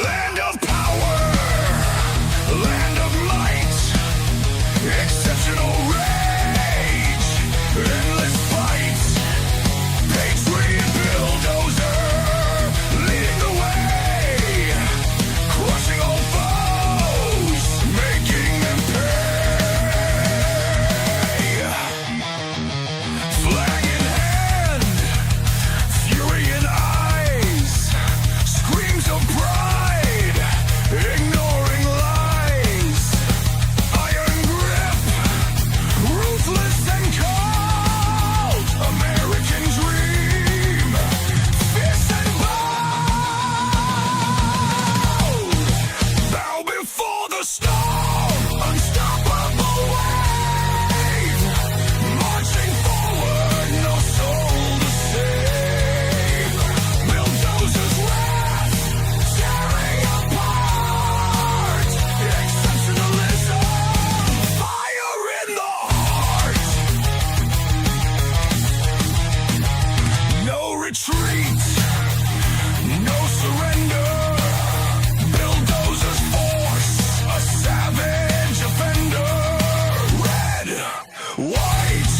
Land of power, land of might, exceptional rage, endless fight, patriot bulldozer, leading the way, crushing all foes, making them pay. Flag in hand, fury in eyes, screams of pride, ignoring lies, iron grip, ruthless and cold, American dream, fierce and bold, bow before the storm, unstoppable wave, marching forward, no soul to save, bulldozers wrath, tearing apart, exceptionalism, fire in the heart, no retreat, no surrender, bulldozers force, a savage offender, red, white,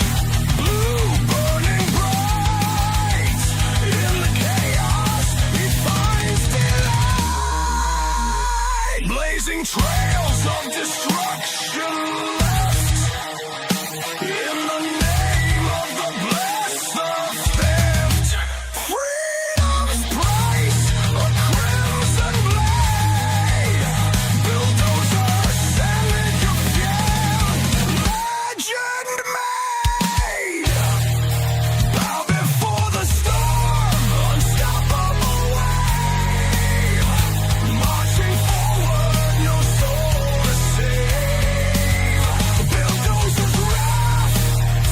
blue, burning bright, in the chaos he finds delight, blazing trails of destruction left, in the name of the blessed of theft, freedom's price, a crimson blade, bulldozer, savage again, legend made, bow before the storm, unstoppable wave, marching forward, no soul to save, bulldozers wrath,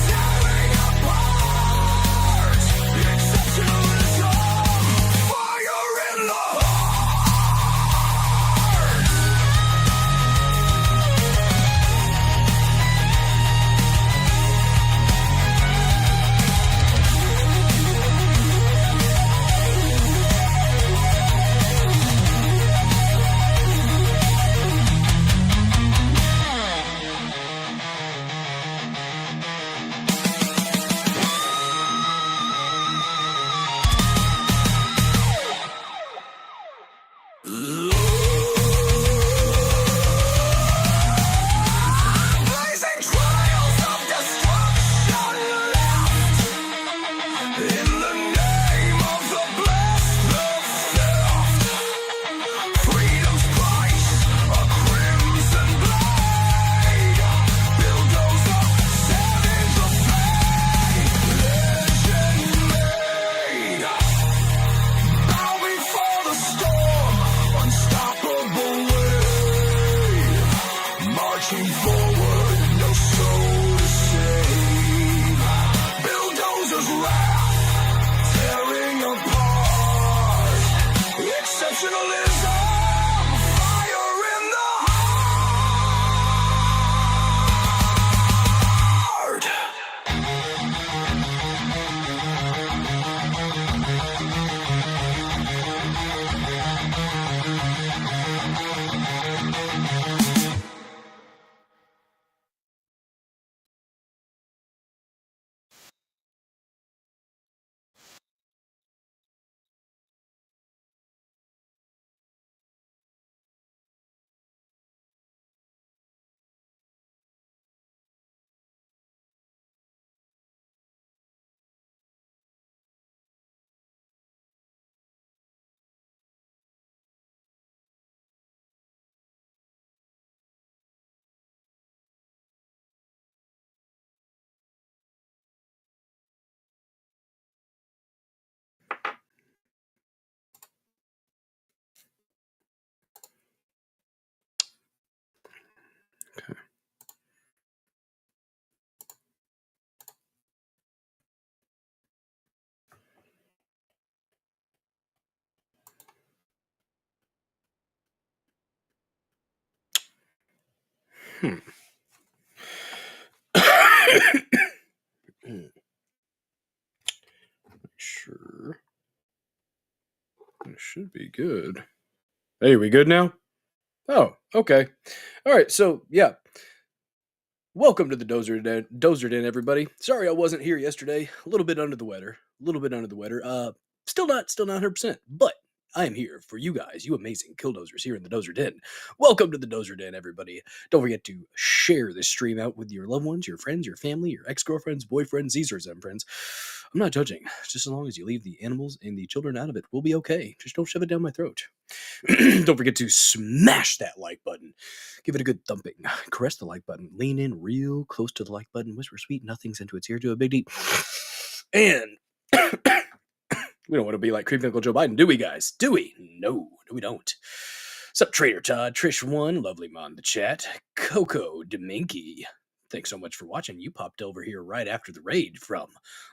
tearing apart, exceptionalism, fire in the heart. Blazing trails of destruction left, in the name of the blessed of theft, freedom's price, a crimson blade, bulldozer, savage of fate, legend made, bow before the storm, unstoppable wave, marching forward, no soul to save, bulldozers wrath, tearing apart, exceptionalism, fire in the heart. Should be good. Hey, we good now? Oh, okay. All right. So yeah, welcome to the Dozer Den, everybody. Sorry I wasn't here yesterday. A little bit under the weather. A little bit under the weather. Still not 100%. But I am here for you guys, you amazing killdozers here in the Dozer Den. Welcome to the Dozer Den, everybody. Don't forget to share this stream out with your loved ones, your friends, your family, your ex-girlfriends, boyfriends, these are them friends. I'm not judging. Just as long as you leave the animals and the children out of it, we'll be okay. Just don't shove it down my throat. Don't forget to smash that like button. Give it a good thumping. Caress the like button. Lean in real close to the like button. Whisper sweet nothings into its ear. Do a big deep. And we don't want to be like creepy Uncle Joe Biden, do we, guys? Do we? No, we don't. Sup, Trader Todd, Trish1, Lovely Mon in the chat, Coco Dominky. Thanks so much for watching. You popped over here right after the raid from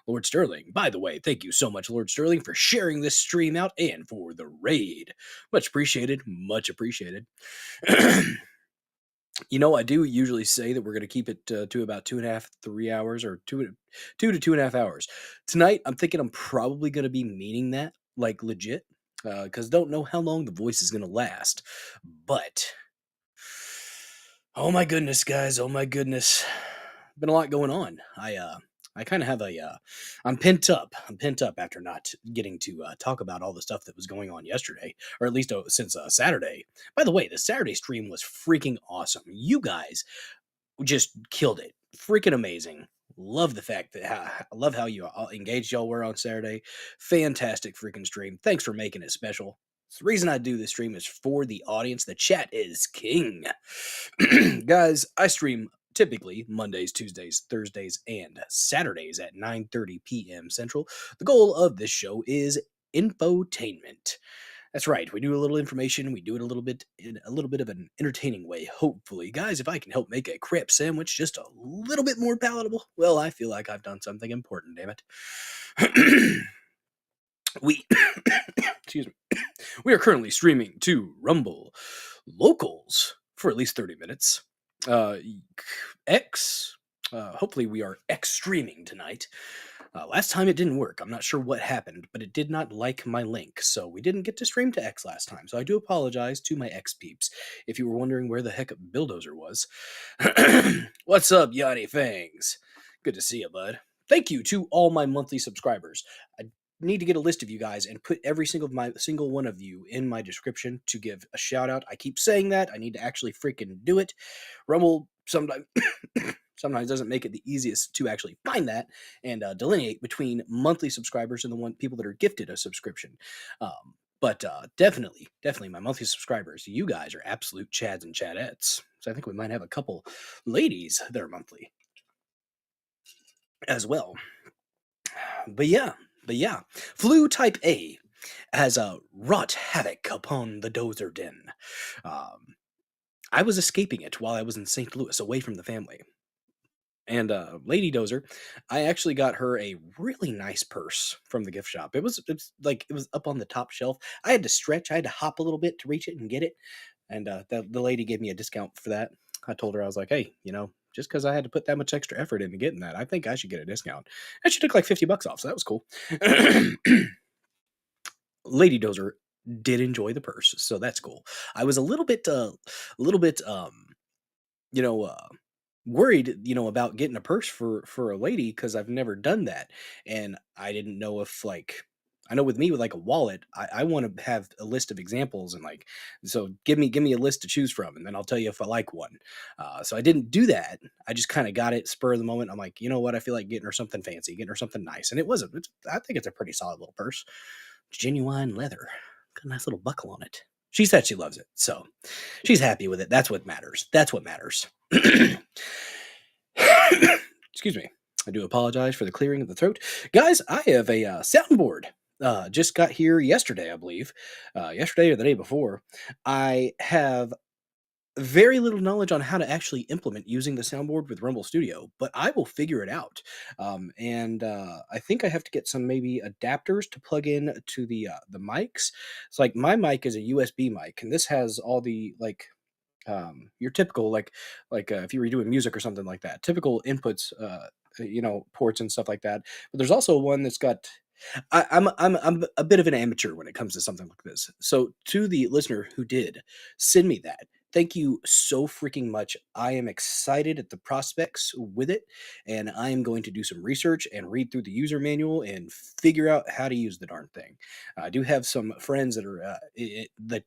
Lord Sterling. By the way, thank you so much, Lord Sterling, for sharing this stream out and for the raid. Much appreciated. Much appreciated. You know, I do usually say that we're going to keep it to about 2.5, 3 hours, or 2 to 2.5 hours. Tonight, I'm thinking I'm probably going to be meaning that, like legit, because don't know how long the voice is going to last. But, oh my goodness, guys, oh my goodness. Been a lot going on. I kind of have I'm pent up. I'm pent up after not getting to talk about all the stuff that was going on yesterday, or at least since Saturday. By the way, the Saturday stream was freaking awesome. You guys just killed it. Freaking amazing. Love the fact that I love how you engaged y'all were on Saturday. Fantastic freaking stream. Thanks for making it special. The reason I do this stream is for the audience. The chat is king. Guys, I stream typically Mondays, Tuesdays, Thursdays, and Saturdays at 9:30 p.m. Central. The goal of this show is infotainment. That's right. We do a little information. We do it a little bit in a little bit of an entertaining way. Hopefully, guys, if I can help make a crap sandwich just a little bit more palatable, well, I feel like I've done something important. Damn it. We excuse me. We are currently streaming to Rumble Locals for at least 30 minutes. X. Hopefully, we are X streaming tonight. Last time it didn't work. I'm not sure what happened, but it did not like my link, so we didn't get to stream to X last time. So I do apologize to my X peeps if you were wondering where the heck Bulldozer was. What's up, Yanni Fangs? Good to see you, bud. Thank you to all my monthly subscribers. I need to get a list of you guys and put every single one of you in my description to give a shout out. I keep saying that. I need to actually freaking do it. Rumble sometimes doesn't make it the easiest to actually find that and delineate between monthly subscribers and the people that are gifted a subscription. But definitely my monthly subscribers, you guys are absolute chads and chadettes. So I think we might have a couple ladies that are monthly as well. But yeah, Flu Type A has wrought havoc upon the Dozer Den. I was escaping it while I was in St. Louis, away from the family. And Lady Dozer, I actually got her a really nice purse from the gift shop. It was up on the top shelf. I had to stretch. I had to hop a little bit to reach it and get it. And the lady gave me a discount for that. I told her, I was like, hey, just because I had to put that much extra effort into getting that, I think I should get a discount. And she took like $50 off, so that was cool. Lady Dozer did enjoy the purse, so that's cool. I was a little bit worried, about getting a purse for a lady because I've never done that, and I didn't know if I know with me with like a wallet, I want to have a list of examples and so give me a list to choose from, and then I'll tell you if I like one. So I didn't do that. I just kind of got it spur of the moment. I'm like, you know what? I feel like getting her something fancy, getting her something nice, and I think it's a pretty solid little purse, genuine leather, got a nice little buckle on it. She said she loves it, so she's happy with it. That's what matters. Excuse me. I do apologize for the clearing of the throat. Guys, I have a soundboard. Just got here yesterday, I believe. Yesterday or the day before. I have very little knowledge on how to actually implement using the soundboard with Rumble Studio, but I will figure it out. And I think I have to get some maybe adapters to plug in to the mics. It's like my mic is a USB mic, and this has all the your typical if you were doing music or something like that, typical inputs, ports and stuff like that. But there's also one that's got I'm a bit of an amateur when it comes to something like this. So to the listener who did send me that, thank you so freaking much. I am excited at the prospects with it, and I am going to do some research and read through the user manual and figure out how to use the darn thing. I do have some friends that are that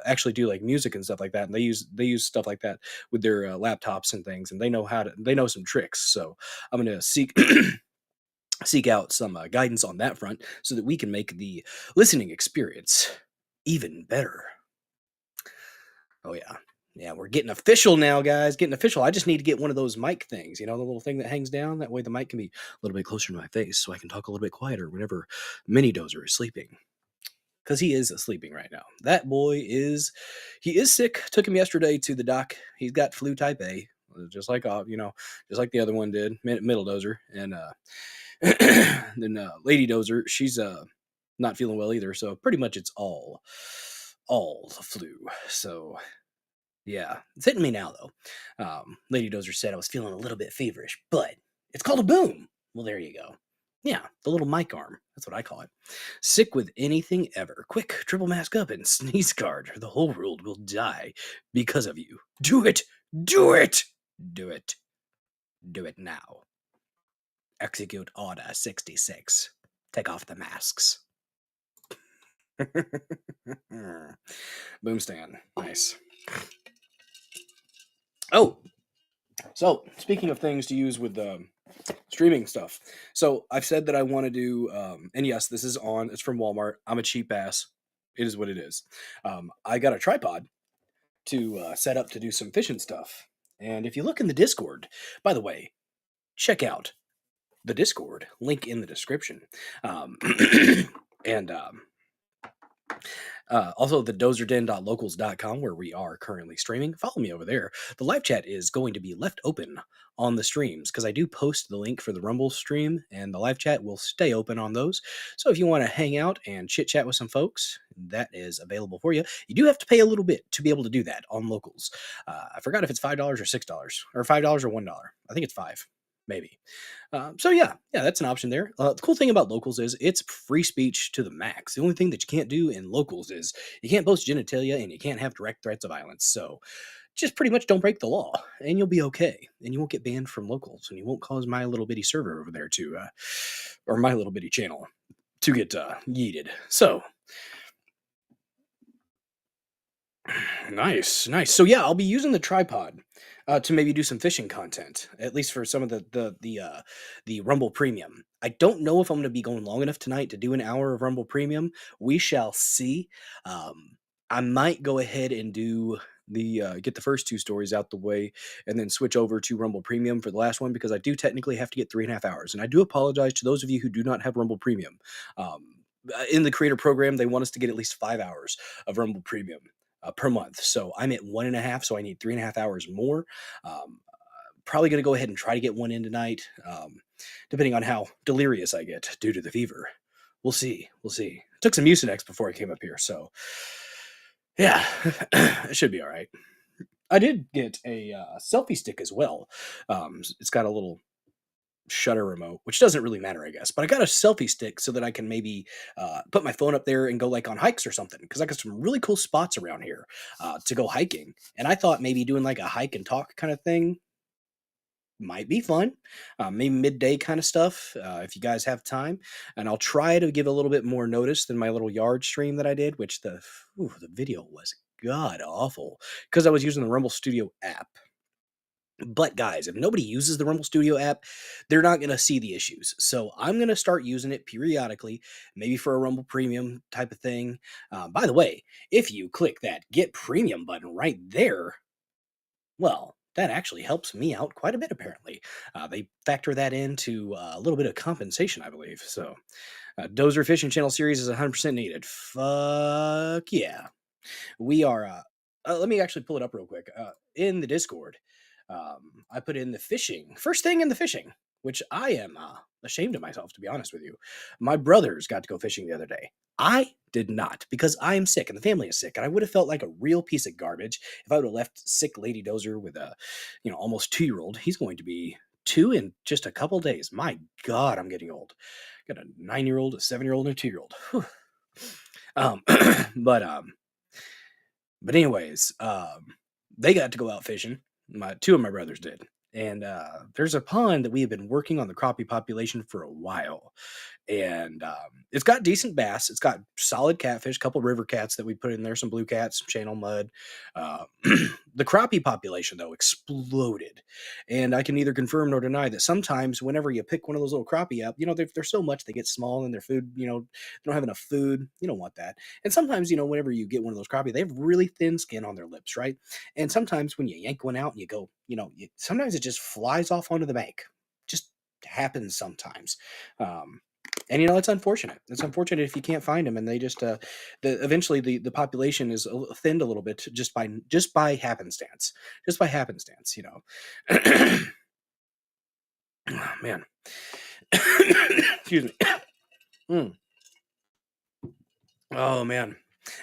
actually do like music and stuff like that, and they use stuff like that with their laptops and things, and they know some tricks. So I'm going to seek out some guidance on that front so that we can make the listening experience even better. Oh yeah. Yeah, we're getting official now, guys. Getting official. I just need to get one of those mic things, the little thing that hangs down. That way the mic can be a little bit closer to my face so I can talk a little bit quieter whenever Mini Dozer is sleeping. Because he is sleeping right now. That boy he is sick. Took him yesterday to the doc. He's got flu type A, just like just like the other one did, middle dozer. And then Lady Dozer, she's not feeling well either. So pretty much it's all the flu. So yeah, it's hitting me now though. Lady Dozer said I was feeling a little bit feverish, but it's called a boom. Well, there you go. Yeah, the little mic arm. That's what I call it. Sick with anything ever. Quick, triple mask up and sneeze guard, or the whole world will die because of you. Do it! Do it! Do it. Do it now. Execute Order 66. Take off the masks. Boomstand. Nice. Oh, so speaking of things to use with streaming stuff. So I've said that I want to do, and yes, it's from Walmart. I'm a cheap ass. It is what it is. I got a tripod to set up to do some fishing stuff. And if you look in the Discord, by the way, check out the Discord, link in the description. And also the dozerden.locals.com, where we are currently streaming. Follow me over there. The live chat is going to be left open on the streams because I do post the link for the Rumble stream, and the live chat will stay open on those. So if you want to hang out and chit chat with some folks, that is available for you. You do have to pay a little bit to be able to do that on Locals. I forgot if it's $5 or $6 or $5 or $1. I think it's $5. Maybe. So yeah, that's an option there. The cool thing about Locals is it's free speech to the max. The only thing that you can't do in Locals is you can't post genitalia and you can't have direct threats of violence. So just pretty much don't break the law and you'll be okay. And you won't get banned from Locals and you won't cause my little bitty server over there or my little bitty channel to get yeeted. So nice. So yeah, I'll be using the tripod to maybe do some fishing content, at least for some of the Rumble Premium. I don't know if I'm going to be going long enough tonight to do an hour of Rumble Premium. We shall see. I might go ahead and do get the first two stories out the way and then switch over to Rumble Premium for the last one because I do technically have to get 3.5 hours. And I do apologize to those of you who do not have Rumble Premium. In the creator program, they want us to get at least 5 hours of Rumble Premium per month. So I'm at 1.5, so I need 3.5 hours more. Probably going to go ahead and try to get one in tonight, depending on how delirious I get due to the fever. We'll see. Took some Mucinex before I came up here, so yeah, it should be all right. I did get a selfie stick as well. It's got a little shutter remote, which doesn't really matter, I guess. But I got a selfie stick so that I can maybe put my phone up there and go like on hikes or something. Because I got some really cool spots around here to go hiking. And I thought maybe doing like a hike and talk kind of thing might be fun. Maybe midday kind of stuff if you guys have time. And I'll try to give a little bit more notice than my little yard stream that I did, which the video was god awful because I was using the Rumble Studio app. But guys, if nobody uses the Rumble Studio app, they're not going to see the issues. So I'm going to start using it periodically, maybe for a Rumble Premium type of thing. By the way, if you click that Get Premium button right there, well, that actually helps me out quite a bit, apparently. They factor that into a little bit of compensation, I believe. So Dozer Fishing Channel series is 100% needed. Fuck yeah. We are, let me actually pull it up real quick. In the Discord, I put in the fishing, first thing in the fishing, which I am ashamed of myself, to be honest with you. My brothers got to go fishing the other day. I did not because I am sick and the family is sick. And I would have felt like a real piece of garbage if I would have left sick Lady Dozer with a, almost 2-year-old. He's going to be 2 in just a couple days. My God, I'm getting old. Got a 9-year-old, a 7-year-old, and a 2-year-old. Whew. Um, but um, but anyways, they got to go out fishing. My two of my brothers did, and there's a pond that we have been working on the crappie population for a while, and it's got decent bass. It's got solid catfish, couple river cats that we put in there, some blue cats, some channel mud. Uh, the crappie population though exploded, and I can neither confirm nor deny that sometimes whenever you pick one of those little crappie up, there's so much they get small and their food, they don't have enough food. You don't want that. And sometimes, whenever you get one of those crappie, they have really thin skin on their lips, right? And sometimes when you yank one out and you go, sometimes it just flies off onto the bank. Just happens sometimes. Um, and it's unfortunate. It's unfortunate if you can't find them, and they just eventually the population is thinned a little bit just by happenstance, Oh, man, excuse me. Mm. Oh man,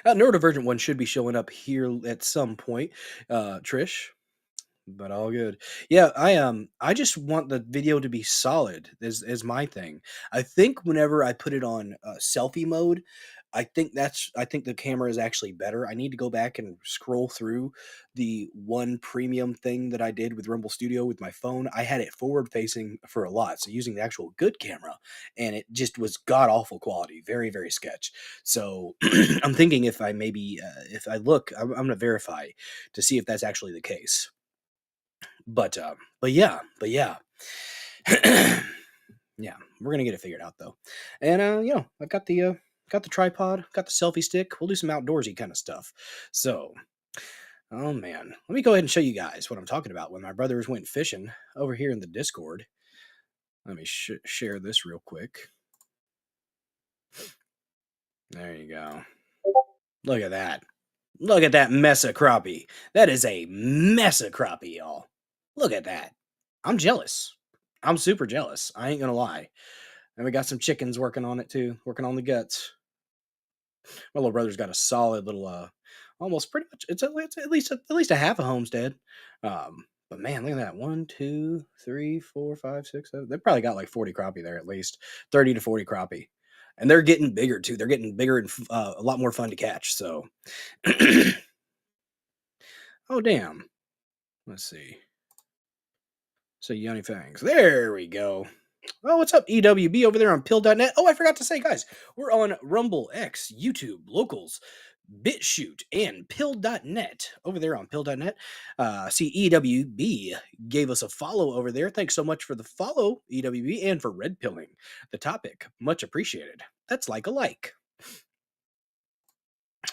neurodivergent one should be showing up here at some point. Trish, but all good. Yeah, I just want the video to be solid as my thing. I think whenever I put it on selfie mode, I think the camera is actually better. I need to go back and scroll through the one premium thing that I did with Rumble Studio with my phone. I had it forward facing for a lot, so using the actual good camera, and it just was god awful quality, very very sketch. So I'm thinking if I maybe if I look, I'm gonna verify to see if that's actually the case. But yeah, yeah, we're gonna get it figured out though. And I've got the tripod, got the selfie stick. We'll do some outdoorsy kind of stuff. So, oh man, let me go ahead and show you guys what I'm talking about. When my brothers went fishing over here in the Discord, let me share this real quick. There you go. Look at that. Look at that mess of crappie. That is a mess of crappie, y'all. Look at that. I'm jealous. I'm super jealous. I ain't gonna lie. And we got some chickens working on it too, working on the guts. My little brother's got a solid little, almost pretty much. It's at least a half a homestead. But man, look at that. 1, 2, 3, 4, 5, 6, 7. They probably got like 40 crappie there at least, 30 to 40 crappie, and they're getting bigger too. They're getting bigger and a lot more fun to catch. So, oh damn. Let's see. So Yoni Fangs. There we go. Oh, what's up, EWB over there on pill.net? Oh, I forgot to say, guys, we're on Rumble, X, YouTube, Locals, BitChute, and pill.net over there on pill.net. See, EWB gave us a follow over there. Thanks so much for the follow, EWB, and for red pilling the topic. Much appreciated. That's like a like.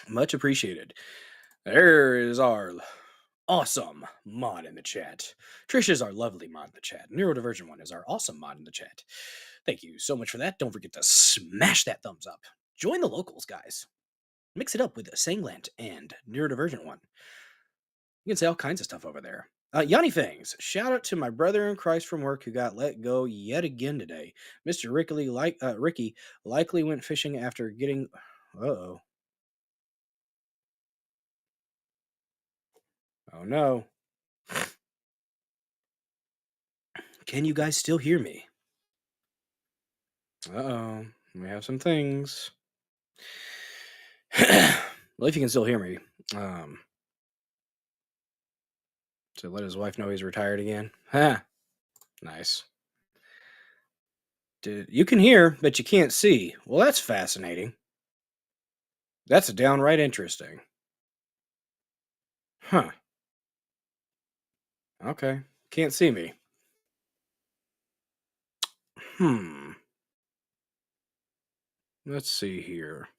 Much appreciated. There is our awesome mod in the chat. Trish is our lovely mod in the chat. Neurodivergent one is our awesome mod in the chat. Thank you so much for that. Don't forget to smash that thumbs up. Join the locals, guys. Mix it up with Sanglant and Neurodivergent one. You can say all kinds of stuff over there. Yanni Fangs, shout out to my brother in Christ from work who got let go yet again today. Mr. Ricky likely went fishing after getting. Uh-oh. Oh no. Can you guys still hear me? Uh-oh. We have some things. Well, if you can still hear me. So let his wife know he's retired again. Ha! Nice. Dude, you can hear, but you can't see. Well, that's fascinating. That's downright interesting. Huh. Okay. Can't see me. Let's see here.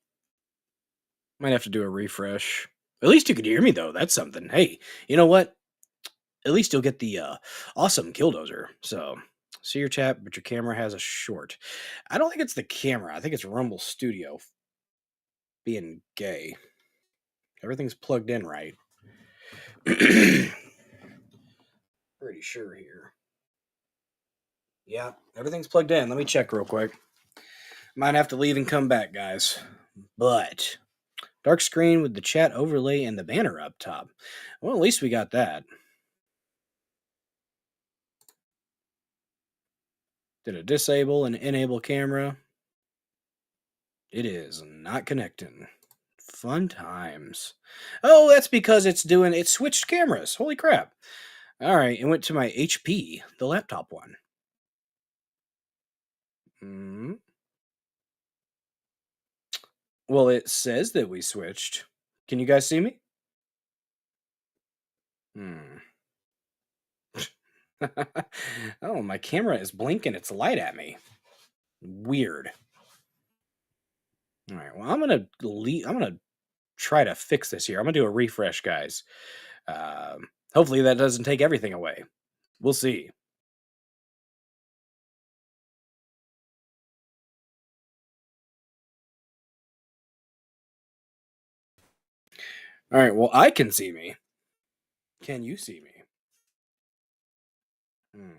Might have to do a refresh. At least you could hear me, though. That's something. Hey, you know what? At least you'll get the awesome Killdozer. So, see your chat, but your camera has a short. I don't think it's the camera. I think it's Rumble Studio being gay. Everything's plugged in right. Pretty sure here. Yeah, everything's plugged in. Let me check real quick. Might have to leave and come back, guys. But dark screen with the chat overlay and the banner up top. Well, at least we got that. Did it disable and enable camera? It is not connecting. Fun times. Oh, that's because it switched cameras. Holy crap. All right, it went to my HP, the laptop one. Mm. Well, it says that we switched. Can you guys see me? Hmm. Oh, my camera is blinking its light at me. Weird. All right. Well, I'm gonna try to fix this here. I'm gonna do a refresh, guys. Hopefully that doesn't take everything away. We'll see. All right. Well, I can see me. Can you see me? Hmm.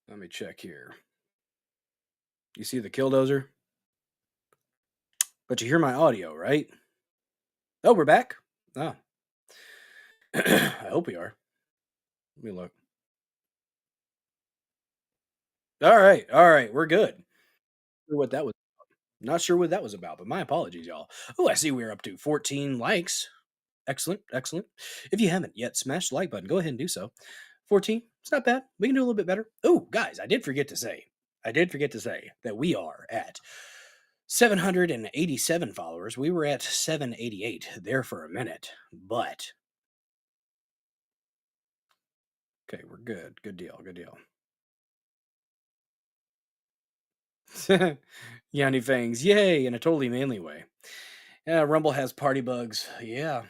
Let me check here. You see the killdozer? But you hear my audio, right? Oh, we're back. Oh, I hope we are. Let me look. All right, we're good. Sure what that was. Not sure what that was about, but my apologies, y'all. Oh, I see we're up to 14 likes. Excellent, excellent. If you haven't yet smashed the like button, go ahead and do so. 14, it's not bad. We can do a little bit better. Oh, guys, I did forget to say that we are at 787 followers. We were at 788 there for a minute, but okay, we're good. Good deal, good deal. Yanni Fangs, yay, in a totally manly way. Yeah, Rumble has party bugs. Yeah.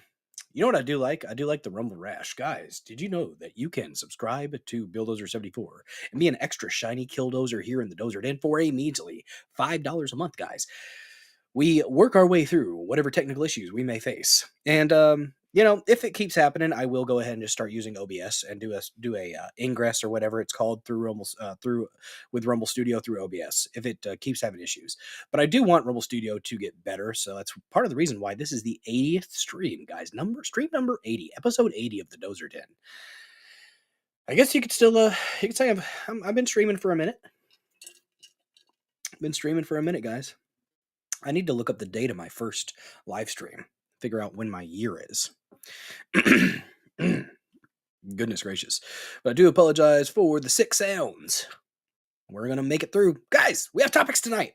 You know what I do like? I do like the Rumble Rash. Guys, did you know that you can subscribe to Bulldozer74 and be an extra shiny killdozer here in the Dozer Den for a measly $5 a month, guys? We work our way through whatever technical issues we may face. And if it keeps happening, I will go ahead and just start using OBS and do a ingress or whatever it's called through Rumble with Rumble Studio through OBS if it keeps having issues. But I do want Rumble Studio to get better, so that's part of the reason why this is the 80th stream, guys. Stream number 80, episode 80 of the Dozer Den. I guess you could still you could say I've been streaming for a minute. Been streaming for a minute, guys. I need to look up the date of my first live stream, figure out when my year is. Goodness gracious. But I do apologize for the sick sounds. We're going to make it through. Guys, we have topics tonight.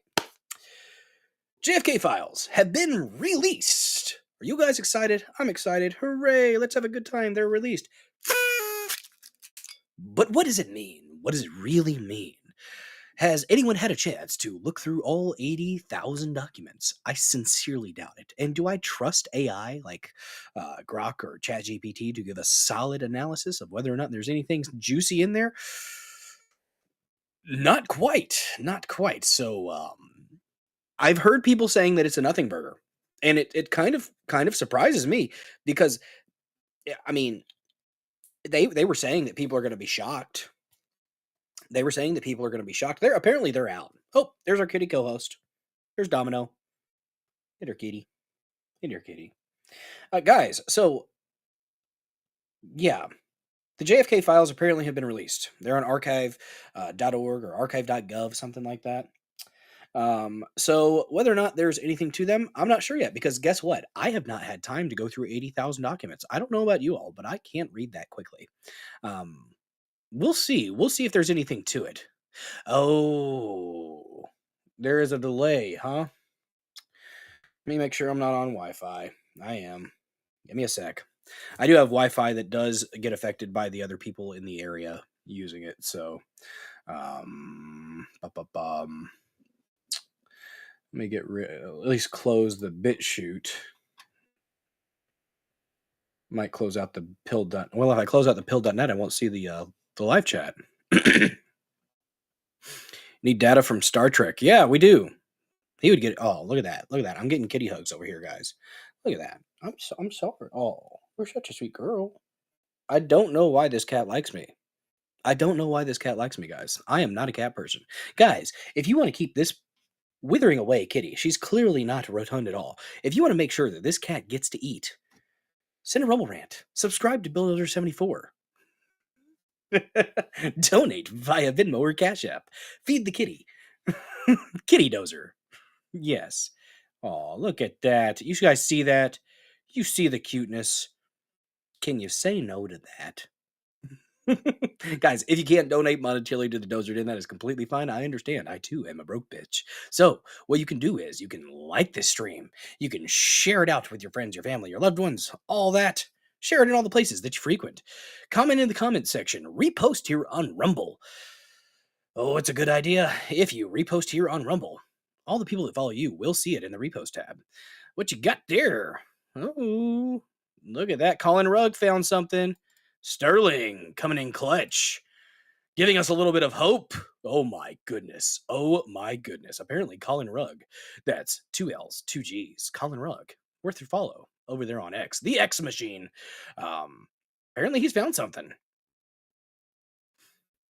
JFK Files have been released. Are you guys excited? I'm excited. Hooray, let's have a good time. They're released. But what does it mean? What does it really mean? Has anyone had a chance to look through all 80,000 documents? I sincerely doubt it. And do I trust AI like Grok or ChatGPT to give a solid analysis of whether or not there's anything juicy in there? Not quite. Not quite. So I've heard people saying that it's a nothing burger. And it kind of surprises me because I mean they were saying that people are going to be shocked. They were saying that people are going to be shocked. They're out. Oh, there's our kitty co-host. There's Domino. Hey there, kitty. Hey there, kitty. Guys, so yeah, the JFK files apparently have been released. They're on archive.org or archive.gov, something like that. So whether or not there's anything to them, I'm not sure yet because guess what? I have not had time to go through 80,000 documents. I don't know about you all, but I can't read that quickly. We'll see. We'll see if there's anything to it. Oh, there is a delay, huh? Let me make sure I'm not on Wi-Fi. I am. Give me a sec. I do have Wi-Fi that does get affected by the other people in the area using it. So, let me at least close the BitChute. Might close out the pill. Well, if I close out the pill.net, I won't see the live chat. Need data from Star Trek. Yeah, we do. He would get. Oh, look at that! Look at that! I'm getting kitty hugs over here, guys. Look at that. I'm sorry. Oh, you're such a sweet girl. I don't know why this cat likes me. I don't know why this cat likes me, guys. I am not a cat person. Guys, if you want to keep this withering away kitty, she's clearly not rotund at all. If you want to make sure that this cat gets to eat, send a Rumble rant. Subscribe to Builder74. Donate via Venmo or Cash App. Feed the kitty. Kitty Dozer. Yes. Oh, look at that. You guys see that? You see the cuteness. Can you say no to that? Guys, if you can't donate monetarily to the Dozer Den, that is completely fine. I understand. I too am a broke bitch. So, what you can do is you can like this stream. You can share it out with your friends, your family, your loved ones, all that. Share it in all the places that you frequent. Comment in the comment section. Repost here on Rumble. Oh, it's a good idea if you repost here on Rumble. All the people that follow you will see it in the repost tab. What you got there? Oh, look at that. Colin Rugg found something. Sterling coming in clutch, giving us a little bit of hope. Oh my goodness. Oh my goodness. Apparently, Colin Rugg. That's 2 L's, 2 G's. Colin Rugg. Worth your follow over there on X. The X Machine. Apparently, he's found something.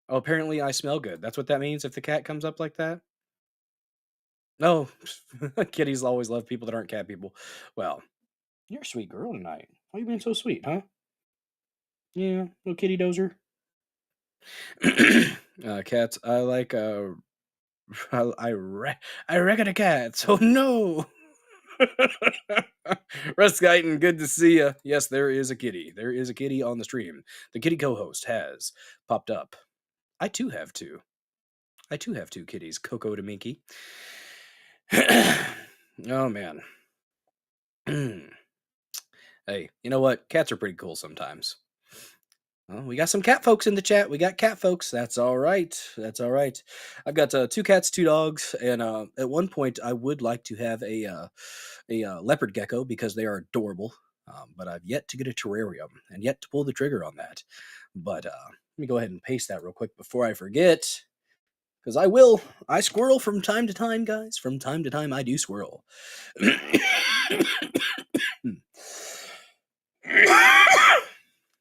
Oh, apparently I smell good. That's what that means if the cat comes up like that? No. Kitties always love people that aren't cat people. Well, you're a sweet girl tonight. Why you being so sweet, huh? Yeah, little kitty dozer. Cats, I like, I reckon a cat, so no. Russ Guyton, good to see you. Yes, there is a kitty. There is a kitty on the stream. The kitty co-host has popped up. I too have two. I too have two kitties, Coco to Minky. Oh man. Hey, you know what? Cats are pretty cool sometimes. Well, we got some cat folks in the chat. We got cat folks. That's all right. That's all right. I've got 2 cats, 2 dogs, and at one point I would like to have a leopard gecko because they are adorable. But I've yet to get a terrarium and yet to pull the trigger on that. But let me go ahead and paste that real quick before I forget. Because I will. I squirrel from time to time, guys. From time to time, I do squirrel.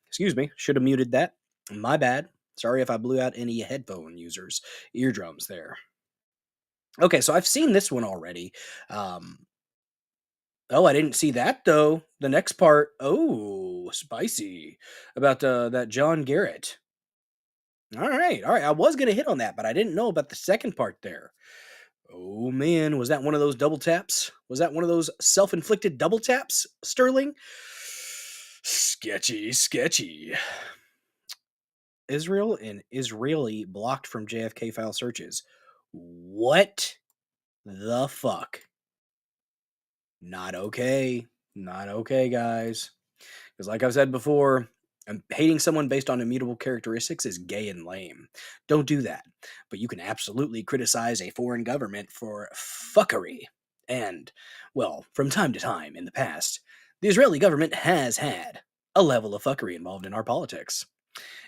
Excuse me. Should have muted that. My bad. Sorry if I blew out any headphone users' eardrums there. Okay, so I've seen this one already. Oh, I didn't see that though. The next part. Oh, spicy. About that John Garrett. All right, all right. I was gonna hit on that, but I didn't know about the second part there. Oh man, was that one of those double taps? Was that one of those self-inflicted double taps, Sterling? Sketchy, sketchy. Israel and Israeli blocked from JFK file searches. What the fuck? Not okay. Not okay, guys. Because, like I've said before, hating someone based on immutable characteristics is gay and lame. Don't do that. But you can absolutely criticize a foreign government for fuckery. And, well, from time to time in the past, the Israeli government has had a level of fuckery involved in our politics.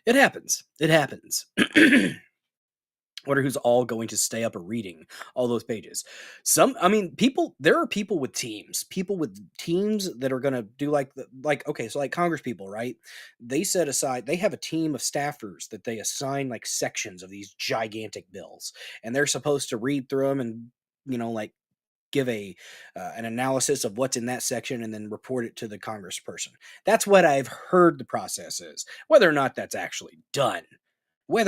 It happens. It happens. Wonder who's all going to stay up reading all those pages. People. There are people with teams that are going to do okay, so like Congress people, right? They set aside. They have a team of staffers that they assign like sections of these gigantic bills, and they're supposed to read through them and like give an analysis of what's in that section and then report it to the congressperson. That's what I've heard the process is. Whether or not that's actually done. I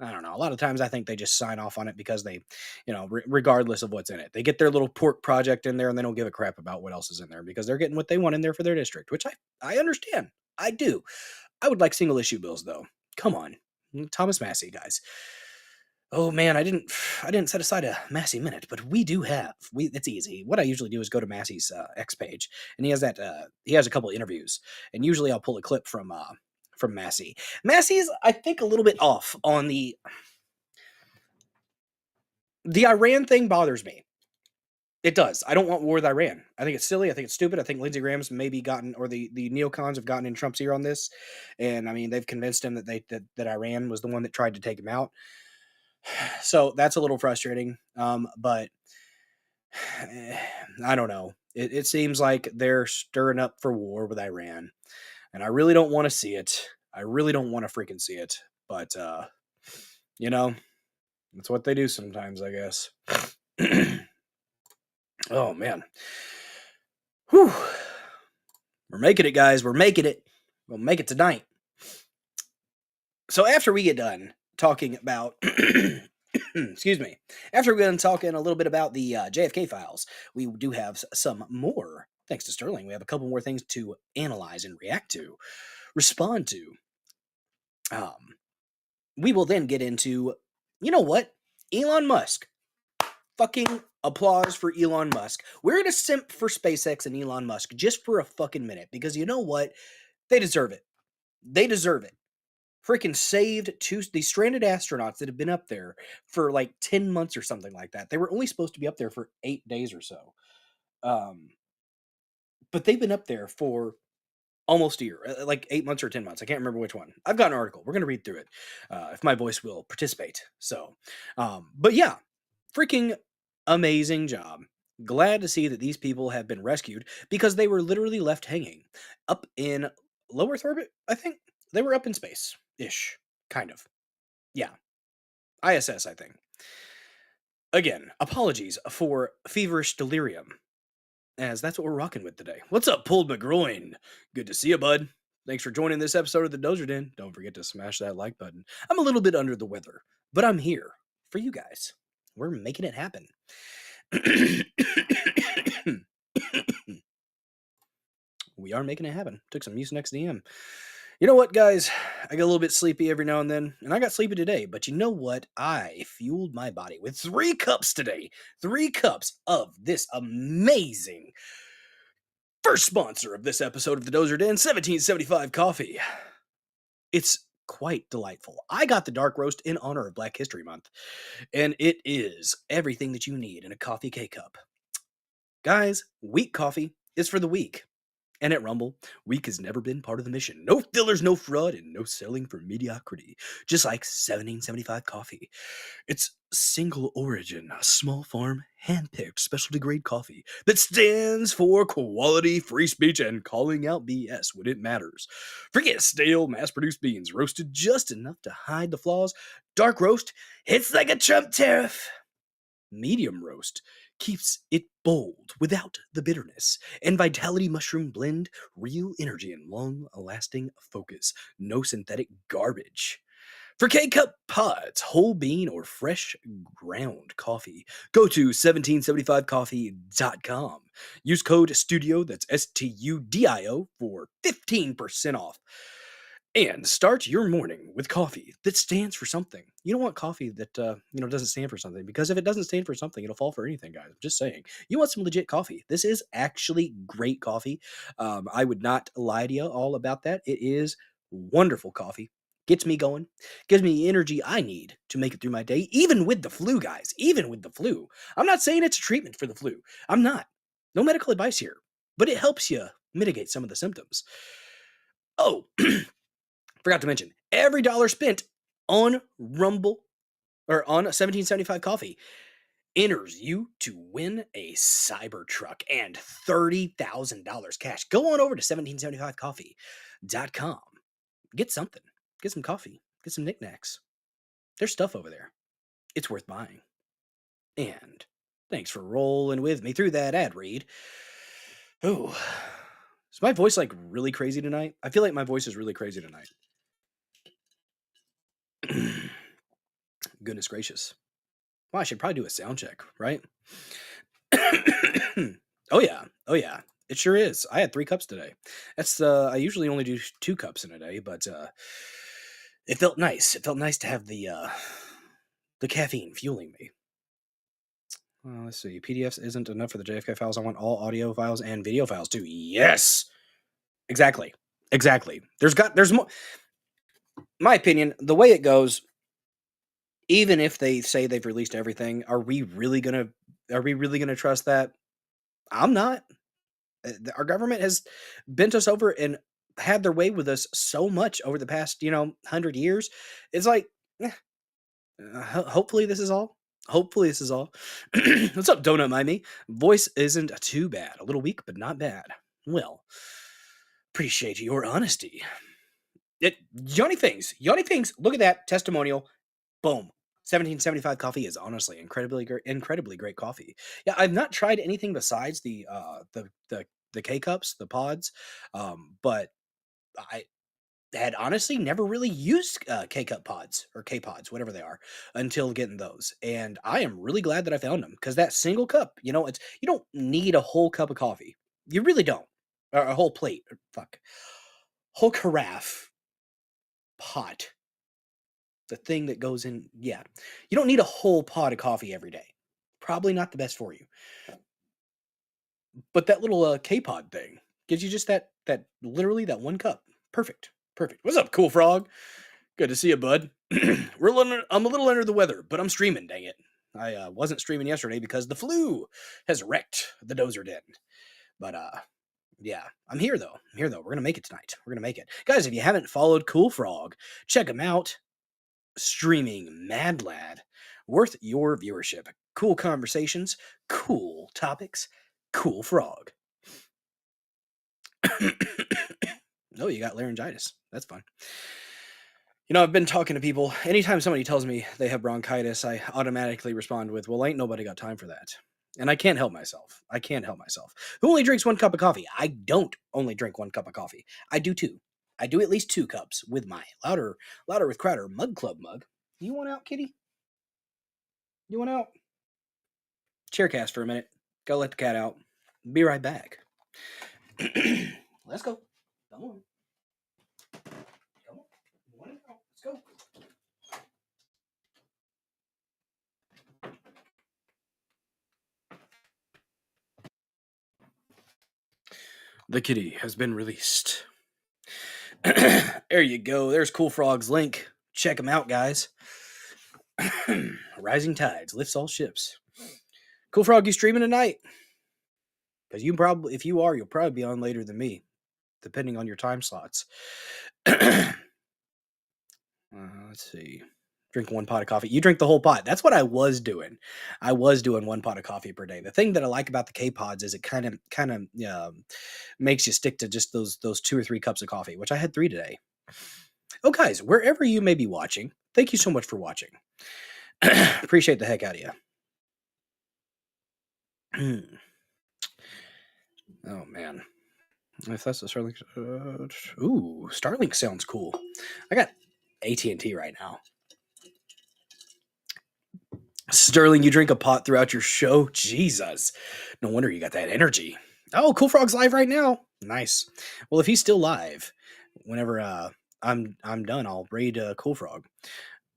don't know. A lot of times I think they just sign off on it because they, regardless of what's in it, they get their little pork project in there and they don't give a crap about what else is in there because they're getting what they want in there for their district, which I understand. I do. I would like single issue bills though. Come on. Thomas Massey, guys. Oh man, I didn't set aside a Massey minute, but we do have. It's easy. What I usually do is go to Massey's X page, and he has he has a couple interviews, and usually I'll pull a clip from Massey. Massey's, I think, a little bit off on the Iran thing. Bothers me. It does. I don't want war with Iran. I think it's silly. I think it's stupid. I think Lindsey Graham's maybe gotten, or the neocons have gotten in Trump's ear on this, and I mean they've convinced him that Iran was the one that tried to take him out. So that's a little frustrating. But I don't know. It seems like they're stirring up for war with Iran, and I really don't want to see it. I really don't want to freaking see it. But that's what they do sometimes, I guess. Oh man. Whew. We're making it, guys. We're making it. We'll make it tonight. So after we get done talking about, excuse me, after we're done talking a little bit about the JFK files, we do have some more. Thanks to Sterling, we have a couple more things to analyze and react to, respond to. Um, we will then get into, you know what, Elon Musk. Fucking applause for Elon Musk. We're gonna simp for SpaceX and Elon Musk just for a fucking minute because you know what, they deserve it. They deserve it. Freaking saved these stranded astronauts that have been up there for like 10 months or something like that. They were only supposed to be up there for 8 days or so. Um, but they've been up there for almost a year, like 8 months or 10 months. I can't remember which one. I've got an article. We're going to read through it if my voice will participate. So, but yeah, freaking amazing job. Glad to see that these people have been rescued because they were literally left hanging up in low Earth orbit, I think. They were up in space ish, kind of. Yeah, ISS, I think. Again, apologies for feverish delirium, as that's what we're rocking with today. What's up, Pulled McGroin? Good to see you, bud. Thanks for joining this episode of the Dozer Den. Don't forget to smash that like button. I'm a little bit under the weather, but I'm here for you guys. We're making it happen. We are making it happen. Took some Mucinex DM. You know what, guys? I get a little bit sleepy every now and then, and I got sleepy today. But you know what? I fueled my body with 3 cups today. 3 cups of this amazing first sponsor of this episode of the Dozer Den, 1775 coffee. It's quite delightful. I got the dark roast in honor of Black History Month, and it is everything that you need in a coffee K-cup. Guys, weak coffee is for the weak. And at Rumble, weak has never been part of the mission. No fillers, no fraud, and no selling for mediocrity. Just like 1775 coffee. It's single origin, small farm, hand-picked specialty grade coffee that stands for quality, free speech, and calling out BS when it matters. Forget stale, mass-produced beans, roasted just enough to hide the flaws. Dark roast hits like a Trump tariff. Medium roast keeps it bold without the bitterness. And Vitality Mushroom Blend, real energy and long-lasting focus. No synthetic garbage. For K-Cup pods, whole bean, or fresh ground coffee, go to 1775coffee.com. Use code STUDIO, that's STUDIO, for 15% off. And start your morning with coffee that stands for something. You don't want coffee that doesn't stand for something, because if it doesn't stand for something, it'll fall for anything, guys. I'm just saying. You want some legit coffee. This is actually great coffee. I would not lie to you all about that. It is wonderful coffee. Gets me going. Gives me the energy I need to make it through my day, even with the flu, guys. Even with the flu. I'm not saying it's a treatment for the flu. I'm not. No medical advice here. But it helps you mitigate some of the symptoms. Oh, forgot to mention, every dollar spent on Rumble or on 1775 coffee enters you to win a Cybertruck and $30,000 cash. Go on over to 1775coffee.com. Get something. Get some coffee. Get some knickknacks. There's stuff over there. It's worth buying. And thanks for rolling with me through that ad read. Oh, is my voice like really crazy tonight? I feel like my voice is really crazy tonight. Goodness gracious. Well, I should probably do a sound check, right? Oh yeah. It sure is. I had 3 cups today. That's I usually only do 2 cups in a day, but it felt nice. It felt nice to have the caffeine fueling me. Let's see. PDFs isn't enough for the JFK files. I want all audio files and video files too. Yes. Exactly. There's more. My opinion, the way it goes, even if they say they've released everything, are we really gonna trust that? I'm not. Our government has bent us over and had their way with us so much over the past 100 years. It's like, hopefully this is all. What's up, Donut Mind Me? Voice isn't too bad. A little weak, but not bad. Well, appreciate your honesty. Johnny Things. Look at that testimonial. Boom. 1775 coffee is honestly incredibly great coffee. Yeah, I've not tried anything besides the K cups, the pods, but had honestly never really used K-Cup pods or K-Pods, whatever they are, until getting those. And I am really glad that I found them because that single cup, you don't need a whole cup of coffee. You really don't. Or a whole plate. Fuck. Whole carafe pot. The thing that goes in. Yeah. You don't need a whole pot of coffee every day. Probably not the best for you. But that little K-Pod thing gives you just that literally that one cup. Perfect. Perfect. What's up, Cool Frog? Good to see you, bud. I'm a little under the weather, but I'm streaming, dang it. I wasn't streaming yesterday because the flu has wrecked the Dozer Den. But yeah, I'm here though. We're gonna make it tonight. We're gonna make it. Guys, if you haven't followed Cool Frog, check him out. Streaming Mad Lad. Worth your viewership. Cool conversations, cool topics, Cool Frog. Oh, you got laryngitis. That's fun. I've been talking to people. Anytime somebody tells me they have bronchitis, I automatically respond with, well, ain't nobody got time for that. And I can't help myself. Who only drinks one cup of coffee? I don't only drink one cup of coffee. I do two. I do at least 2 cups with my Louder with Crowder Mug Club mug. You want out, kitty? You want out? Chaircast for a minute. Go let the cat out. Be right back. Let's go. Come on. Let's go. The kitty has been released. There you go. There's Cool Frog's link. Check him out, guys. Rising tides lifts all ships. Cool Frog, you streaming tonight? Because if you are, you'll probably be on later than me, depending on your time slots. Let's see. Drink 1 pot of coffee. You drink the whole pot. That's what I was doing. I was doing 1 pot of coffee per day. The thing that I like about the K-Pods is it kind of makes you stick to just those 2 or 3 cups of coffee, which I had 3 today. Oh, guys, wherever you may be watching, thank you so much for watching. Appreciate the heck out of you. Oh, man. If that's a Starlink... Starlink sounds cool. I got AT&T right now. Sterling, you drink a pot throughout your show? Jesus. No wonder you got that energy. Oh, Cool Frog's live right now. Nice. Well, if he's still live, whenever I'm done, I'll raid Cool Frog.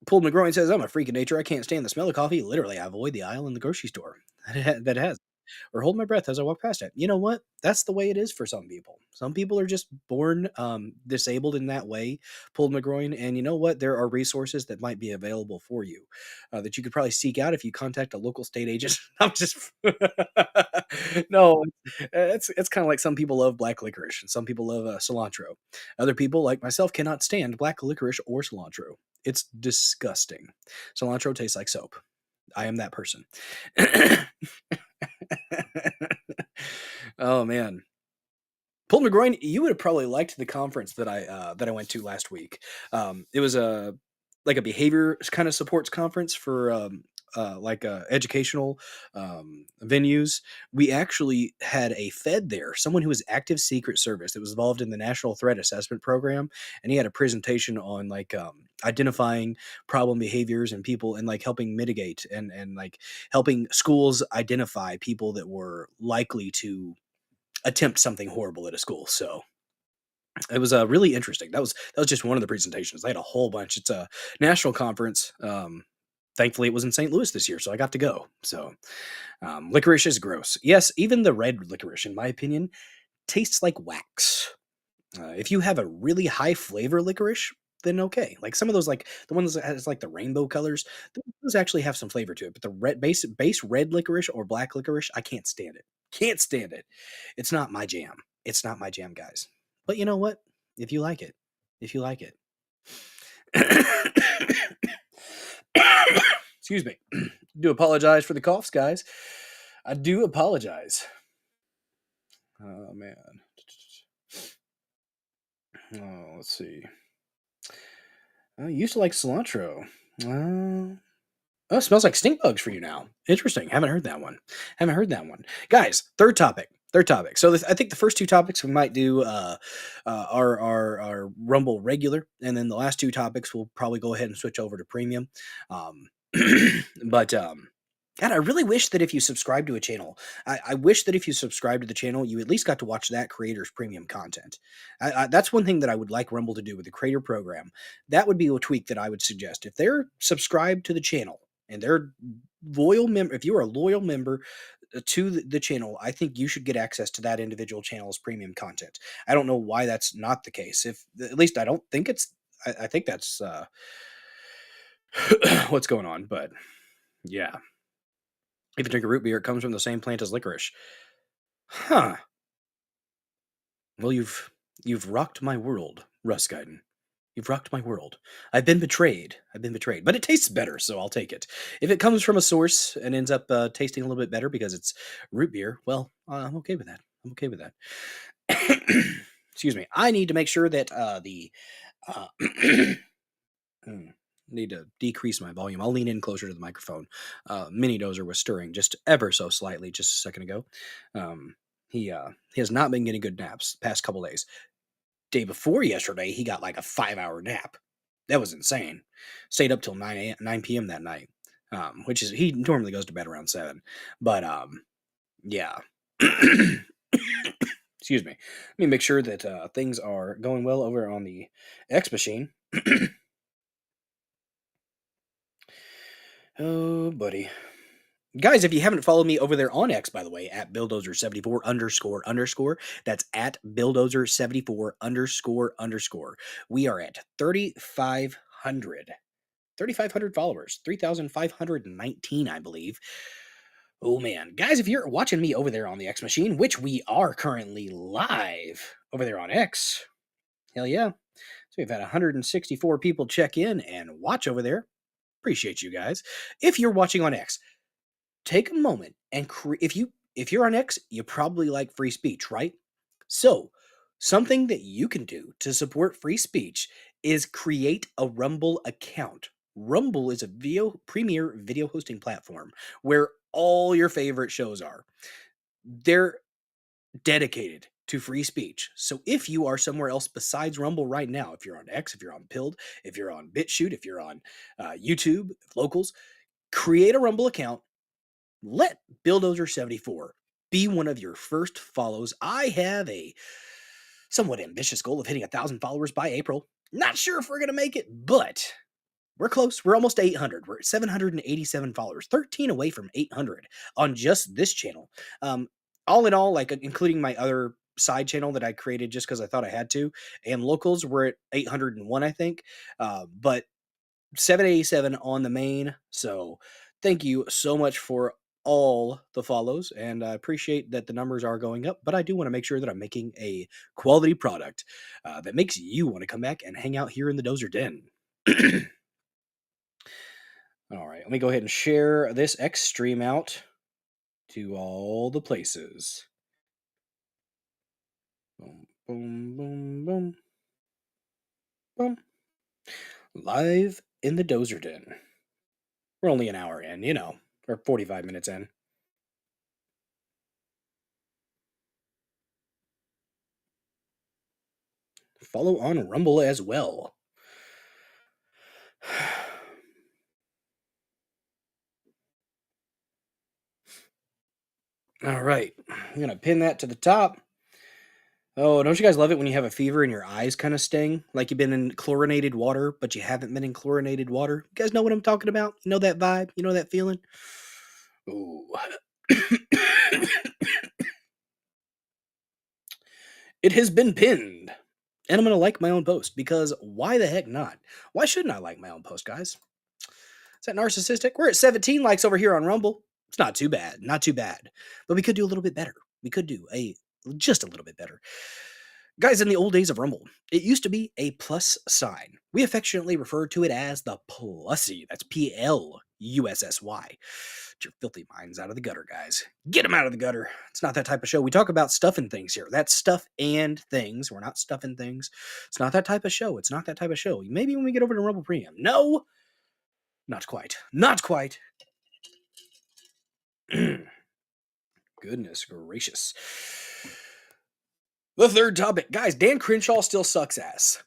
Pulled McGroin says, I'm a freak of nature. I can't stand the smell of coffee. Literally, I avoid the aisle in the grocery store. That has. Or hold my breath as I walk past it. You know what? That's the way it is for some people. Some people are just born disabled in that way, pulled McGroin. And you know what? There are resources that might be available for you that you could probably seek out if you contact a local state agent. I'm just no. It's kind of like some people love black licorice and some people love cilantro. Other people, like myself, cannot stand black licorice or cilantro. It's disgusting. Cilantro tastes like soap. I am that person. Oh man, Paul McGroin, you would have probably liked the conference that I went to last week. It was like a behavior kind of supports conference for educational venues. We actually had a Fed there, someone who was active Secret Service that was involved in the National Threat Assessment Program, and he had a presentation on identifying problem behaviors and people and helping mitigate and helping schools identify people that were likely to attempt something horrible at a school. So it was really interesting. That was just one of the presentations. They had a whole bunch. It's a national conference. Thankfully, it was in St. Louis this year, so I got to go. So licorice is gross. Yes, even the red licorice, in my opinion, tastes like wax. If you have a really high flavor licorice, then okay. Like some of those, like the ones that has the rainbow colors, those actually have some flavor to it. But the red base red licorice or black licorice, I can't stand it. Can't stand it. It's not my jam. It's not my jam, guys. But you know what? If you like it, excuse me. Do apologize for the coughs, guys. I do apologize. Oh man. Oh, let's see. I used to like cilantro. Oh, it smells like stink bugs for you now. Interesting. Haven't heard that one. Guys, third topic. Third topic. So I think the first two topics we might do are Rumble regular, and then the last two topics we'll probably go ahead and switch over to premium. Um, but God, I really wish that if you subscribe to a channel, I wish that if you subscribe to the channel, you at least got to watch that creator's premium content. That's one thing that I would like Rumble to do with the creator program. That would be a tweak that I would suggest. If they're subscribed to the channel and they're loyal member, if you are a loyal member to the channel, I think you should get access to that individual channel's premium content. I don't know why that's not the case. If at least I don't think it's. I think that's what's going on. But yeah, if you drink a root beer, it comes from the same plant as licorice. Huh. Well, you've rocked my world, Russ Guyton. You've rocked my world. I've been betrayed. I've been betrayed. But it tastes better, so I'll take it. If it comes from a source and ends up tasting a little bit better because it's root beer, well, I'm okay with that. I'm okay with that. Excuse me. I need to make sure that uh, need to decrease my volume. I'll lean in closer to the microphone. Mini Dozer was stirring just ever so slightly just a second ago. He has not been getting good naps the past couple days. Day before yesterday, he got like a 5-hour nap. That was insane. Stayed up till 9 p.m. that night, which is he normally goes to bed around 7. But yeah. Excuse me. Let me make sure that things are going well over on the X machine. Oh, buddy. Guys, if you haven't followed me over there on X, by the way, at Billdozer74__, that's at Billdozer74__. We are at 3,500 followers, 3,519, I believe. Oh man, guys, if you're watching me over there on the X machine, which we are currently live over there on X, hell yeah. So we've had 164 people check in and watch over there. Appreciate you guys. If you're watching on X, take a moment and if you're on X, you probably like free speech, right? So something that you can do to support free speech is create a Rumble account. Rumble is a premier video hosting platform where all your favorite shows are. They're dedicated to free speech. So if you are somewhere else besides Rumble right now, if you're on X, if you're on Pilled, if you're on BitChute, if you're on YouTube, Locals, create a Rumble account. Let Billdozer74 be one of your first follows. I have a somewhat ambitious goal of hitting 1,000 followers by April. Not sure if we're going to make it, but we're close. We're almost 800. We're at 787 followers, 13 away from 800 on just this channel. All in all, like including my other side channel that I created just because I thought I had to, and Locals, we're at 801, I think. But 787 on the main. So thank you so much for all the follows, and I appreciate that the numbers are going up, but I do want to make sure that I'm making a quality product that makes you want to come back and hang out here in the Dozer Den. All right, let me go ahead and share this X stream out to all the places. Boom, boom, boom, boom. Boom. Live in the Dozer Den. We're only an hour in, or 45 minutes in. Follow on Rumble as well. All right, I'm going to pin that to the top. Oh, don't you guys love it when you have a fever and your eyes kind of sting? Like you've been in chlorinated water, but you haven't been in chlorinated water? You guys know what I'm talking about? You know that vibe? You know that feeling? Ooh. It has been pinned. And I'm going to like my own post because why the heck not? Why shouldn't I like my own post, guys? Is that narcissistic? We're at 17 likes over here on Rumble. It's not too bad. Not too bad. But we could do a little bit better. We could do just a little bit better. Guys, in the old days of Rumble, it used to be a plus sign. We affectionately referred to it as the Plussy. That's Plussy. Get your filthy minds out of the gutter, guys. Get them out of the gutter. It's not that type of show. We talk about stuff and things here. That's stuff and things. We're not stuffing things. It's not that type of show. It's not that type of show. Maybe when we get over to Rumble Premium. No, not quite. Not quite. Goodness gracious. The third topic, guys. Dan Crenshaw still sucks ass.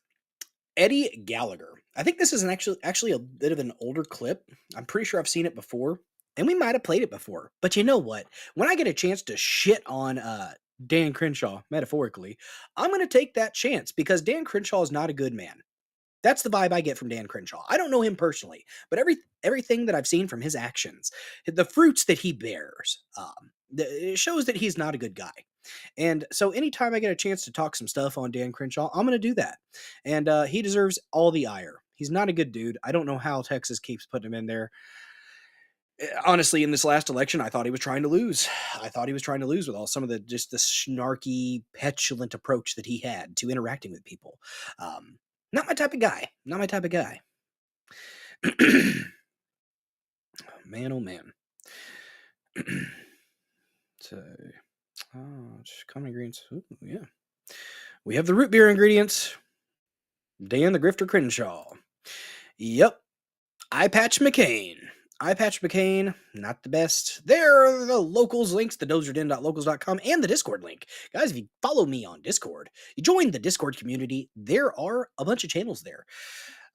Eddie Gallagher. I think this is actually a bit of an older clip. I'm pretty sure I've seen it before, and we might have played it before. But you know what? When I get a chance to shit on Dan Crenshaw, metaphorically, I'm going to take that chance because Dan Crenshaw is not a good man. That's the vibe I get from Dan Crenshaw. I don't know him personally, but everything that I've seen from his actions, the fruits that he bears, it shows that he's not a good guy. And so anytime I get a chance to talk some stuff on Dan Crenshaw, I'm going to do that. And he deserves all the ire. He's not a good dude. I don't know how Texas keeps putting him in there. Honestly, in this last election, I thought he was trying to lose. I thought he was trying to lose with all some of the just the snarky, petulant approach that he had to interacting with people. Not my type of guy. Not my type of guy. Man, oh man. So, just common ingredients. Ooh, yeah. We have the root beer ingredients. Dan the Grifter Crenshaw. Yep. Eye Patch McCain. Eye Patch McCain, not the best. There are the locals links, the dozerden.locals.com, and the Discord link. Guys, if you follow me on Discord, you join the Discord community, there are a bunch of channels there.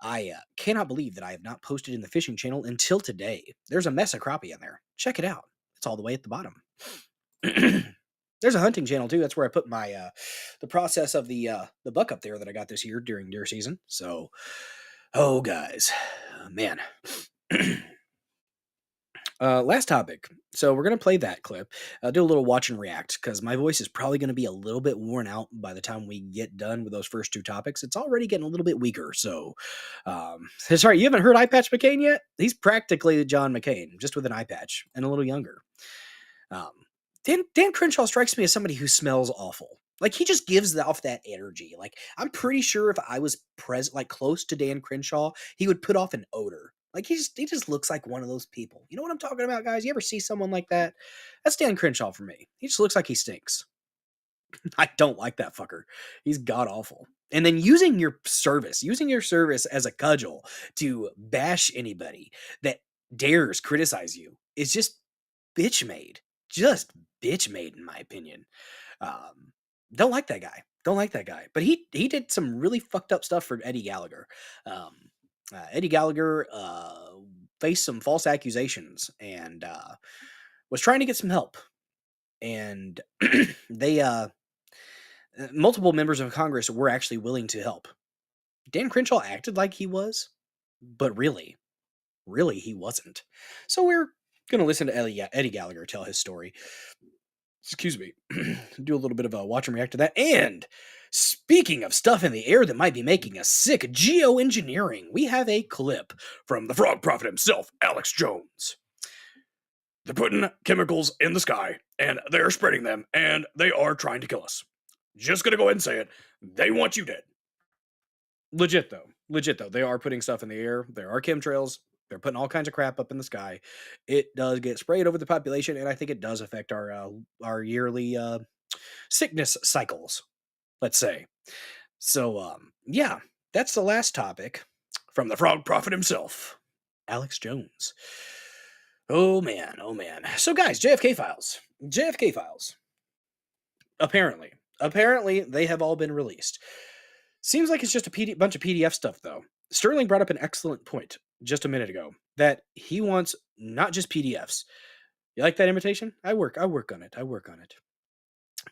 I cannot believe that I have not posted in the fishing channel until today. There's a mess of crappie in there. Check it out. It's all the way at the bottom. There's a hunting channel too. That's where I put my the process of the buck up there that I got this year during deer season. So, oh guys, man. Last topic. So we're gonna play that clip. Do a little watch and react because my voice is probably gonna be a little bit worn out by the time we get done with those first two topics. It's already getting a little bit weaker. So, sorry, you haven't heard Eye Patch McCain yet? He's practically John McCain, just with an eye patch and a little younger. Dan Crenshaw strikes me as somebody who smells awful. Like he just gives off that energy. Like I'm pretty sure if I was like close to Dan Crenshaw, he would put off an odor. Like he just looks like one of those people. You know what I'm talking about, guys? You ever see someone like that? That's Dan Crenshaw for me. He just looks like he stinks. I don't like that fucker. He's god awful. And then using your service as a cudgel to bash anybody that dares criticize you is just bitch made. Just bitch made, in my opinion. Don't like that guy. Don't like that guy. But he did some really fucked up stuff for Eddie Gallagher. Eddie Gallagher faced some false accusations and was trying to get some help. And they multiple members of Congress were actually willing to help. Dan Crenshaw acted like he was, but really he wasn't. So we're gonna listen to Eddie Gallagher tell his story. Excuse me. Do a little bit of a watch and react to that. And speaking of stuff in the air that might be making us sick, geoengineering. We have a clip from the frog prophet himself, Alex Jones. They're putting chemicals in the sky, and they're spreading them, and they are trying to kill us. Just gonna go ahead and say it. They want you dead. Legit though. They are putting stuff in the air. There are chemtrails. They're putting all kinds of crap up in the sky. It does get sprayed over the population, and I think it does affect our yearly sickness cycles, let's say. So, yeah, that's the last topic from the frog prophet himself, Alex Jones. Oh, man. So, guys, JFK Files. Apparently, they have all been released. Seems like it's just a bunch of PDF stuff, though. Sterling brought up an excellent point just a minute ago that he wants not just PDFs. You like that imitation? I work on it.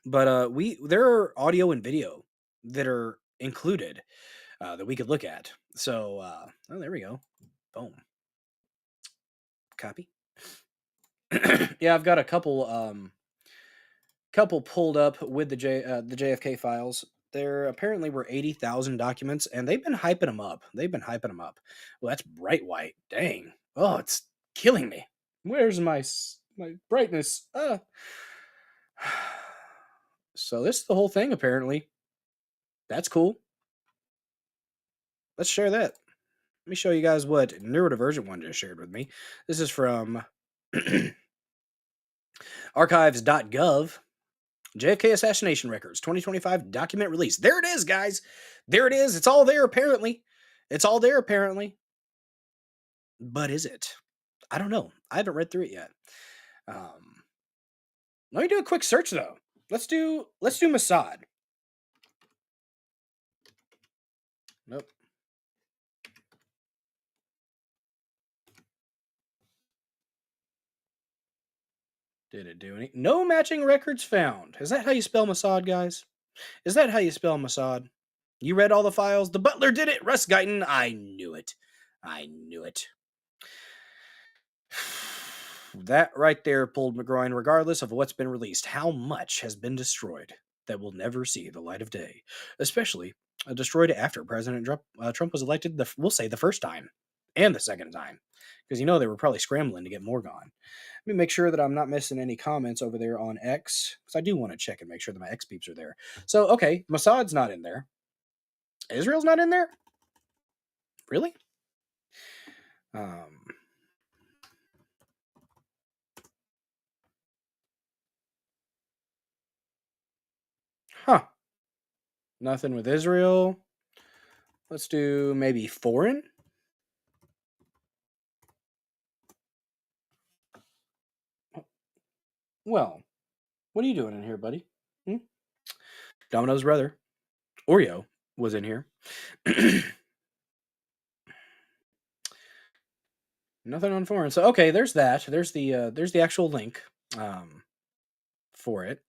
But there are audio and video that are included that we could look at. So there we go. Boom. Copy. Yeah, I've got a couple pulled up with the JFK files. There apparently were 80,000 documents, and they've been hyping them up. Well, that's bright white. Dang. Oh, it's killing me. Where's my brightness? So this is the whole thing, apparently. That's cool. Let's share that. Let me show you guys what Neurodivergent One just shared with me. This is from archives.gov. JFK Assassination Records, 2025 document release. There it is, guys. There it is. It's all there, apparently. But is it? I don't know. I haven't read through it yet. Let me do a quick search though. Let's do Mossad. Nope. Did it do any? No matching records found. Is that how you spell Mossad, guys? Is that how you spell Mossad? You read all the files? The butler did it, Russ Guyton. I knew it. I knew it. That right there pulled McGroin, regardless of what's been released. How much has been destroyed that will never see the light of day? Especially destroyed after President Trump was elected, we'll say the first time and the second time. Because they were probably scrambling to get more gone. Let me make sure that I'm not missing any comments over there on X, because I do want to check and make sure that my X peeps are there. So, okay, Mossad's not in there. Israel's not in there? Really? Huh. Nothing with Israel. Let's do maybe foreign. Well, what are you doing in here, buddy? Domino's brother, Oreo, was in here. Nothing on foreign. So okay, there's that. There's the actual link for it.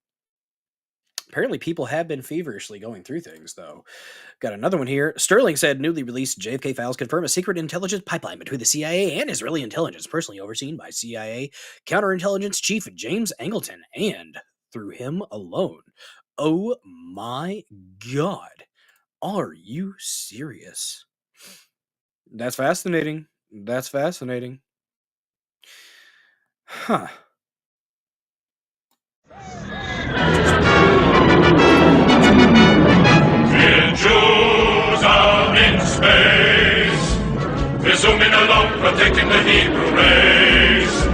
Apparently, people have been feverishly going through things, though. Got another one here. Sterling said newly released JFK Files confirm a secret intelligence pipeline between the CIA and Israeli intelligence, personally overseen by CIA counterintelligence chief James Angleton, and through him alone. Oh my God. Are you serious? That's fascinating. That's fascinating. Huh. Jews are in space. We're zooming along, protecting the Hebrew race.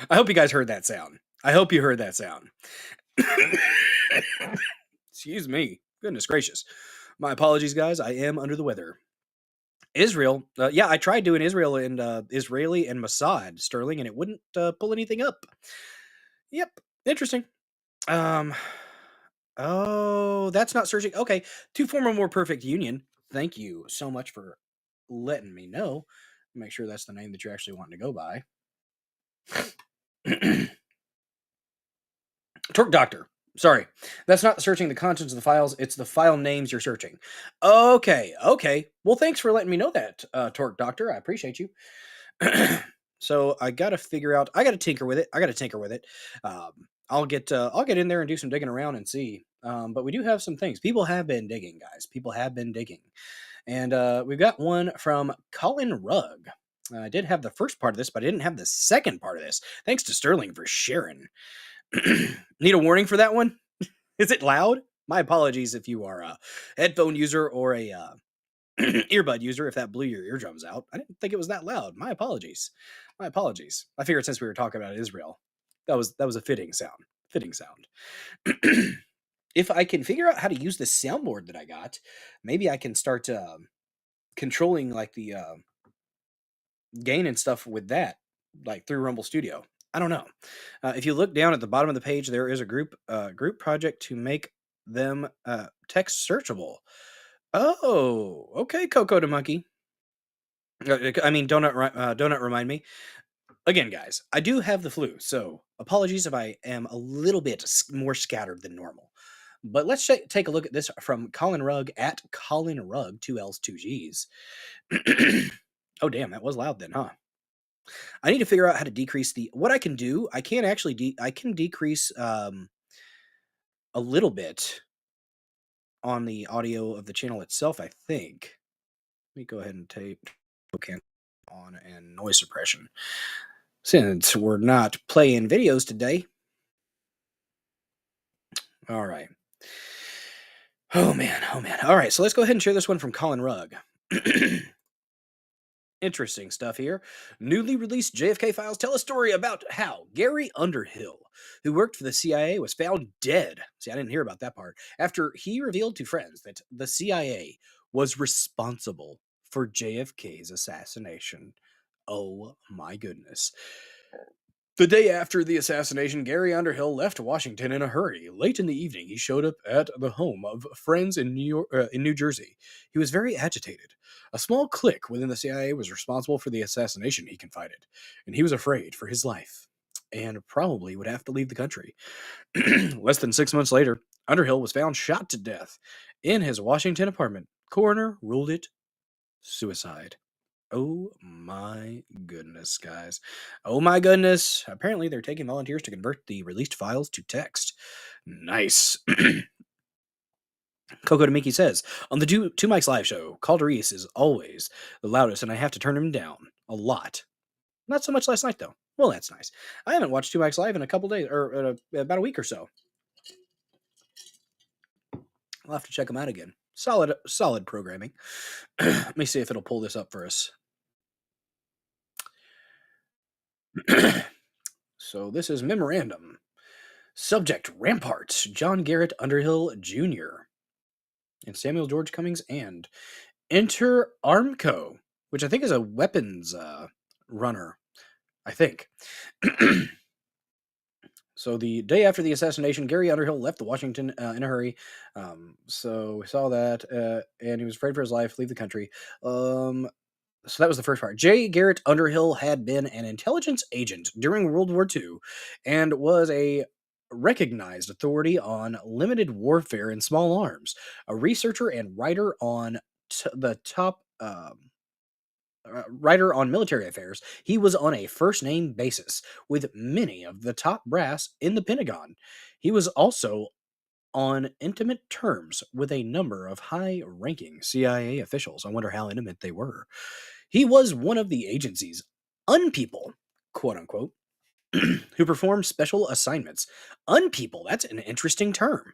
I hope you guys heard that sound. I hope you heard that sound. Excuse me. Goodness gracious. My apologies, guys. I am under the weather. Israel. Yeah, I tried doing Israel and Israeli and Mossad, Sterling, and it wouldn't pull anything up. Yep. Interesting. Oh, that's not searching. Okay. To form a more perfect union. Thank you so much for letting me know. Make sure that's the name that you're actually wanting to go by. Torque Doctor. Sorry. That's not searching the contents of the files. It's the file names you're searching. Okay. Well, thanks for letting me know that, Torque Doctor. I appreciate you. So I got to figure out. I got to tinker with it. I'll get in there and do some digging around and see. But we do have some things. People have been digging, guys. People have been digging. And we've got one from Colin Rugg. I did have the first part of this, but I didn't have the second part of this. Thanks to Sterling for sharing. Need a warning for that one? Is it loud? My apologies if you are a headphone user or a earbud user, if that blew your eardrums out. I didn't think it was that loud. My apologies. I figured since we were talking about Israel, that was a fitting sound. If I can figure out how to use this soundboard that I got, maybe I can start controlling like the gain and stuff with that, like through Rumble Studio. I don't know. If you look down at the bottom of the page, there is a group project to make them text searchable. Oh, okay, Coco the Monkey. I mean, Donut remind me. Again, guys, I do have the flu, so apologies if I am a little bit more scattered than normal. But let's take a look at this from Colin Rugg at Colin Rugg, 2 L's, 2 G's. Oh, damn, that was loud then, huh? I need to figure out how to decrease what I can do. I can actually I can decrease a little bit on the audio of the channel itself, I think. Let me go ahead and tape on and noise suppression. Since we're not playing videos today. All right. Oh man. All right, so let's go ahead and share this one from Colin Rugg. Interesting stuff here. Newly released JFK Files tell a story about how Gary Underhill, who worked for the CIA, was found dead. See, I didn't hear about that part. After he revealed to friends that the CIA was responsible for JFK's assassination. Oh my goodness. The day after the assassination, Gary Underhill left Washington in a hurry. Late in the evening, he showed up at the home of friends in New Jersey. He was very agitated. A small clique within the CIA was responsible for the assassination, he confided, and he was afraid for his life and probably would have to leave the country. Less than 6 months later, Underhill was found shot to death in his Washington apartment. Coroner ruled it suicide. Oh my goodness, guys. Oh my goodness. Apparently, they're taking volunteers to convert the released files to text. Nice. Coco Demiki says, on the Two Mics Live show, Calderis is always the loudest, and I have to turn him down a lot. Not so much last night, though. Well, that's nice. I haven't watched Two Mics Live in a couple days, or about a week or so. I'll have to check them out again. Solid programming. Let me see if it'll pull this up for us. So this is memorandum. Subject: Ramparts, John Garrett Underhill Jr. and Samuel George Cummings, and Enter Armco, which I think is a weapons runner. I think. So the day after the assassination, Gary Underhill left Washington in a hurry. So we saw that, and he was afraid for his life, leave the country. So that was the first part. J. Garrett Underhill had been an intelligence agent during World War II and was a recognized authority on limited warfare and small arms, a researcher and writer on writer on military affairs. He was on a first-name basis with many of the top brass in the Pentagon. He was also on intimate terms with a number of high-ranking CIA officials. I wonder how intimate they were. He was one of the agency's unpeople, quote-unquote, who performed special assignments. Unpeople, that's an interesting term.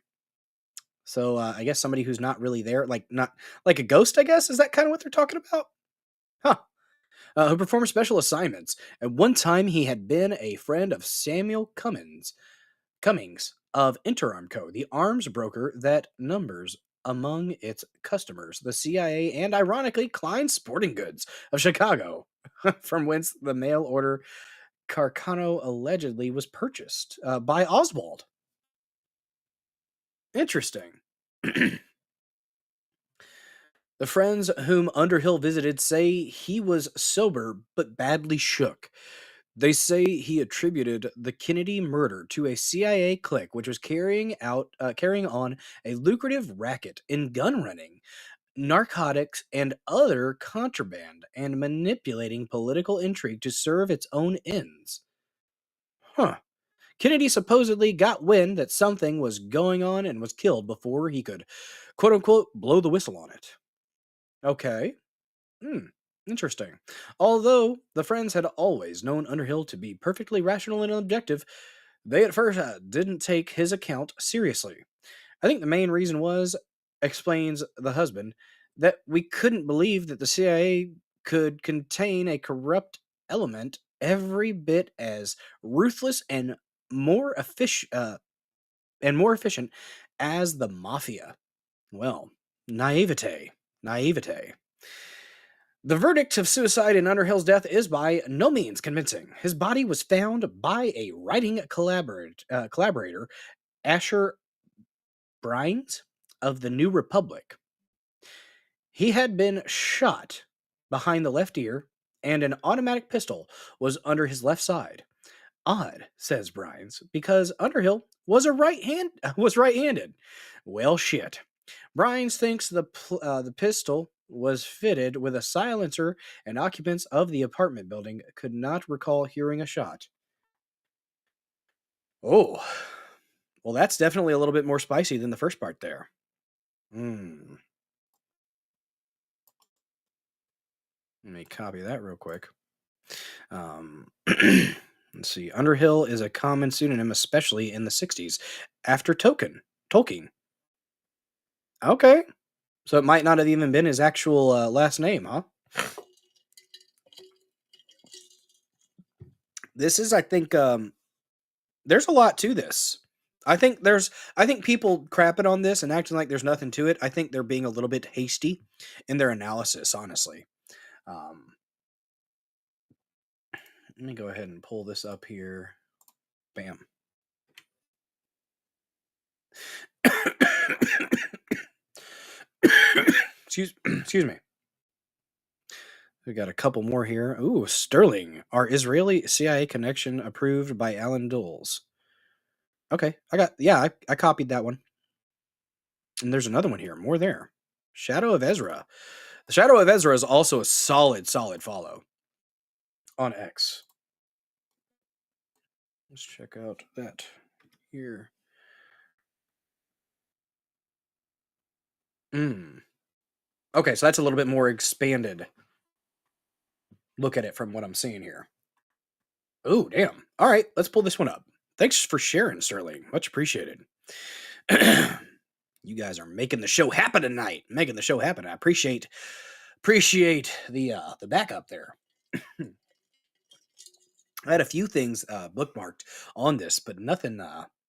So I guess somebody who's not really there, not like a ghost, I guess? Is that kind of what they're talking about? Huh. Who performed special assignments. At one time, he had been a friend of Samuel Cummings of Interarmco, the arms broker that numbers among its customers the CIA and, ironically, Klein Sporting Goods of Chicago, from whence the mail order Carcano allegedly was purchased by Oswald. Interesting. The friends whom Underhill visited say he was sober but badly shook. They say he attributed the Kennedy murder to a CIA clique which was carrying on a lucrative racket in gun running, narcotics, and other contraband, and manipulating political intrigue to serve its own ends. Huh. Kennedy supposedly got wind that something was going on and was killed before he could, quote unquote, blow the whistle on it. Okay. Interesting. Although the friends had always known Underhill to be perfectly rational and objective, they at first didn't take his account seriously. I think the main reason was, explains the husband, that we couldn't believe that the CIA could contain a corrupt element every bit as ruthless and more efficient as the mafia. Well, naivete. The verdict of suicide in Underhill's death is by no means convincing. His body was found by a writing collaborator, Asher Brines of the New Republic. He had been shot behind the left ear, and an automatic pistol was under his left side. Odd, says Brines, because Underhill was right-handed. Well, shit. Brines thinks the pistol was fitted with a silencer, and occupants of the apartment building could not recall hearing a shot. Oh, well, that's definitely a little bit more spicy than the first part there. Let me copy that real quick. Let's see. Underhill is a common pseudonym, especially in the 60s, after Tolkien. Okay. So it might not have even been his actual last name, huh? This is, I think, there's a lot to this. I think people crapping on this and acting like there's nothing to it. I think they're being a little bit hasty in their analysis, honestly. Um, Let me go ahead and pull this up here. Bam. Excuse me. We got a couple more here. Ooh, Sterling. Our Israeli CIA connection approved by Alan Dulles. Okay, I copied that one. And there's another one here. More there. Shadow of Ezra. The Shadow of Ezra is also a solid follow on X. Let's check out that here. Okay, so that's a little bit more expanded look at it from what I'm seeing here. Oh, damn. All right, let's pull this one up. Thanks for sharing, Sterling. Much appreciated. You guys are making the show happen tonight. Making the show happen. I appreciate the backup there. I had a few things bookmarked on this, but nothing.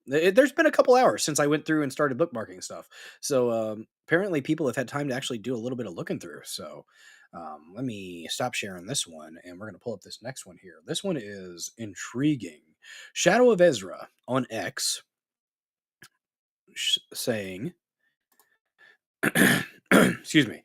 There's been a couple hours since I went through and started bookmarking stuff. So apparently people have had time to actually do a little bit of looking through. So let me stop sharing this one, and we're going to pull up this next one here. This one is intriguing. Shadow of Ezra on X saying... Excuse me.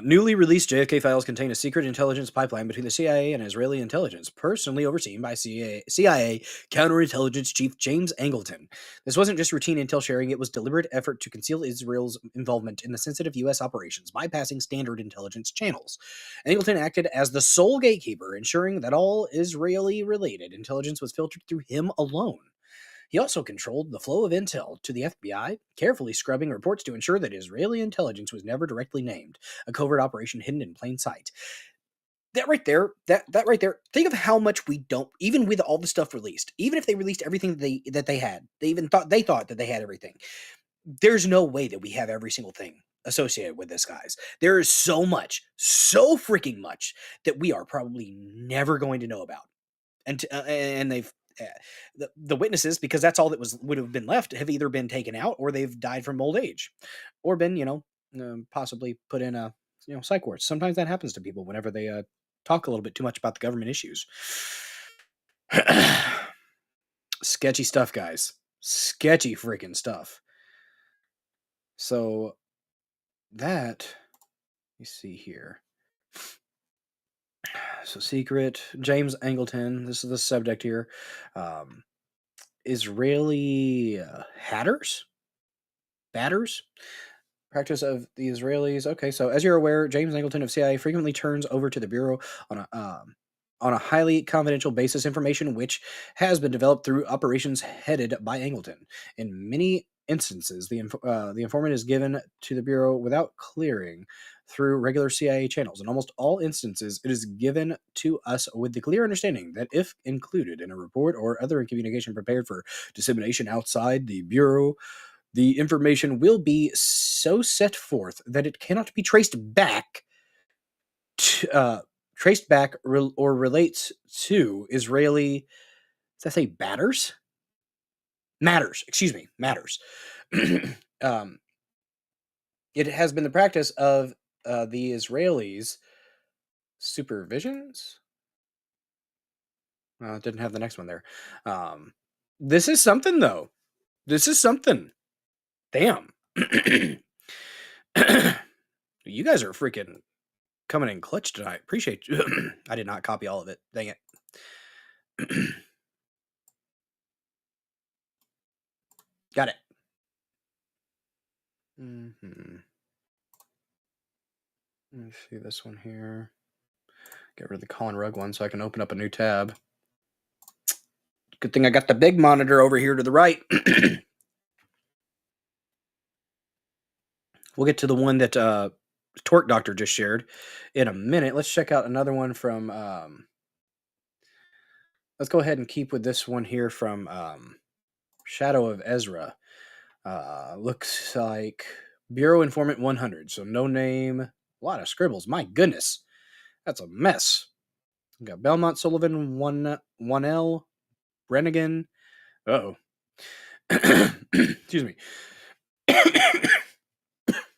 Newly released JFK files contain a secret intelligence pipeline between the CIA and Israeli intelligence, personally overseen by CIA counterintelligence chief James Angleton. This wasn't just routine intel sharing, it was deliberate effort to conceal Israel's involvement in the sensitive U.S. operations, bypassing standard intelligence channels. Angleton acted as the sole gatekeeper, ensuring that all Israeli-related intelligence was filtered through him alone. He also controlled the flow of intel to the FBI, carefully scrubbing reports to ensure that Israeli intelligence was never directly named, a covert operation hidden in plain sight. That right there, think of how much we don't, even with all the stuff released, even if they released everything that they had, they thought that they had everything. There's no way that we have every single thing associated with this, guys. There is so freaking much that we are probably never going to know about. And they've the witnesses, because that's all that would have been left, have either been taken out or they've died from old age, or been possibly put in a psych wards. Sometimes that happens to people whenever they talk a little bit too much about the government issues. Sketchy stuff, guys. Sketchy freaking stuff. So that, let me see here. So secret, James Angleton, this is the subject here. Israeli batters? Practice of the Israelis. Okay, so as you're aware, James Angleton of CIA frequently turns over to the Bureau on a highly confidential basis information which has been developed through operations headed by Angleton. In many instances, the informant is given to the Bureau without clearing through regular CIA channels. In almost all instances, it is given to us with the clear understanding that if included in a report or other communication prepared for dissemination outside the Bureau, the information will be so set forth that it cannot be traced back or relates to Israeli. Does that say batters? Matters. Excuse me. Matters. It has been the practice of the Israelis' supervisions. It didn't have the next one there. This is something, though. This is something. Damn. You guys are freaking coming in clutch tonight. Appreciate you. I did not copy all of it. Dang it. Got it. Let's see this one here. Get rid of the Colin Rugg one so I can open up a new tab. Good thing I got the big monitor over here to the right. We'll get to the one that Torque Doctor just shared in a minute. Let's check out another one from... let's go ahead and keep with this one here from Shadow of Ezra. Looks like Bureau Informant 100. So no name, a lot of scribbles. My goodness, that's a mess. We got Belmont, Sullivan, 1L, Brennigan. Uh-oh. Excuse me.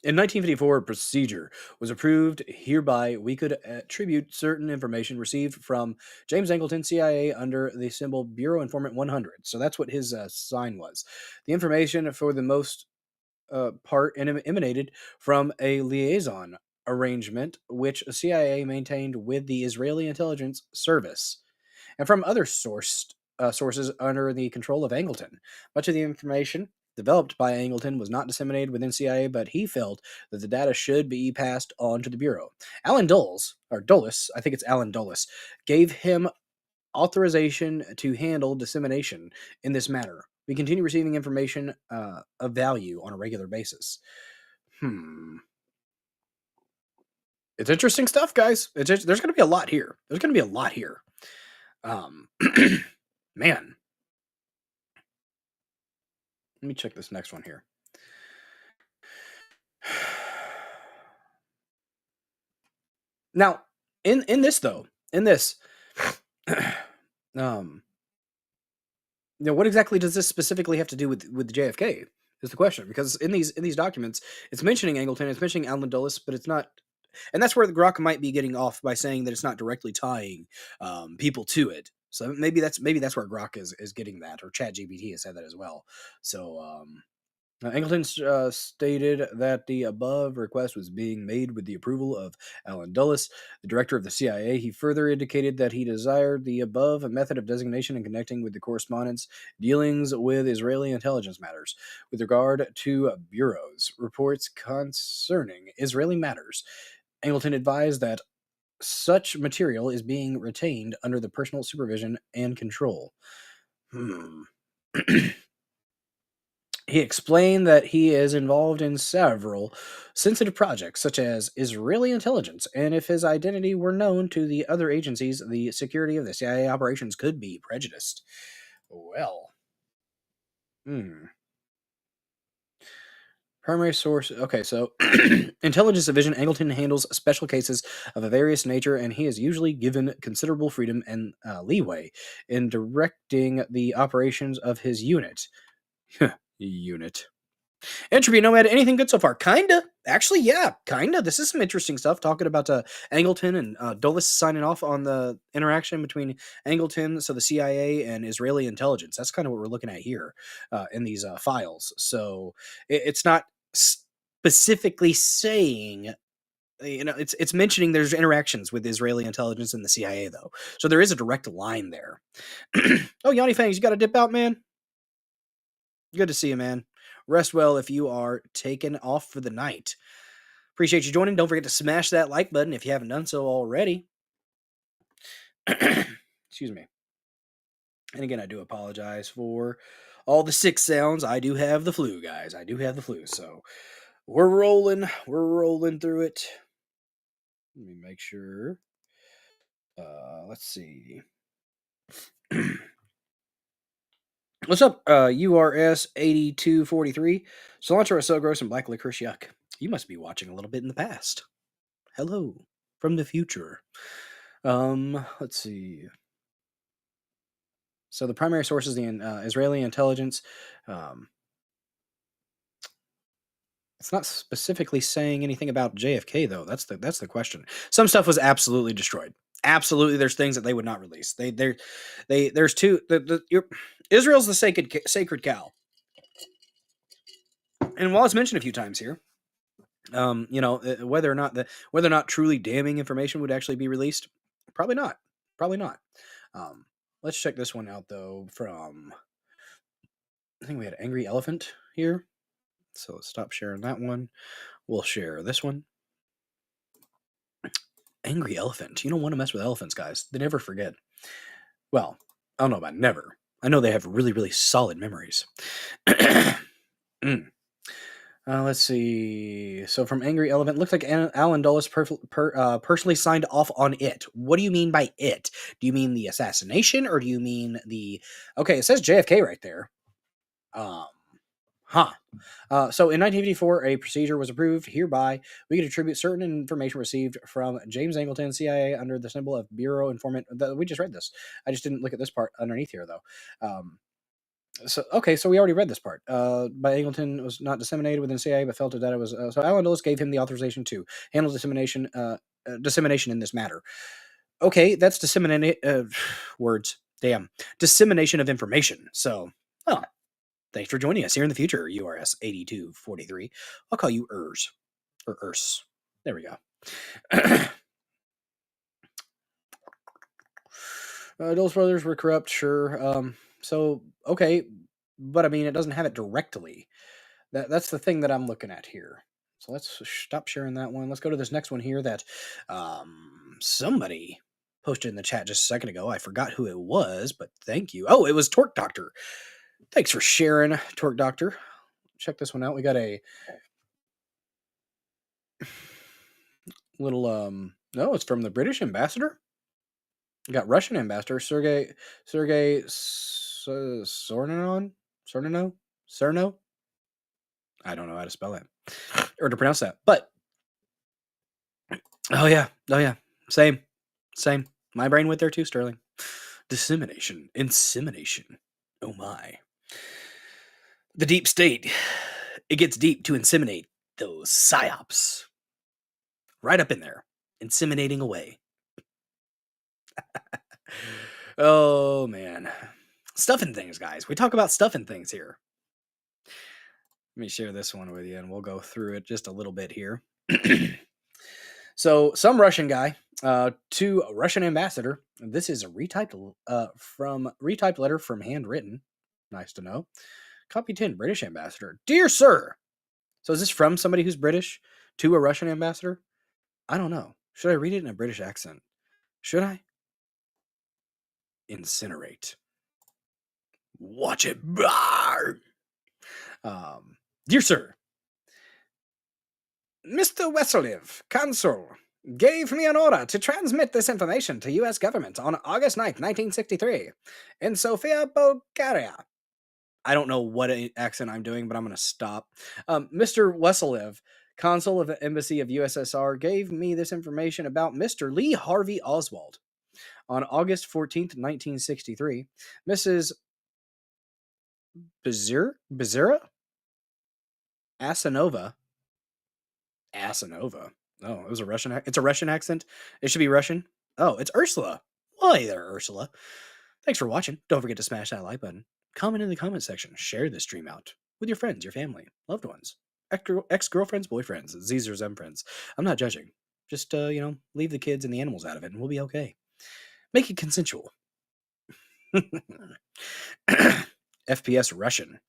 In 1954, a procedure was approved. Hereby, we could attribute certain information received from James Angleton, CIA, under the symbol Bureau Informant 100. So that's what his sign was. The information, for the most part, emanated from a liaison arrangement which CIA maintained with the Israeli intelligence service, and from other sources under the control of Angleton. Much of the information developed by Angleton was not disseminated within CIA, but he felt that the data should be passed on to the Bureau. Alan Dulles, I think it's Alan Dulles, gave him authorization to handle dissemination in this matter. We continue receiving information of value on a regular basis. It's interesting stuff, guys. There's going to be a lot here. Man. Let me check this next one here. Now, in this, what exactly does this specifically have to do with JFK? Is the question, because in these documents, it's mentioning Angleton, it's mentioning Alan Dulles, but it's not, and that's where the Grok might be getting off by saying that it's not directly tying people to it. So maybe that's where Grok is getting that, or ChatGPT has said that as well. So Angleton stated that the above request was being made with the approval of Alan Dulles, the director of the CIA. He further indicated that he desired the above method of designation in connecting with the correspondence dealings with Israeli intelligence matters. With regard to bureaus, reports concerning Israeli matters, Angleton advised that such material is being retained under the personal supervision and control. He explained that he is involved in several sensitive projects, such as Israeli intelligence, and if his identity were known to the other agencies, the security of the CIA operations could be prejudiced. Well, primary source. Okay, so intelligence division, Angleton handles special cases of a various nature, and he is usually given considerable freedom and leeway in directing the operations of his unit. Entropy Nomad, anything good so far? Kinda. Actually, yeah, kinda. This is some interesting stuff, talking about Angleton and Dulles signing off on the interaction between Angleton, so the CIA, and Israeli intelligence. That's kind of what we're looking at here in these files. So it's not specifically saying, it's mentioning there's interactions with Israeli intelligence and the CIA, though. So there is a direct line there. Oh, Yanni Fangs, you got to dip out, man? Good to see you, man. Rest well if you are taken off for the night. Appreciate you joining. Don't forget to smash that like button if you haven't done so already. Excuse me. And again, I do apologize for all the sick sounds. I do have the flu, guys. I do have the flu. So we're rolling through it. Let me make sure. Let's see. What's up, URS8243? Cilantro is so gross and black licorice yuck. You must be watching a little bit in the past. Hello from the future. Let's see. So the primary source is the Israeli intelligence. It's not specifically saying anything about JFK, though. That's the question. Some stuff was absolutely destroyed. Absolutely, there's things that they would not release. There's two. Israel's the sacred cow, and while it's mentioned a few times here, whether or not truly damning information would actually be released, probably not. Let's check this one out, though. From, I think we had Angry Elephant here. So let's stop sharing that one. We'll share this one. Angry Elephant. You don't want to mess with elephants, guys. They never forget. Well, I don't know about never. I know they have really, really solid memories. Let's see. So from Angry Elephant, looks like Alan Dulles personally signed off on it. What do you mean by it? Do you mean the assassination, or do you mean the... Okay, it says JFK right there. So in 1954, a procedure was approved. Hereby, we could attribute certain information received from James Angleton, CIA, under the symbol of Bureau Informant. We just read this. I just didn't look at this part underneath here, though. So we already read this part. By Angleton was not disseminated within CIA, but felt that it was. So Alan Dulles gave him the authorization to handle dissemination in this matter. Okay, that's words. Damn, dissemination of information. So, oh, thanks for joining us here in the future, URS 8243. I'll call you Urs or Urs. There we go. Dulles brothers were corrupt, sure. So okay, but I mean, it doesn't have it directly. That's the thing that I'm looking at here. So let's stop sharing that one. Let's go to this next one here that somebody posted in the chat just a second ago. I forgot who it was, but thank you. Oh, it was Torque Doctor. Thanks for sharing, Torque Doctor. Check this one out. We got a little no, it's from the British ambassador. We got Russian ambassador Sergey Sorno. I don't know how to spell it or to pronounce that, but oh yeah, same. My brain went there too, Sterling. Dissemination, insemination. Oh my. The deep state. It gets deep to inseminate those psyops. Right up in there, inseminating away. Oh man. Stuffing things, guys. We talk about stuffing things here. Let me share this one with you and we'll go through it just a little bit here. So, some Russian guy to a Russian ambassador. This is a retyped letter from handwritten. Nice to know. Copy 10, British ambassador. Dear sir. So, is this from somebody who's British to a Russian ambassador? I don't know. Should I read it in a British accent? Should I? Incinerate. Watch it burn. Dear sir, Mr. Wesseliev, consul, gave me an order to transmit this information to U.S. government on August 9th, 1963, in Sofia, Bulgaria. I don't know what accent I'm doing, but I'm going to stop. Mr. Wesseliev, consul of the Embassy of USSR, gave me this information about Mr. Lee Harvey Oswald. On August 14th, 1963, Mrs. Bezira? Asanova. Oh, it was a Russian. It's a Russian accent. It should be Russian. Oh, it's Ursula. Well, hey there, Ursula. Thanks for watching. Don't forget to smash that like button. Comment in the comment section. Share this stream out with your friends, your family, loved ones, ex-girlfriends, boyfriends, Z's or Zem friends. I'm not judging. Just, leave the kids and the animals out of it and we'll be okay. Make it consensual. FPS Russian.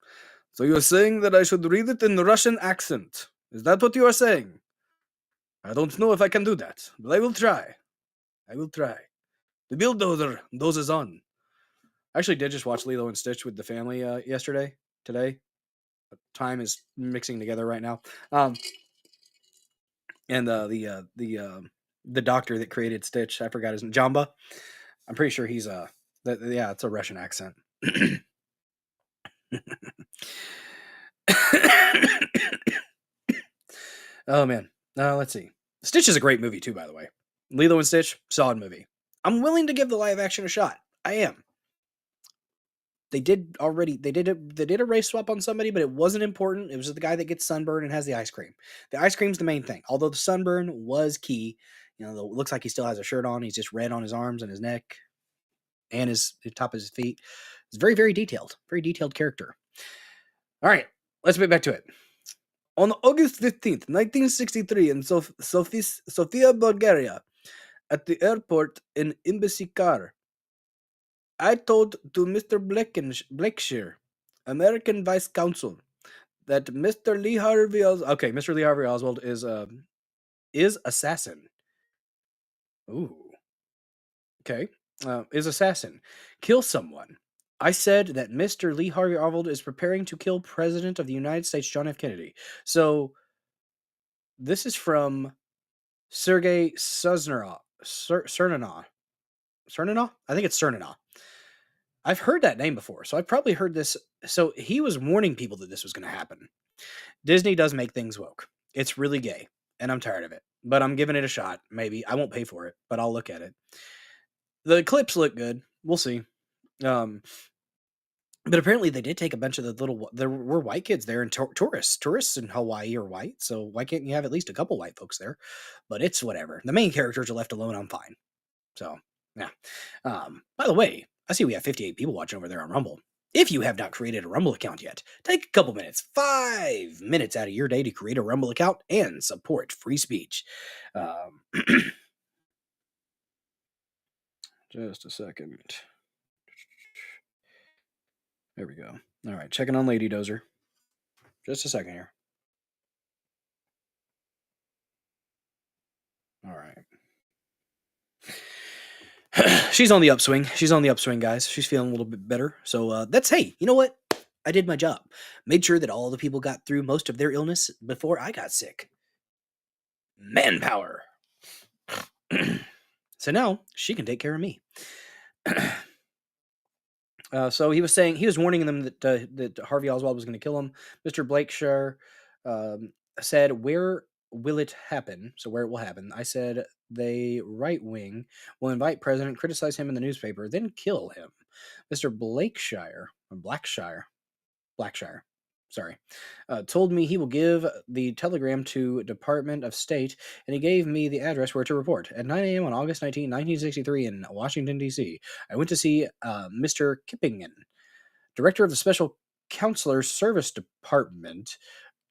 So you're saying that I should read it in the Russian accent? Is that what you are saying? I don't know if I can do that, but I will try. The bulldozer dozes on. I actually did just watch Lilo and Stitch with the family today. Time is mixing together right now. And the doctor that created Stitch, I forgot his name, Jamba. I'm pretty sure he's it's a Russian accent. Oh man, let's see. Stitch is a great movie too, by the way. Lilo and Stitch, solid movie. I'm willing to give the live action a shot. I am. They did a race swap on somebody, but it wasn't important. It was the guy that gets sunburned and has the ice cream. The ice cream's the main thing. Although the sunburn was key. It looks like he still has a shirt on. He's just red on his arms and his neck and the top of his feet. It's very, very detailed. Very detailed character. All right, let's get back to it. On August 15th, 1963, in Sofia, Bulgaria, at the airport in Embassy car, I told to Mr. Blakeshire, American Vice Consul, that Mr. Lee Harvey Oswald is assassin. Ooh. Okay. Is assassin. Kill someone. I said that Mr. Lee Harvey Oswald is preparing to kill President of the United States, John F. Kennedy. So, this is from Sergei Cernanov. Cernanov? I think it's Cernanov. I've heard that name before, so I've probably heard this. So, he was warning people that this was going to happen. Disney does make things woke. It's really gay, and I'm tired of it. But I'm giving it a shot, maybe. I won't pay for it, but I'll look at it. The clips look good. We'll see. But apparently they did take a bunch of the there were white kids there and tourists in Hawaii are white, so why can't you have at least a couple white folks there? But it's whatever. The main characters are left alone. I'm fine. So yeah. By the way, I see we have 58 people watching over there on Rumble. If you have not created a Rumble account yet, take a couple minutes, 5 minutes out of your day to create a Rumble account and support free speech. Just a second. There we go. All right, checking on Lady Dozer. Just a second here. All right. She's on the upswing. She's on the upswing, guys. She's feeling a little bit better. So hey, you know what? I did my job. Made sure that all the people got through most of their illness before I got sick. Manpower. So now she can take care of me. So he was warning them that Harvey Oswald was going to kill him. Mr. Blakeshire said, "Where will it happen?" So where it will happen. I said, "They right wing will invite president, criticize him in the newspaper, then kill him." Mr. Blackshire, sorry, told me he will give the telegram to Department of State, and he gave me the address where to report. At 9 a.m. on August 19, 1963 in Washington, D.C., I went to see Mr. Kippingen, director of the Special Counselor Service Department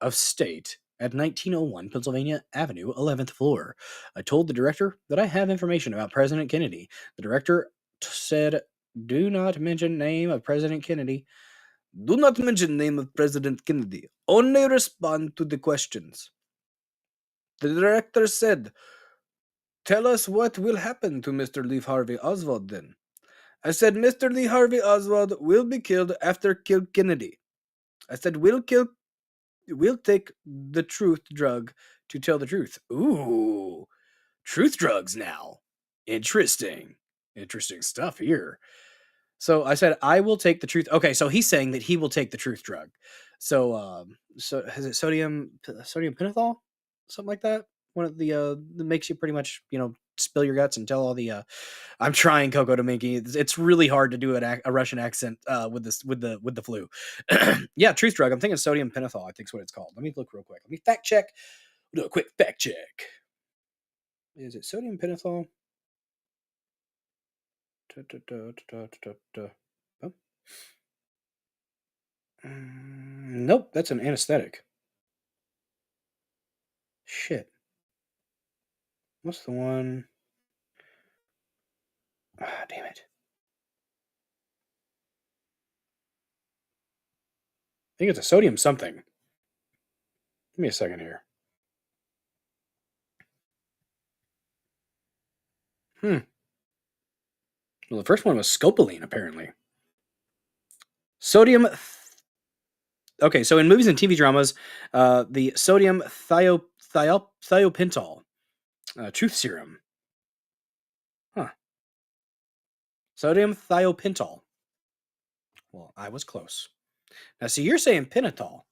of State at 1901 Pennsylvania Avenue, 11th floor. I told the director that I have information about President Kennedy. The director said, "Do not mention name of President Kennedy. Do not mention name of President Kennedy. Only respond to the questions." The director said, "Tell us what will happen to Mr. Lee Harvey Oswald then." I said, "Mr. Lee Harvey Oswald will be killed after kill Kennedy." I said, we'll take the truth drug to tell the truth." Ooh, truth drugs now. Interesting stuff here. So I said, "I will take the truth." Okay, so he's saying that he will take the truth drug. So is it sodium pentothal, something like that? One of the that makes you pretty much spill your guts and tell all the. I'm trying, Coco, to make it. It's really hard to do a Russian accent with the flu. Yeah, truth drug. I'm thinking sodium pentothal. I think is what it's called. Let me look real quick. Let me fact check. We'll do a quick fact check. Is it sodium pentothal? Oh. Nope, that's an anesthetic. Shit. What's the one? Ah, damn it. I think it's a sodium something. Give me a second here. Well, the first one was scopolamine, apparently. Sodium. Okay, so in movies and TV dramas, the sodium thiopental truth serum. Huh. Sodium thiopental. Well, I was close. Now, see, you're saying pentothal.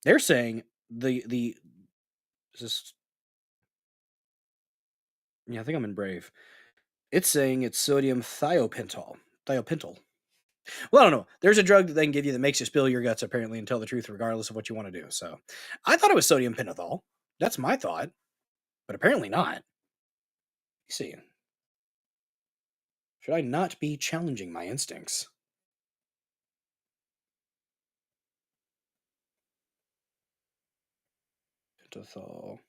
They're saying the. Yeah, I think I'm in Brave. It's saying it's sodium thiopental. Thiopental. Well, I don't know. There's a drug that they can give you that makes you spill your guts, apparently, and tell the truth regardless of what you want to do. So I thought it was sodium pentothal. That's my thought. But apparently not. You see. Should I not be challenging my instincts? Pentothal.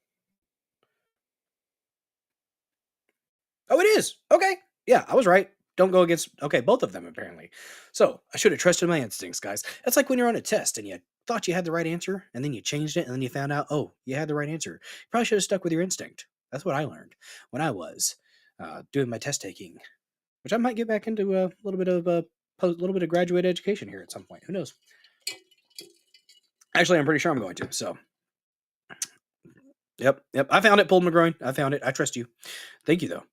Oh, it is. Okay. Yeah, I was right. Don't go against. Okay, both of them, apparently. So I should have trusted my instincts, guys. That's like when you're on a test and you thought you had the right answer, and then you changed it, and then you found out, oh, you had the right answer. You probably should have stuck with your instinct. That's what I learned when I was doing my test taking, which I might get back into a little bit of graduate education here at some point. Who knows? Actually, I'm pretty sure I'm going to. So, yep. I found it, Pulled McGroin. I found it. I trust you. Thank you, though.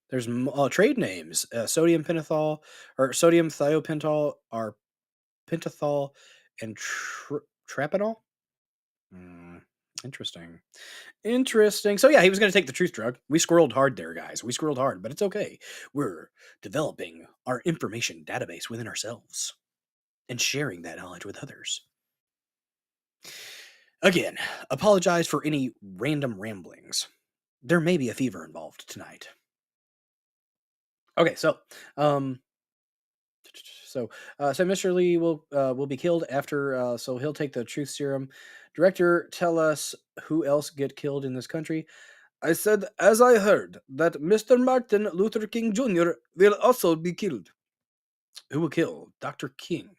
There's trade names. Sodium pentothal or sodium thiopental are pentothal and trapanol. Interesting. Interesting. So yeah, he was going to take the truth drug. We squirreled hard there, guys. We squirreled hard, but it's okay. We're developing our information database within ourselves and sharing that knowledge with others. Again, apologize for any random ramblings. There may be a fever involved tonight. Okay, so Mr. Lee will be killed after. So he'll take the truth serum. Director, tell us who else get killed in this country. I said, as I heard, that Mr. Martin Luther King Jr. will also be killed. Who will kill Dr. King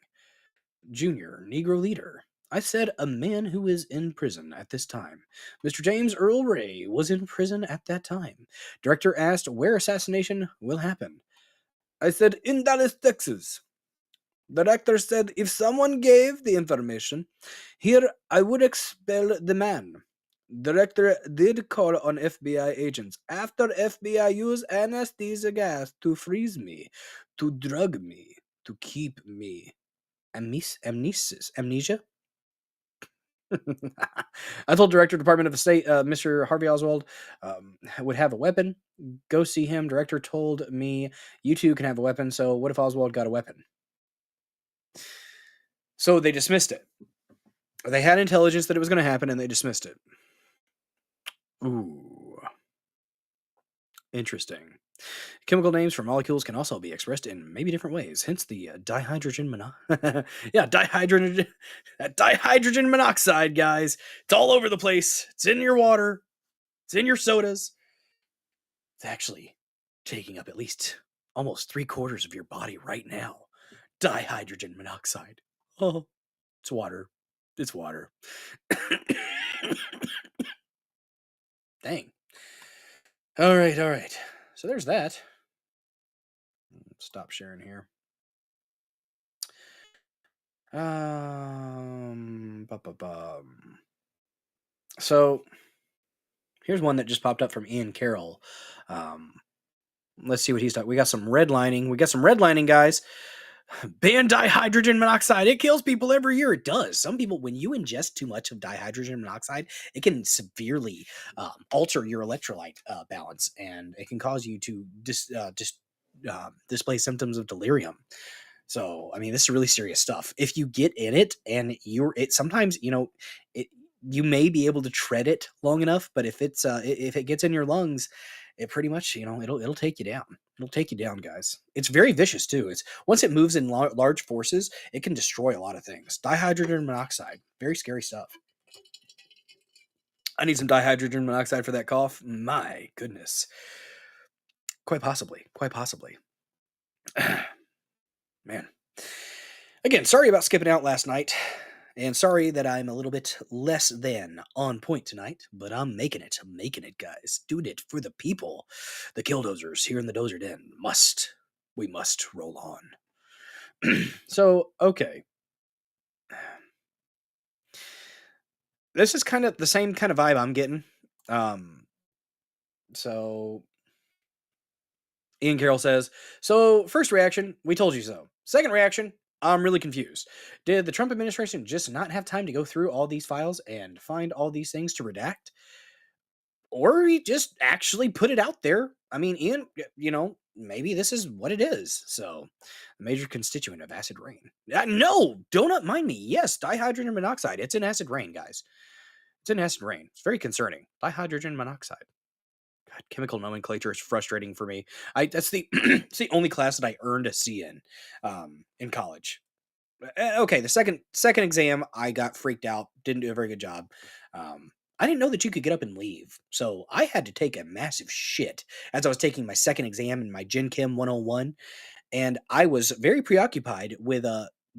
Jr., Negro leader? I said a man who is in prison at this time. Mr. James Earl Ray was in prison at that time. Director asked where assassination will happen. I said, in Dallas, Texas. Director said, if someone gave the information, here I would expel the man. Director did call on FBI agents after FBI used anesthesia gas to freeze me, to drug me, to keep me. Amnesia? I told Director Department of State, Mr. Harvey Oswald, would have a weapon. Go see him. Director told me, you two can have a weapon, so what if Oswald got a weapon? So they dismissed it. They had intelligence that it was going to happen, and they dismissed it. Ooh. Interesting. Chemical names for molecules can also be expressed in maybe different ways, hence the dihydrogen monoxide. Yeah, dihydrogen monoxide, guys. It's all over the place. It's in your water. It's in your sodas. It's actually taking up at least almost 3/4 of your body right now. Dihydrogen monoxide. Oh, it's water. It's water. Dang. All right. So there's that. Stop sharing here. So here's one that just popped up from Ian Carroll. Let's see what he's talking. We got some redlining, guys. Ban dihydrogen monoxide. It kills people every year. It does. Some people, when you ingest too much of dihydrogen monoxide, it can severely alter your electrolyte balance, and it can cause you to display symptoms of delirium. So, I mean, this is really serious stuff. If you get in it and sometimes, you may be able to tread it long enough, but if it gets in your lungs, it pretty much, it'll take you down. It'll take you down, guys. It's very vicious too. It's once it moves in large forces, it can destroy a lot of things. Dihydrogen monoxide, very scary stuff. I need some dihydrogen monoxide for that cough. My goodness. Quite possibly. Man. Again, sorry about skipping out last night. And sorry that I'm a little bit less than on point tonight, but I'm making it. I'm making it, guys. Doing it for the people. The Killdozers here in the Dozer Den. We must roll on. So, okay. This is kind of the same kind of vibe I'm getting. So Ian Carroll says, so first reaction, we told you so. Second reaction, I'm really confused. Did the Trump administration just not have time to go through all these files and find all these things to redact? Or he just actually put it out there? I mean, Ian, maybe this is what it is. So, a major constituent of acid rain. No, don't mind me. Yes, dihydrogen monoxide. It's in acid rain, guys. It's in acid rain. It's very concerning. Dihydrogen monoxide. God, chemical nomenclature is frustrating for me. That's the it's the only class that I earned a C in college. Okay, the second exam, I got freaked out. Didn't do a very good job. I didn't know that you could get up and leave, so I had to take a massive shit as I was taking my second exam in my Gen Chem 101, and I was very preoccupied with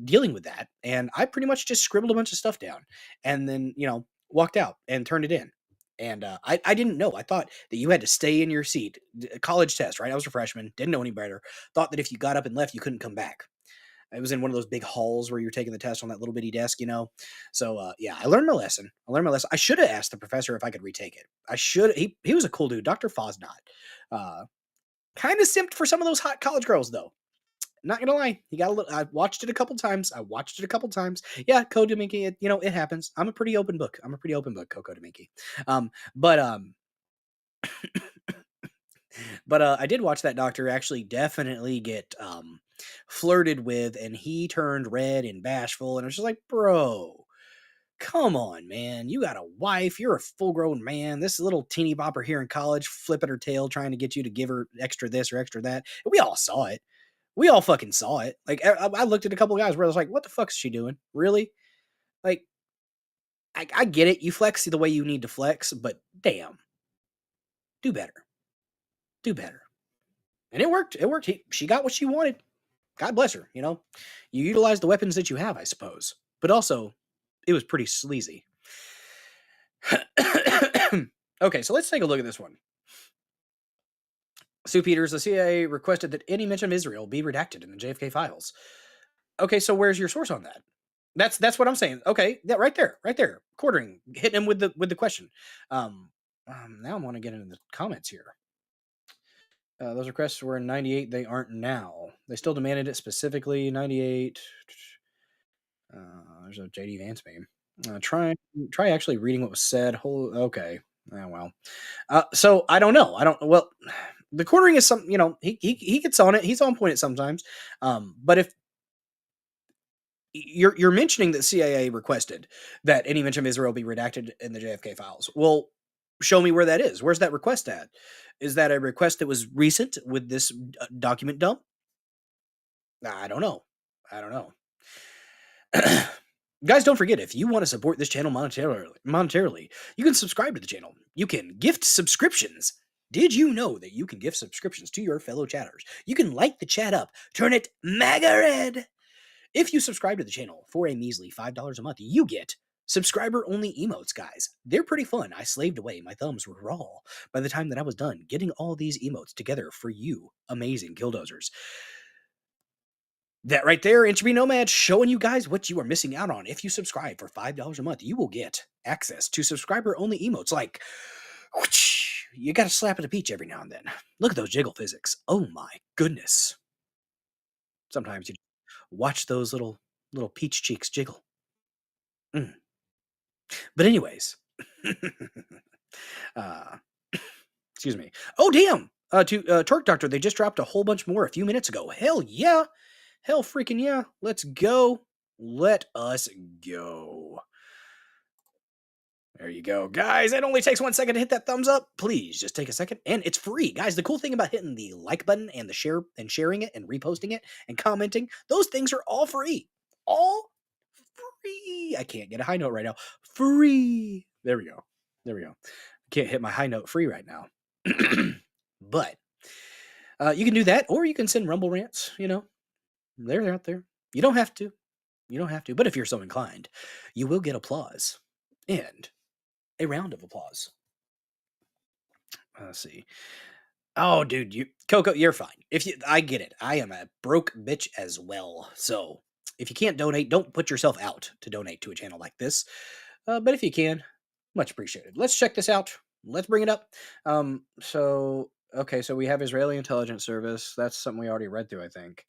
dealing with that, and I pretty much just scribbled a bunch of stuff down, and then walked out and turned it in. And I didn't know. I thought that you had to stay in your seat. College test, right? I was a freshman, didn't know any better. Thought that if you got up and left, you couldn't come back. It was in one of those big halls where you're taking the test on that little bitty desk, So yeah, I learned my lesson. I should have asked the professor if I could retake it. I should. He was a cool dude, Dr. Fosnot. Kind of simped for some of those hot college girls though. Not gonna lie, he got a little. I watched it a couple times. Yeah, Coco Minky, it happens. I'm a pretty open book. Coco Minky. Um, but um, but I did watch that doctor actually definitely get flirted with, and he turned red and bashful, and I was just like, bro, come on, man. You got a wife. You're a full grown man. This little teeny bopper here in college flipping her tail trying to get you to give her extra this or extra that. And we all saw it. We all fucking saw it. Like, I looked at a couple of guys where I was like, what the fuck is she doing? Really? Like, I get it. You flex the way you need to flex, but damn, do better. Do better. And it worked. It worked. She got what she wanted. God bless her. You utilize the weapons that you have, I suppose. But also, it was pretty sleazy. Okay, so let's take a look at this one. Sue Peters, the CIA requested that any mention of Israel be redacted in the JFK files. Okay, so where's your source on that? That's what I'm saying. Okay, that right there, quartering, hitting him with the question. Now I want to get into the comments here. Those requests were in '98. They aren't now. They still demanded it specifically. '98. There's a JD Vance meme. Try actually reading what was said. Okay. Oh, well. So I don't know. Well, the quartering is some. He gets on it. He's on point at sometimes. But if you're mentioning that CIA requested that any mention of Israel be redacted in the JFK files, well, show me where that is. Where's that request at? Is that a request that was recent with this document dump? I don't know. Guys, don't forget, if you want to support this channel monetarily, you can subscribe to the channel. You can gift subscriptions. Did you know that you can gift subscriptions to your fellow chatters? You can light the chat up, turn it MAGA red. If you subscribe to the channel for a measly $5 a month, you get subscriber-only emotes, guys. They're pretty fun. I slaved away. My thumbs were raw by the time that I was done getting all these emotes together for you amazing killdozers. That right there, Entropy Nomad, showing you guys what you are missing out on. If you subscribe for $5 a month, you will get access to subscriber-only emotes like, whoosh, you got to slap at a peach every now and then. Look at those jiggle physics. Oh my goodness. Sometimes you watch those little peach cheeks jiggle. But anyways, excuse me. Oh damn! To Torque Doctor, they just dropped a whole bunch more a few minutes ago. Hell yeah! Hell freaking yeah! Let's go. Let us go. There you go, guys. It only takes 1 second to hit that thumbs up. Please just take a second, and it's free, guys. The cool thing about hitting the like button and the share and sharing it and reposting it and commenting, those things are all free. All free. I can't get a high note right now. Free. There we go. Can't hit my high note free right now. But you can do that, or you can send Rumble rants. They're out there. You don't have to. But if you're so inclined, you will get applause and a round of applause. Let's see. Oh, dude, Coco, you're fine. I get it. I am a broke bitch as well. So if you can't donate, don't put yourself out to donate to a channel like this. But if you can, much appreciated. Let's check this out. Let's bring it up. So we have Israeli intelligence service. That's something we already read through, I think.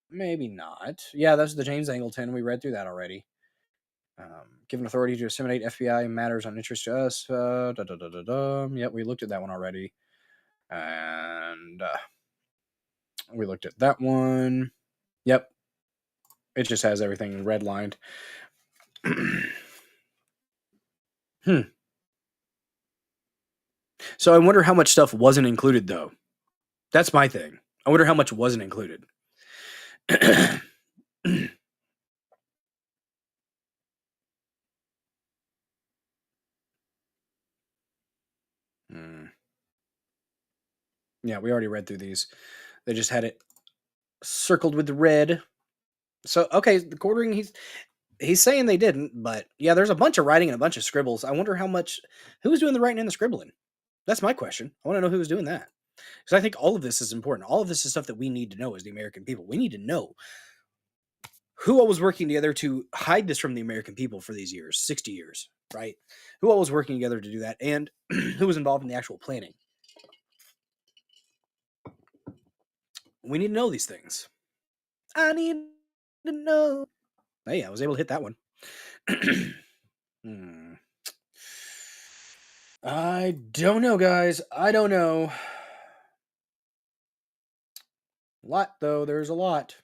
Maybe not. Yeah, that's the James Angleton. We read through that already. Given authority to disseminate FBI matters on interest to us. Yep, we looked at that one already. And we looked at that one. Yep. It just has everything redlined. So I wonder how much stuff wasn't included, though. That's my thing. I wonder how much wasn't included. Yeah, we already read through these. They just had it circled with the red. So, okay, the quartering, he's saying they didn't, but yeah, there's a bunch of writing and a bunch of scribbles. I wonder who's doing the writing and the scribbling? That's my question. I want to know who's doing that. Because I think all of this is important. All of this is stuff that we need to know as the American people. We need to know who all was working together to hide this from the American people for these years, 60 years, right? Who all was working together to do that, and who was involved in the actual planning. We need to know these things. I need to know. Hey, I was able to hit that one. Hmm. I don't know, guys. I don't know. A lot, though. There's a lot.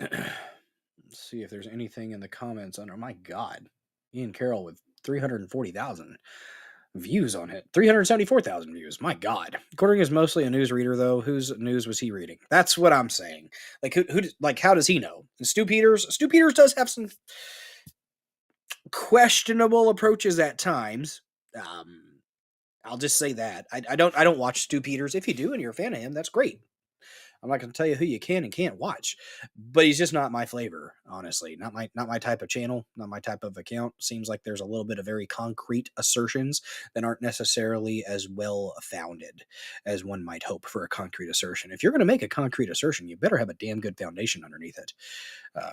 Let's see if there's anything in the comments under. My God. Ian Carroll with 340,000 views on it. 374,000 views. My God. Gordon is mostly a news reader, though. Whose news was he reading? That's what I'm saying. Like, like, how does he know? And Stu Peters? Stu Peters does have some questionable approaches at times. I'll just say that. I don't watch Stu Peters. If you do and you're a fan of him, that's great. I'm not going to tell you who you can and can't watch, but he's just not my flavor, honestly. Not my type of channel, not my type of account. Seems like there's a little bit of very concrete assertions that aren't necessarily as well founded as one might hope for a concrete assertion. If you're going to make a concrete assertion, you better have a damn good foundation underneath it,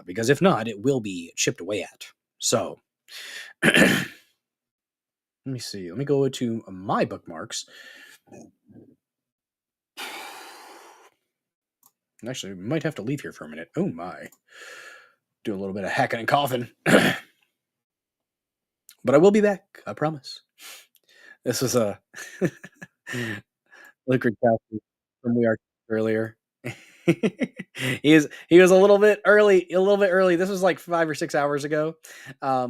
because if not, it will be chipped away at. So, let me see. Let me go to my bookmarks. Actually, we might have to leave here for a minute. Oh my. Do a little bit of hacking and coughing. But I will be back. I promise. This was a liquid coffee from We Are earlier. he was a little bit early. This was like 5 or 6 hours ago,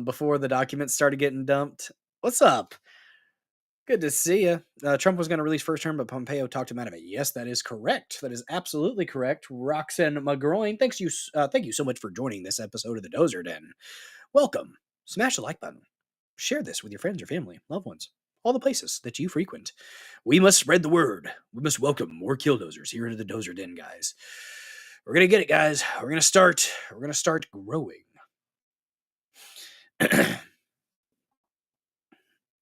before the documents started getting dumped. What's up? Good to see you. Trump was going to release first term, but Pompeo talked him out of it. Yes, that is correct. That is absolutely correct. Roxanne McGroin, thank you so much for joining this episode of the Dozer Den. Welcome. Smash the like button. Share this with your friends, your family, loved ones, all the places that you frequent. We must spread the word. We must welcome more killdozers here into the Dozer Den, guys. We're gonna get it, guys. We're gonna start growing.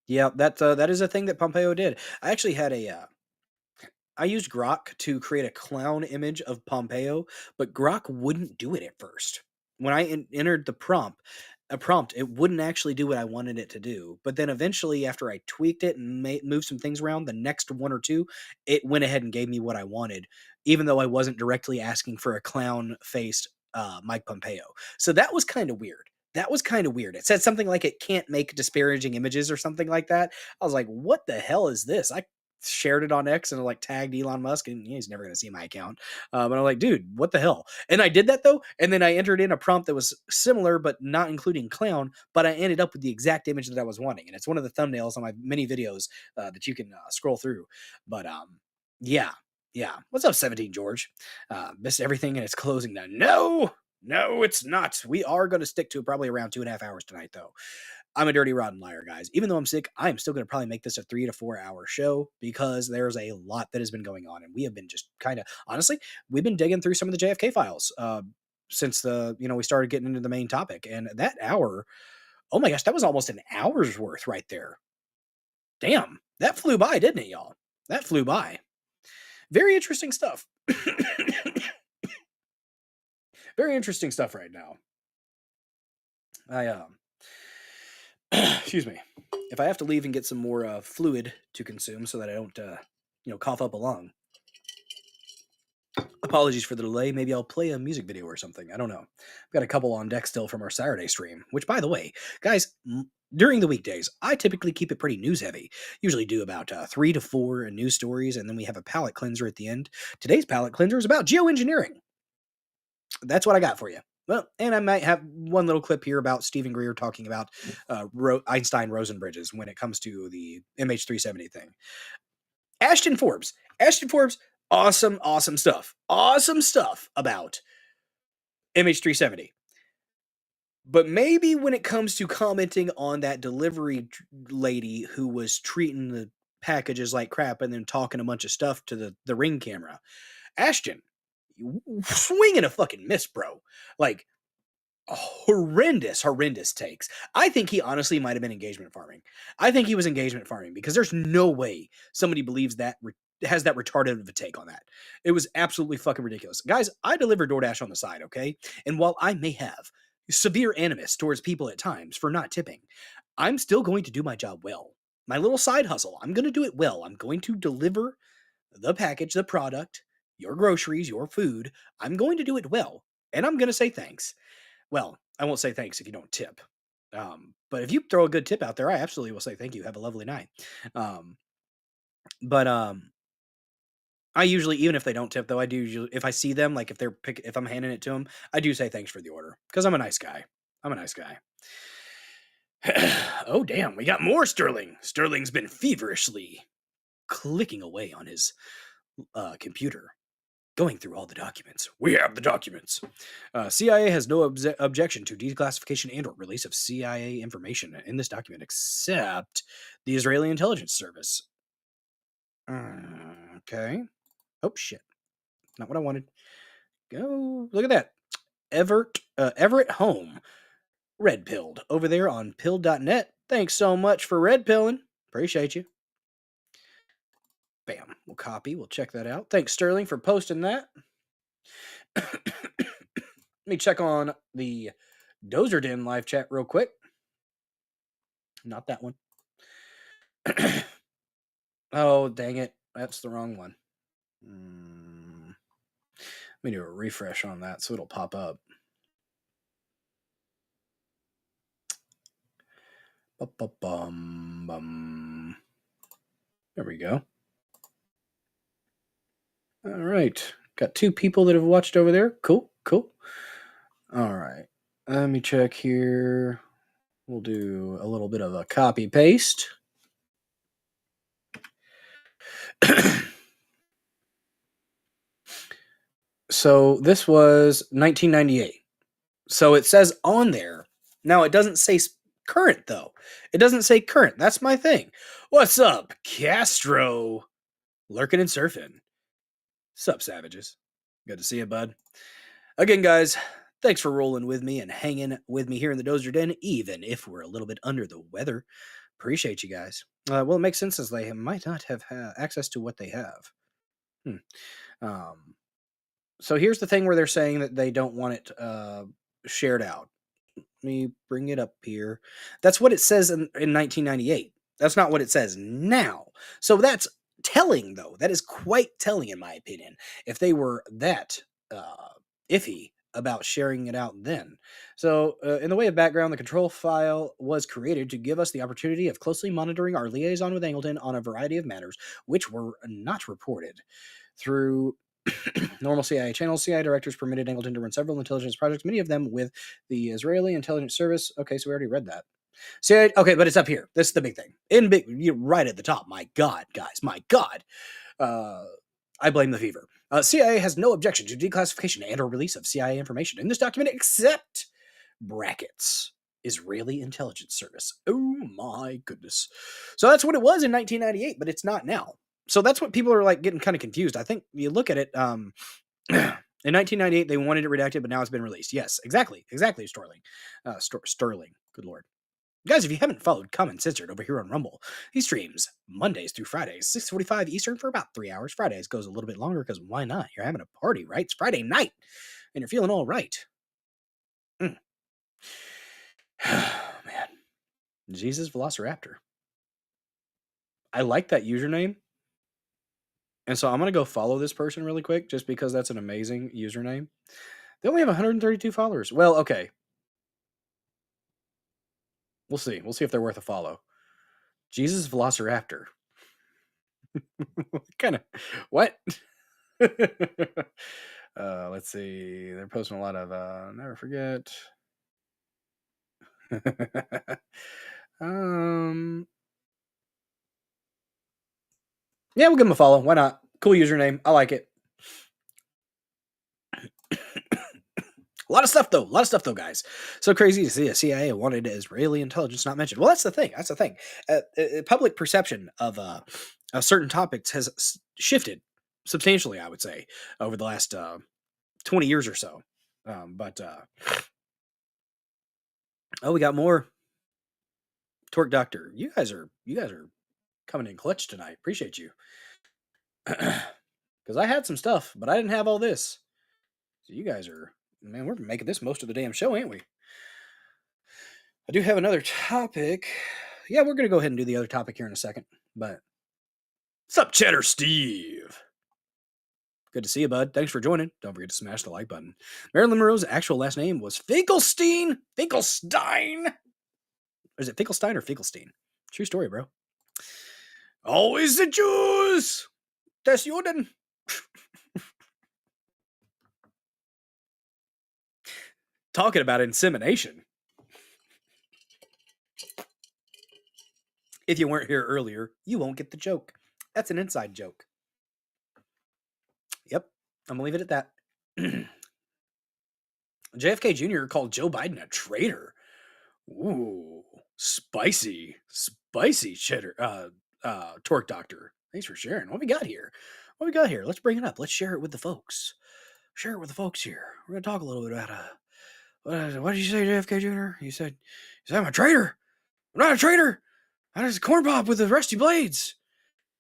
Yeah, that is a thing that Pompeo did. I actually had I used Grok to create a clown image of Pompeo, but Grok wouldn't do it at first. When I entered the prompt, it wouldn't actually do what I wanted it to do. But then eventually, after I tweaked it and moved some things around, the next one or two, it went ahead and gave me what I wanted, even though I wasn't directly asking for a clown-faced Mike Pompeo. So that was kind of weird. It said something like it can't make disparaging images or something like that. I was like, what the hell is this? I shared it on X and like tagged Elon Musk, and he's never going to see my account. And I'm like, dude, what the hell? And I did that though. And then I entered in a prompt that was similar, but not including clown, but I ended up with the exact image that I was wanting. And it's one of the thumbnails on my many videos that you can scroll through. But yeah. What's up, 17 George? Missed everything and it's closing now. No, it's not. We are going to stick to probably around 2.5 hours tonight, though. I'm a dirty, rotten liar, guys. Even though I'm sick, I'm still going to probably make this a 3 to 4 hour show because there's a lot that has been going on. And we have been just kind of, honestly, we've been digging through some of the JFK files since we started getting into the main topic. And that hour, oh my gosh, that was almost an hour's worth right there. Damn, that flew by, didn't it, y'all? That flew by. Very interesting stuff. Very interesting stuff right now. Excuse me. If I have to leave and get some more fluid to consume so that I don't, cough up a lung. Apologies for the delay. Maybe I'll play a music video or something. I don't know. I've got a couple on deck still from our Saturday stream, which, by the way, guys, during the weekdays, I typically keep it pretty news heavy. Usually do about 3 to 4 news stories, and then we have a palate cleanser at the end. Today's palate cleanser is about geoengineering. That's what I got for you. Well, and I might have one little clip here about Stephen Greer talking about Einstein-Rosen bridges when it comes to the MH370 thing. Ashton Forbes, awesome stuff. Awesome stuff about MH370. But maybe when it comes to commenting on that delivery lady who was treating the packages like crap and then talking a bunch of stuff to the Ring camera, Ashton, swinging a fucking miss, bro. Like, horrendous takes. I think he honestly might have been engagement farming. I think he was engagement farming because there's no way somebody believes that has that retarded of a take on that. It was absolutely fucking ridiculous. Guys, I deliver DoorDash on the side, okay? And while I may have severe animus towards people at times for not tipping, I'm still going to do my job well. My little side hustle, I'm going to do it well. I'm going to deliver the package, the product, your groceries, your food, I'm going to do it well. And I'm going to say thanks. Well, I won't say thanks if you don't tip. But if you throw a good tip out there, I absolutely will say thank you. Have a lovely night. Um, but I usually, even if they don't tip, though, I do usually, if I see them, like if I'm handing it to them, I do say thanks for the order because I'm a nice guy. I'm a nice guy. Oh, damn, we got more Sterling. Sterling's been feverishly clicking away on his computer, going through all the documents. We have the documents. CIA has no objection to declassification and or release of CIA information in this document, except the Israeli intelligence service. Okay. Oh, shit. Not what I wanted. Go. Look at that. Everett Home. Red pilled over there on pill.net. Thanks so much for red pilling. Appreciate you. Bam. We'll copy. We'll check that out. Thanks, Sterling, for posting that. Let me check on the Dozer Den live chat real quick. Not that one. Oh, dang it. That's the wrong one. Let me do a refresh on that so it'll pop up. There we go. All right. Got 2 people that have watched over there. Cool. All right. Let me check here. We'll do a little bit of a copy paste. So this was 1998. So it says on there. Now it doesn't say current though. It doesn't say current. That's my thing. What's up, Castro? Lurking and surfing. Sup, savages? Good to see you, bud. Again, guys, thanks for rolling with me and hanging with me here in the Dozer Den, even if we're a little bit under the weather. Appreciate you guys. Well, it makes sense as they might not have access to what they have. So here's the thing where they're saying that they don't want it shared out. Let me bring it up here. That's what it says in 1998. That's not what it says now. So that's telling, though. That is quite telling, in my opinion, if they were that iffy about sharing it out then. So in the way of background, the control file was created to give us the opportunity of closely monitoring our liaison with Angleton on a variety of matters which were not reported. Through normal CIA channels, CIA directors permitted Angleton to run several intelligence projects, many of them with the Israeli intelligence service. Okay, so we already read that. CIA, okay, but it's up here. This is the big thing. You're right at the top. My God, guys, my God. I blame the fever. CIA has no objection to declassification and or release of CIA information in this document, except brackets. Israeli intelligence service. Oh my goodness. So that's what it was in 1998, but it's not now. So that's what people are like getting kind of confused. I think you look at it, in 1998, they wanted it redacted, but now it's been released. Yes, exactly, Sterling. Sterling, good Lord. Guys, if you haven't followed Common Censored over here on Rumble, he streams Mondays through Fridays, 6:45 Eastern for about 3 hours. Fridays goes a little bit longer because why not? You're having a party, right? It's Friday night, and you're feeling all right. Man. Jesus Velociraptor. I like that username. And so I'm going to go follow this person really quick just because that's an amazing username. They only have 132 followers. Well, okay. We'll see. We'll see if they're worth a follow. Jesus Velociraptor. Kind of. What? Let's see. They're posting a lot of never forget. Yeah, we'll give them a follow. Why not? Cool username. I like it. A lot of stuff though, guys. So crazy to see a CIA wanted Israeli intelligence not mentioned. Well, that's the thing. Public perception of certain topics has shifted substantially, I would say, over the last 20 years or so. Oh, we got more. Torque Doctor. You guys are coming in clutch tonight. Appreciate you. Because I had some stuff, but I didn't have all this. So you guys are, man, we're making this most of the damn show, ain't we? I do have another topic. Yeah, we're going to go ahead and do the other topic here in a second. But, sup, Cheddar Steve? Good to see you, bud. Thanks for joining. Don't forget to smash the like button. Marilyn Monroe's actual last name was Finkelstein. Finkelstein. Is it Finkelstein or Finkelstein? True story, bro. Always the Jews. Das Juden. Talking about insemination. If you weren't here earlier, you won't get the joke. That's an inside joke. Yep, I'm going to leave it at that. JFK Jr. called Joe Biden a traitor. Ooh, spicy cheddar, Torque Doctor. Thanks for sharing. What we got here? Let's bring it up. Let's share it with the folks. Share it with the folks here. We're going to talk a little bit about, what did you say, JFK Jr.? You said I'm a traitor. I'm not a traitor. I just a corn pop with the rusty blades.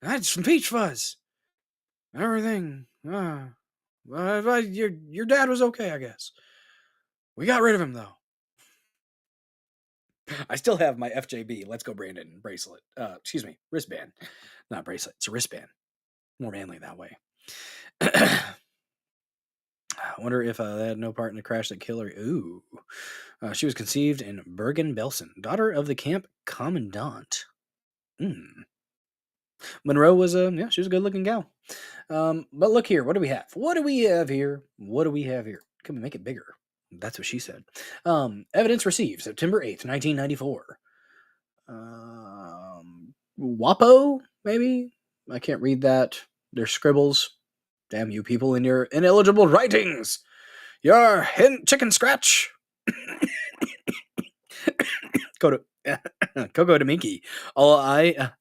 I had some peach fuzz. Everything. Your dad was okay, I guess. We got rid of him, though. I still have my FJB, Let's Go Brandon bracelet. Excuse me, wristband. Not bracelet, it's a wristband. More manly that way. I wonder if they had no part in the crash that killed her. Ooh. She was conceived in Bergen-Belsen, daughter of the camp commandant. Monroe was she was a good-looking gal. But look here, what do we have? Can we make it bigger? That's what she said. Evidence received September 8th, 1994. WAPO, maybe? I can't read that. They're scribbles. Damn you people in your ineligible writings. Your chicken scratch. Coco to Minky. All I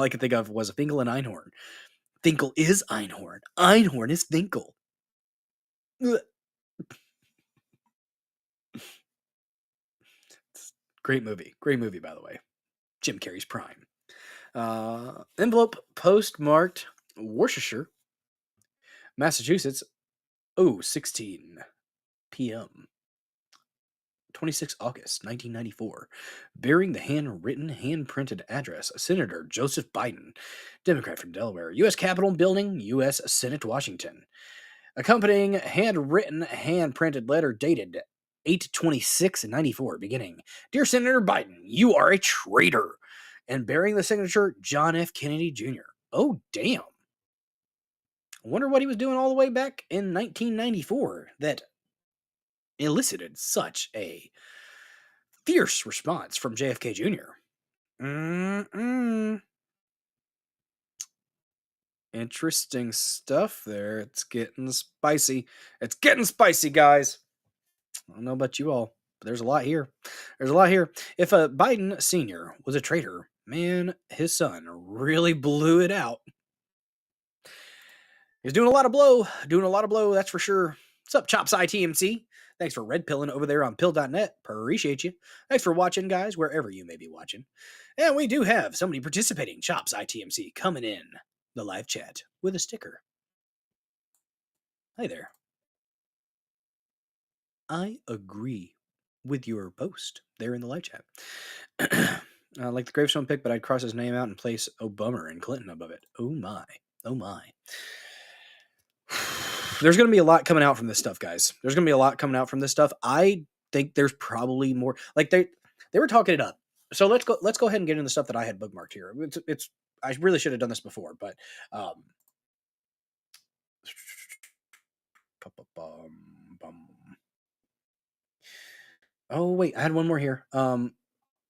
could think of was Finkel and Einhorn. Finkel is Einhorn. Einhorn is Finkel. Ugh. Great movie, by the way. Jim Carrey's Prime. Envelope postmarked Worcestershire, Massachusetts. 16 p.m. 26 August 1994. Bearing the handwritten, hand-printed address, Senator Joseph Biden, Democrat from Delaware, U.S. Capitol Building, U.S. Senate, Washington. Accompanying handwritten, hand-printed letter dated 8/26/94, beginning, Dear Senator Biden, you are a traitor. And bearing the signature, John F. Kennedy Jr. Oh, damn. I wonder what he was doing all the way back in 1994 that elicited such a fierce response from JFK Jr. Interesting stuff there. It's getting spicy. It's getting spicy, guys. I don't know about you all, but there's a lot here. If a Biden Sr. was a traitor, man, his son really blew it out. He's doing a lot of blow, that's for sure. What's up, Chops ITMC? Thanks for red pilling over there on pill.net. Appreciate you. Thanks for watching, guys, wherever you may be watching. And we do have somebody participating, Chops ITMC, coming in the live chat with a sticker. Hi there. I agree with your post there in the live chat. Like the gravestone pick, but I'd cross his name out and place Obama and Clinton above it. Oh my. There's going to be a lot coming out from this stuff, guys. I think there's probably more. Like they were talking it up. So let's go ahead and get into the stuff that I had bookmarked here. It's I really should have done this before, but oh wait, I had one more here.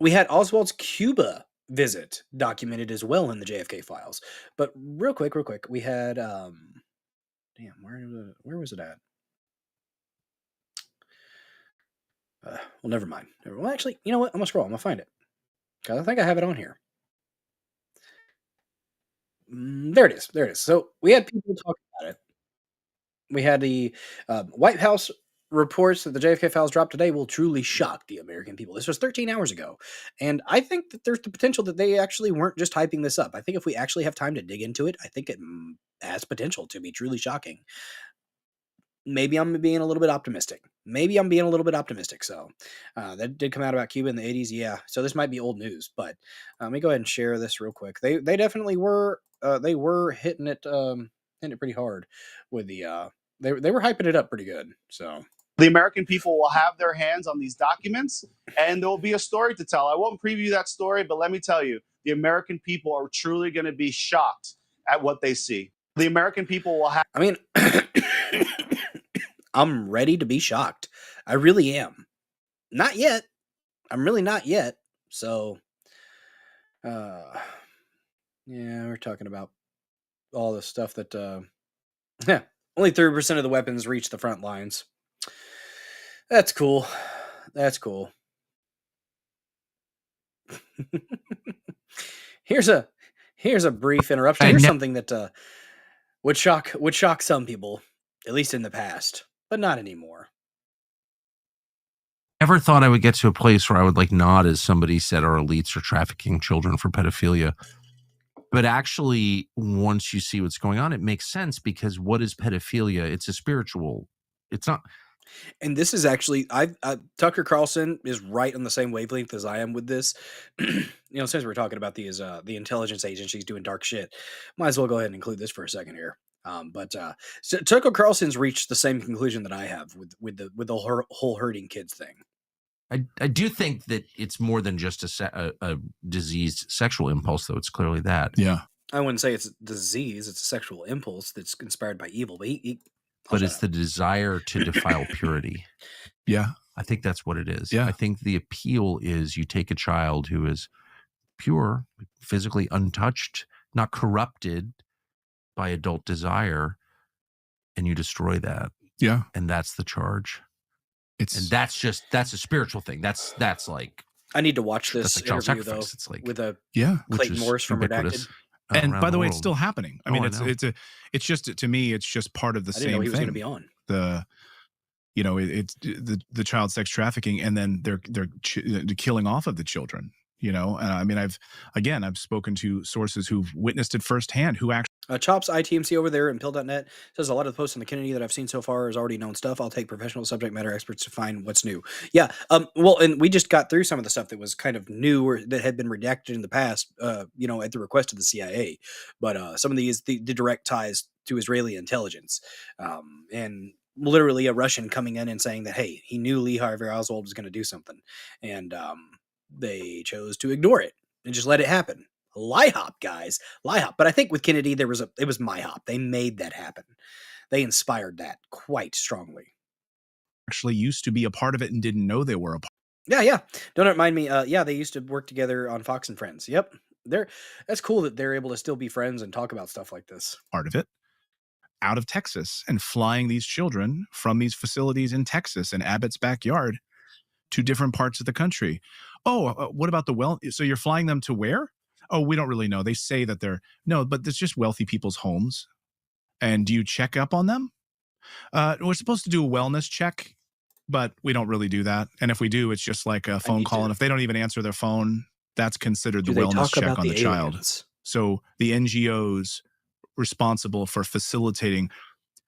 We had Oswald's Cuba visit documented as well in the JFK files. But real quick, we had damn, where was it at? Well, never mind. Well, actually, you know what? I'm gonna scroll. I'm gonna find it. Cause I think I have it on here. There it is. So we had people talking about it. We had the White House reports that the JFK files dropped today will truly shock the American people. This was 13 hours ago. And I think that there's the potential that they actually weren't just hyping this up. I think if we actually have time to dig into it, I think it has potential to be truly shocking. Maybe I'm being a little bit optimistic. So that did come out about Cuba in the 80s. Yeah. So this might be old news, but let me go ahead and share this real quick. They definitely were, they were hitting it. hitting it pretty hard with the they were hyping it up pretty good. So the American people will have their hands on these documents, and there will be a story to tell. I won't preview that story, but let me tell you, the American people are truly going to be shocked at what they see. The American people will have... I mean, I'm ready to be shocked. I really am. Not yet. I'm really not yet. So, yeah, we're talking about all the stuff that, yeah, only 30% of the weapons reach the front lines. That's cool. That's cool. Here's a brief interruption. Here's something that would shock some people, at least in the past, but not anymore. Never thought I would get to a place where I would nod as somebody said our elites are trafficking children for pedophilia. But actually, once you see what's going on, it makes sense, because what is pedophilia? It's a spiritual. It's not. And this is actually, Tucker Carlson is right on the same wavelength as I am with this. Since we're talking about these, the intelligence agencies doing dark shit, might as well go ahead and include this for a second here. So Tucker Carlson's reached the same conclusion that I have with the whole hurting kids thing. I do think that it's more than just a diseased sexual impulse, though. It's clearly that. Yeah. I wouldn't say it's a disease. It's a sexual impulse that's inspired by evil. But it's the desire to defile purity. Yeah. I think that's what it is. Yeah. I think the appeal is you take a child who is pure, physically untouched, not corrupted by adult desire, and you destroy that. Yeah. And that's the charge. And that's a spiritual thing. That's like, I need to watch this interview though. It's like, with a yeah, Clayton Morris from Redacted. And by the way, it's still happening. I mean, it's just, to me, it's just part of the same thing. I didn't know he was going to be on. It's the child sex trafficking, and then they're killing off of the children. And I mean, I've spoken to sources who've witnessed it firsthand, who actually. Chops ITMC over there in pill.net says a lot of the posts on the Kennedy that I've seen so far is already known stuff. I'll take professional subject matter experts to find what's new. Yeah. Well, and we just got through some of the stuff that was kind of new or that had been redacted in the past, at the request of the CIA. But some of these, the direct ties to Israeli intelligence. And literally a Russian coming in and saying that, hey, he knew Lee Harvey Oswald was going to do something. And they chose to ignore it and just let it happen. Lie hop, guys. Lie hop. But I think with Kennedy, it was my hop. They made that happen. They inspired that quite strongly. Actually used to be a part of it and didn't know they were a part. Yeah. Don't remind me. They used to work together on Fox and Friends. Yep. That's cool that they're able to still be friends and talk about stuff like this. Part of it. Out of Texas and flying these children from these facilities in Texas and Abbott's backyard to different parts of the country. Oh, what about so you're flying them to where? Oh, we don't really know. They say that but it's just wealthy people's homes. And do you check up on them? We're supposed to do a wellness check, but we don't really do that. And if we do, it's just like a phone call. And if they don't even answer their phone, that's considered the wellness check on the child. So the NGOs responsible for facilitating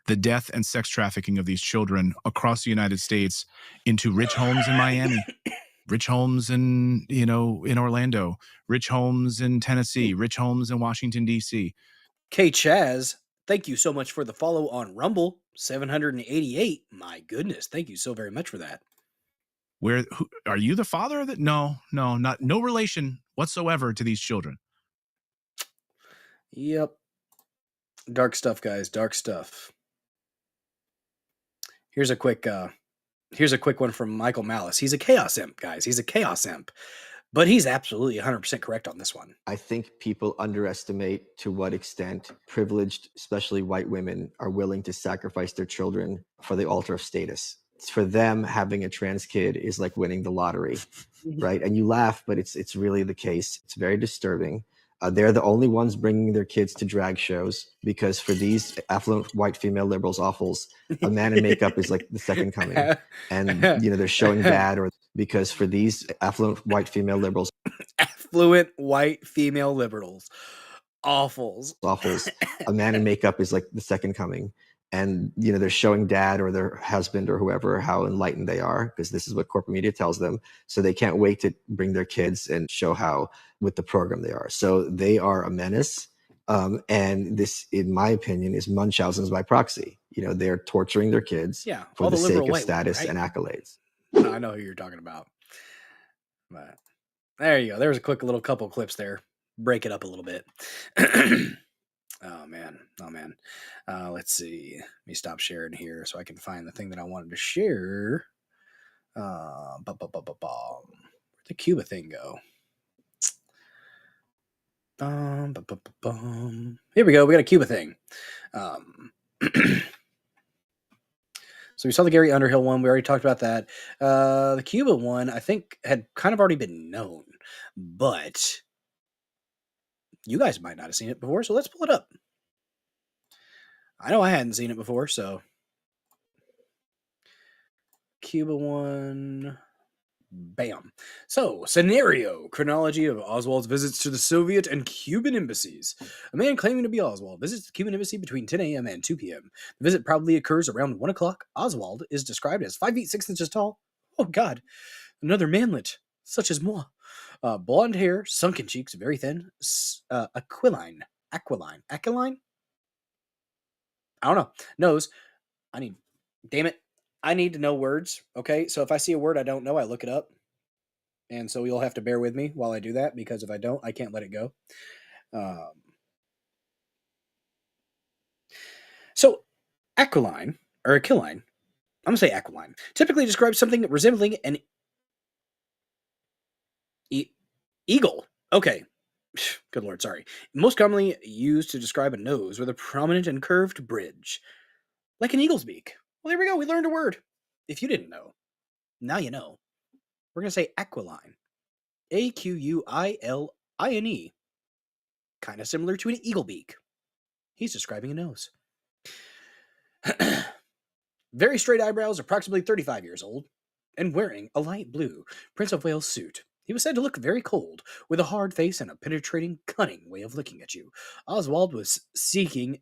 the death and sex trafficking of these children across the United States into rich homes in Miami. Rich homes in Orlando, rich homes in Tennessee, rich homes in Washington, D.C. K. Chaz, thank you so much for the follow on Rumble, 788. My goodness, thank you so very much for that. Are you the father of it? No relation whatsoever to these children. Yep. Dark stuff, guys, dark stuff. Here's a quick one from Michael Malice. He's a chaos imp, guys. He's a chaos imp. But he's absolutely 100% correct on this one. I think people underestimate to what extent privileged, especially white women, are willing to sacrifice their children for the altar of status. For them, having a trans kid is like winning the lottery, right? And you laugh, but it's really the case. It's very disturbing. They're the only ones bringing their kids to drag shows because for these affluent white female liberals offals, a man in makeup is like the second coming. And, they're showing bad because for these affluent white female liberals. Affluent white female liberals. Awfuls. A man in makeup is like the second coming. And, they're showing dad or their husband or whoever how enlightened they are because this is what corporate media tells them. So they can't wait to bring their kids and show how with the program they are. So they are a menace. And this, in my opinion, is Munchausen's by proxy. They're torturing their kids for all the sake liberal of white status women, and right? accolades. I know who you're talking about. But there you go. There was a quick little couple clips there. Break it up a little bit. Oh man. Let's see. Let me stop sharing here so I can find the thing that I wanted to share. Where'd the Cuba thing go? Here we go. We got a Cuba thing. So we saw the Gary Underhill one. We already talked about that. The Cuba one, I think, had kind of already been known, but you guys might not have seen it before, so let's pull it up. I know I hadn't seen it before, so Cuba one. Bam. So, scenario chronology of Oswald's visits to the Soviet and Cuban embassies. A man claiming to be Oswald visits the Cuban embassy between 10 a.m. and 2 p.m. The visit probably occurs around 1 o'clock. Oswald is described as 5 feet 6 inches tall. Oh, God. Another manlet, such as moi. Blonde hair, sunken cheeks, very thin, aquiline. I don't know. Nose. Damn it. I need to know words, okay? So if I see a word I don't know, I look it up. And so you'll have to bear with me while I do that, because if I don't, I can't let it go. So aquiline, or aquiline, I'm going to say aquiline, typically describes something resembling an eagle. Okay. Good Lord, sorry. Most commonly used to describe a nose with a prominent and curved bridge, like an eagle's beak. Well, there we go. We learned a word. If you didn't know, now you know. We're going to say aquiline. Aquiline. Kind of similar to an eagle beak. He's describing a nose. Very straight eyebrows, approximately 35 years old, and wearing a light blue Prince of Wales suit. He was said to look very cold, with a hard face and a penetrating, cunning way of looking at you. Oswald was seeking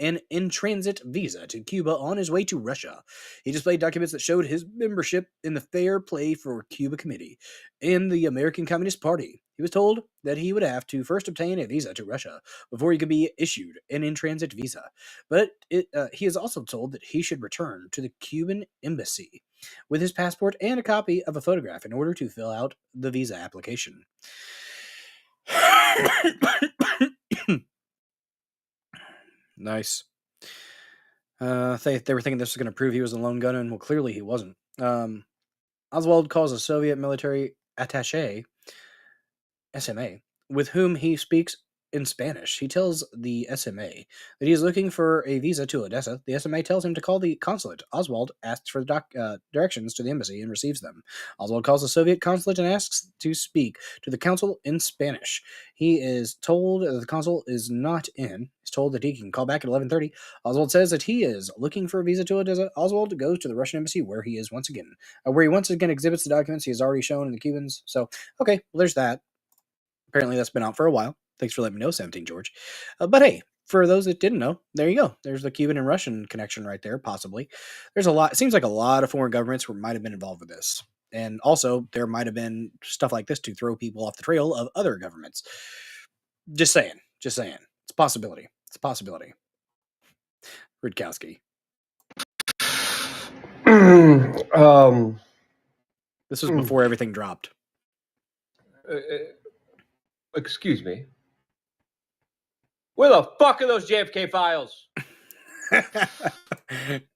an in-transit visa to Cuba on his way to Russia. He displayed documents that showed his membership in the Fair Play for Cuba Committee and the American Communist Party. He was told that he would have to first obtain a visa to Russia before he could be issued an in-transit visa. But he is also told that he should return to the Cuban embassy with his passport and a copy of a photograph in order to fill out the visa application. Nice. They were thinking this was going to prove he was a lone gunman, and well, clearly he wasn't. Oswald calls a Soviet military attaché, SMA, with whom he speaks in Spanish. He tells the SMA that he is looking for a visa to Odessa. The SMA tells him to call the consulate. Oswald asks for directions to the embassy and receives them. Oswald calls the Soviet consulate and asks to speak to the consul in Spanish. He is told that the consul is not in. He's told that he can call back at 11:30. Oswald says that he is looking for a visa to Odessa. Oswald goes to the Russian embassy where he once again exhibits the documents he has already shown in the Cubans. So, okay, well, there's that. Apparently that's been out for a while. Thanks for letting me know, 17 George. But hey, for those that didn't know, there you go. There's the Cuban and Russian connection right there, possibly. There's a lot. It seems like a lot of foreign governments might have been involved with this. And also, there might have been stuff like this to throw people off the trail of other governments. Just saying. It's a possibility. Rudkowski. This was before everything dropped. Excuse me. Where the fuck are those JFK files?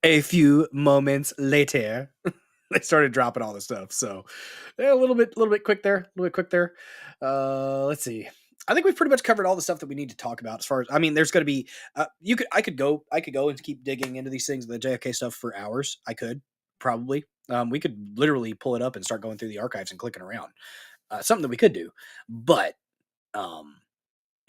A few moments later, they started dropping all this stuff. So, a little bit quick there. Let's see. I think we've pretty much covered all the stuff that we need to talk about. As far as there's going to be. I could go and keep digging into these things, the JFK stuff, for hours. I could probably. We could literally pull it up and start going through the archives and clicking around. Something that we could do, but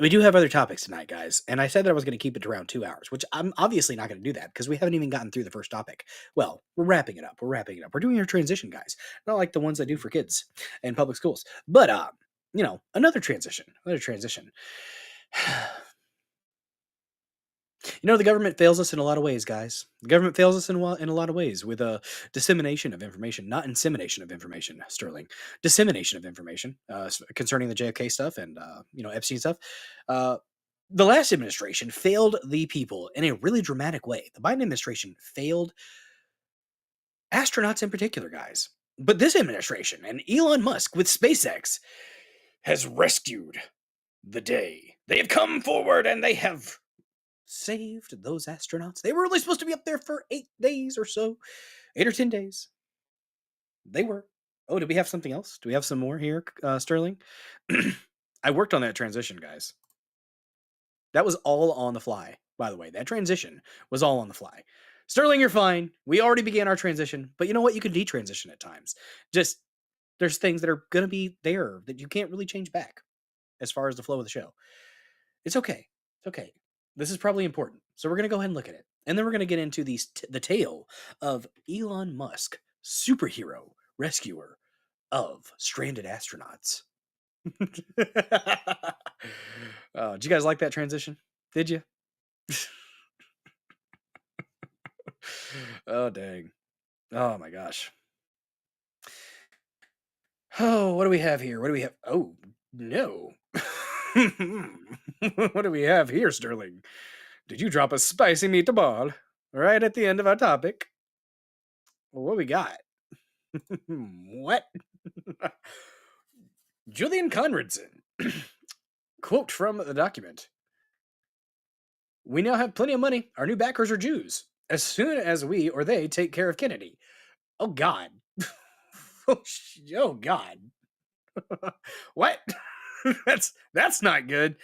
we do have other topics tonight, guys. And I said that I was going to keep it to around 2 hours, which I'm obviously not going to do that because we haven't even gotten through the first topic. Well, we're wrapping it up. We're doing our transition, guys. Not like the ones I do for kids in public schools, but another transition. The government fails us in a lot of ways, guys. The government fails us in a lot of ways with a dissemination of information, not insemination of information, Sterling. Dissemination of information concerning the JFK stuff and, Epstein stuff. The last administration failed the people in a really dramatic way. The Biden administration failed astronauts in particular, guys. But this administration and Elon Musk with SpaceX has rescued the day. They have come forward and they have saved those astronauts. They were really supposed to be up there for 8 days or so, 8 or 10 days. They were. Oh, do we have something else? Do we have some more here, Sterling? I worked on that transition, guys. That was all on the fly, by the way. That transition was all on the fly. Sterling, you're fine. We already began our transition, but you know what? You can detransition at times. Just, there's things that are going to be there that you can't really change back as far as the flow of the show. It's okay. It's okay. This is probably important. So we're going to go ahead and look at it. And then we're going to get into the tale of Elon Musk, superhero rescuer of stranded astronauts. Did you guys like that transition? Did you? Oh, dang. Oh, my gosh. Oh, what do we have here? What do we have? Oh, no. What do we have here, Sterling? Did you drop a spicy meatball right at the end of our topic? What we got? What? Julian Conradson. Quote from the document. We now have plenty of money. Our new backers are Jews. As soon as we or they take care of Kennedy. Oh, God. Oh, God. What? That's not good.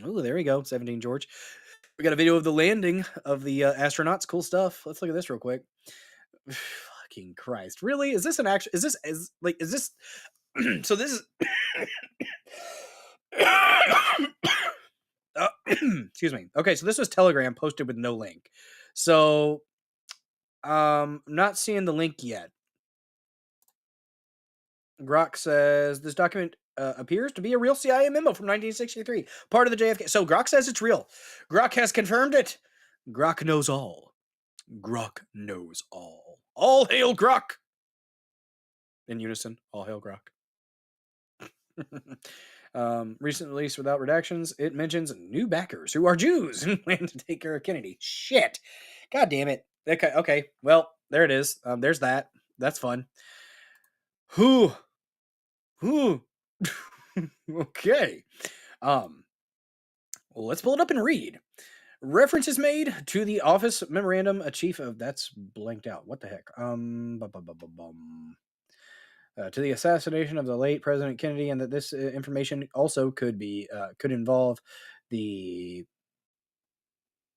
Oh, there we go. 17 George. We got a video of the landing of the astronauts. Cool stuff. Let's look at this real quick. Fucking Christ. Really? Is this an actual... Is this... So this is... Excuse me. Okay, so this was Telegram posted with no link. So, not seeing the link yet. Grok says this document appears to be a real CIA memo from 1963, part of the JFK. So Grok says it's real. Grok has confirmed it. Grok knows all. Grok knows all. All hail Grok. In unison, all hail Grok. Recent release without redactions, it mentions new backers who are Jews and plan to take care of Kennedy. Shit. God damn it. Okay. Well, there it is. There's that. That's fun. Who? Okay. Well, let's pull it up and read. References made to the office memorandum, a chief of... That's blanked out. What the heck? To the assassination of the late President Kennedy, and that this information also could involve the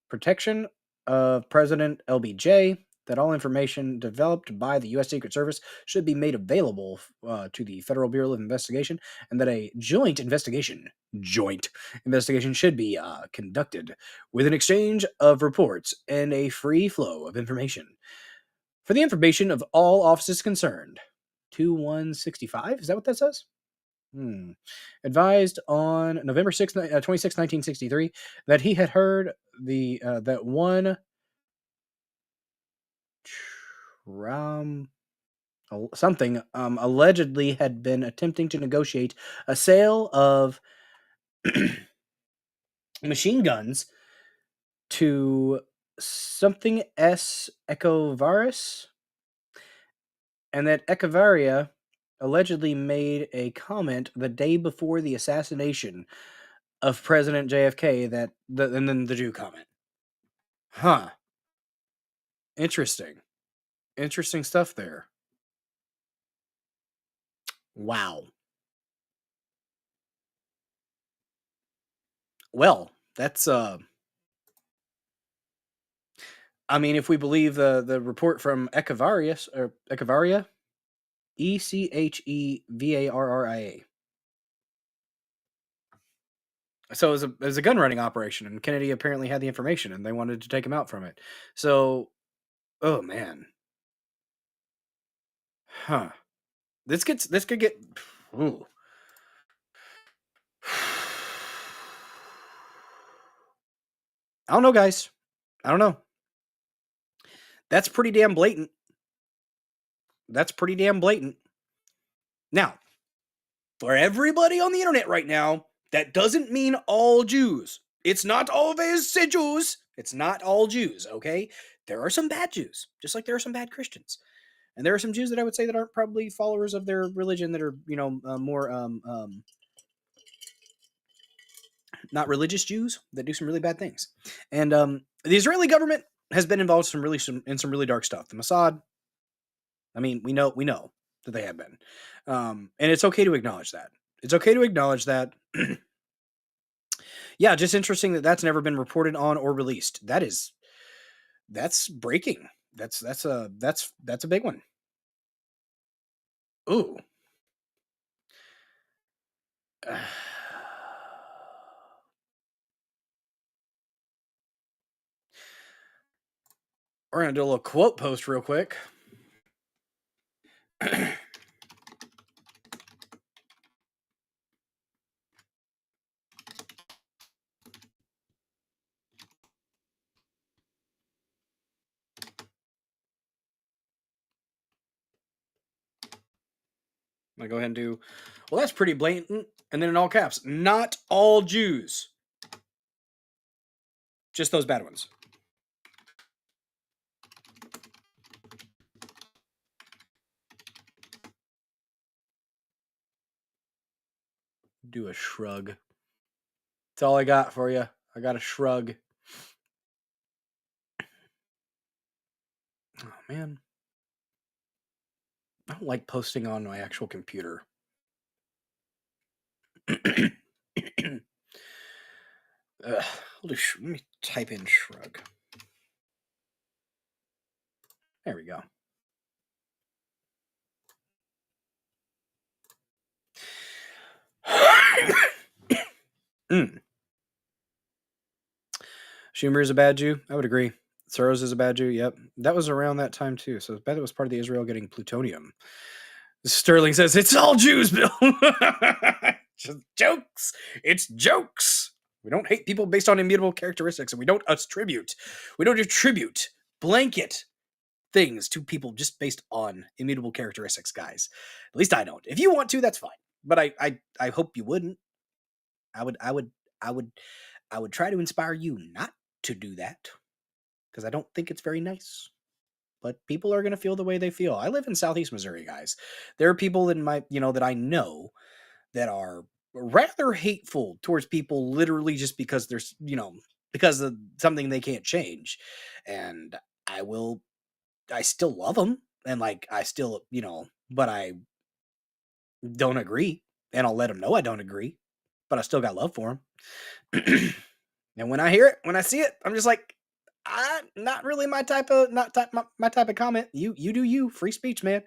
protection of President LBJ, that all information developed by the U.S. Secret Service should be made available to the Federal Bureau of Investigation, and that a joint investigation should be conducted with an exchange of reports and a free flow of information for the information of all offices concerned. 2165? Is that what that says? Advised on November 6, 26, 1963, that he had heard that one something allegedly had been attempting to negotiate a sale of machine guns to something S. Echevarria, and that Echevarria allegedly made a comment the day before the assassination of President JFK, and then the Jew comment. Huh. Interesting stuff there. Wow. Well, that's I mean, if we believe the report from Echevarria, Echevarria. So it was a gun running operation, and Kennedy apparently had the information, and they wanted to take him out from it. So, oh man, huh? This could get. Ooh. I don't know, guys. I don't know. That's pretty damn blatant. Now, for everybody on the internet right now, that doesn't mean all Jews. It's not always Jews. It's not all Jews, okay? There are some bad Jews, just like there are some bad Christians. And there are some Jews that I would say that aren't probably followers of their religion that are, more not religious Jews that do some really bad things. And the Israeli government has been involved in some really dark stuff. The Mossad, I mean, we know that they have been. And it's okay to acknowledge that. It's okay to acknowledge that. Yeah, just interesting that that's never been reported on or released. That's breaking. That's a big one. Ooh. We're going to do a little quote post real quick. I'm going to go ahead and do, well, that's pretty blatant. And then in all caps, not all Jews. Just those bad ones. Do a shrug. That's all I got for you. I got a shrug. Oh, man. I don't like posting on my actual computer. Let me type in shrug. There we go. Schumer is a bad Jew. I would agree. Soros is a bad Jew. Yep. That was around that time too. So I bet it was part of the Israel getting plutonium. Sterling says, it's all Jews, Bill. Just jokes. It's jokes. We don't hate people based on immutable characteristics, and we don't attribute blanket things to people just based on immutable characteristics, guys. At least I don't. If you want to, that's fine. But I hope you wouldn't. I would try to inspire you not to do that, because I don't think it's very nice. But people are going to feel the way they feel. I live in Southeast Missouri, guys. There are people in my, that I know that are rather hateful towards people literally just because there's, because of something they can't change. And I still love them. And I still, but I don't agree. And I'll let them know I don't agree. But I still got love for them. And when I hear it, when I see it, I'm just like, not really my type of comment. You do you. Free speech, man.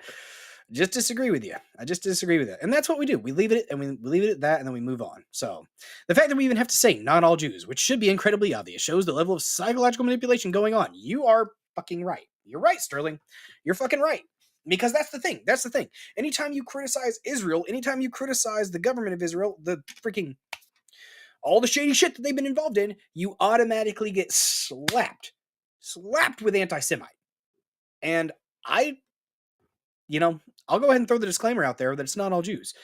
Just disagree with you. I just disagree with it. And that's what we do. We leave it, and we leave it at that, and then we move on. So the fact that we even have to say not all Jews, which should be incredibly obvious, shows the level of psychological manipulation going on. You are fucking right. You're right, Sterling. You're fucking right. Because that's the thing. That's the thing. Anytime you criticize Israel, anytime you criticize the government of Israel, all the shady shit that they've been involved in, you automatically get slapped with anti-Semite. And I'll go ahead and throw the disclaimer out there that it's not all Jews.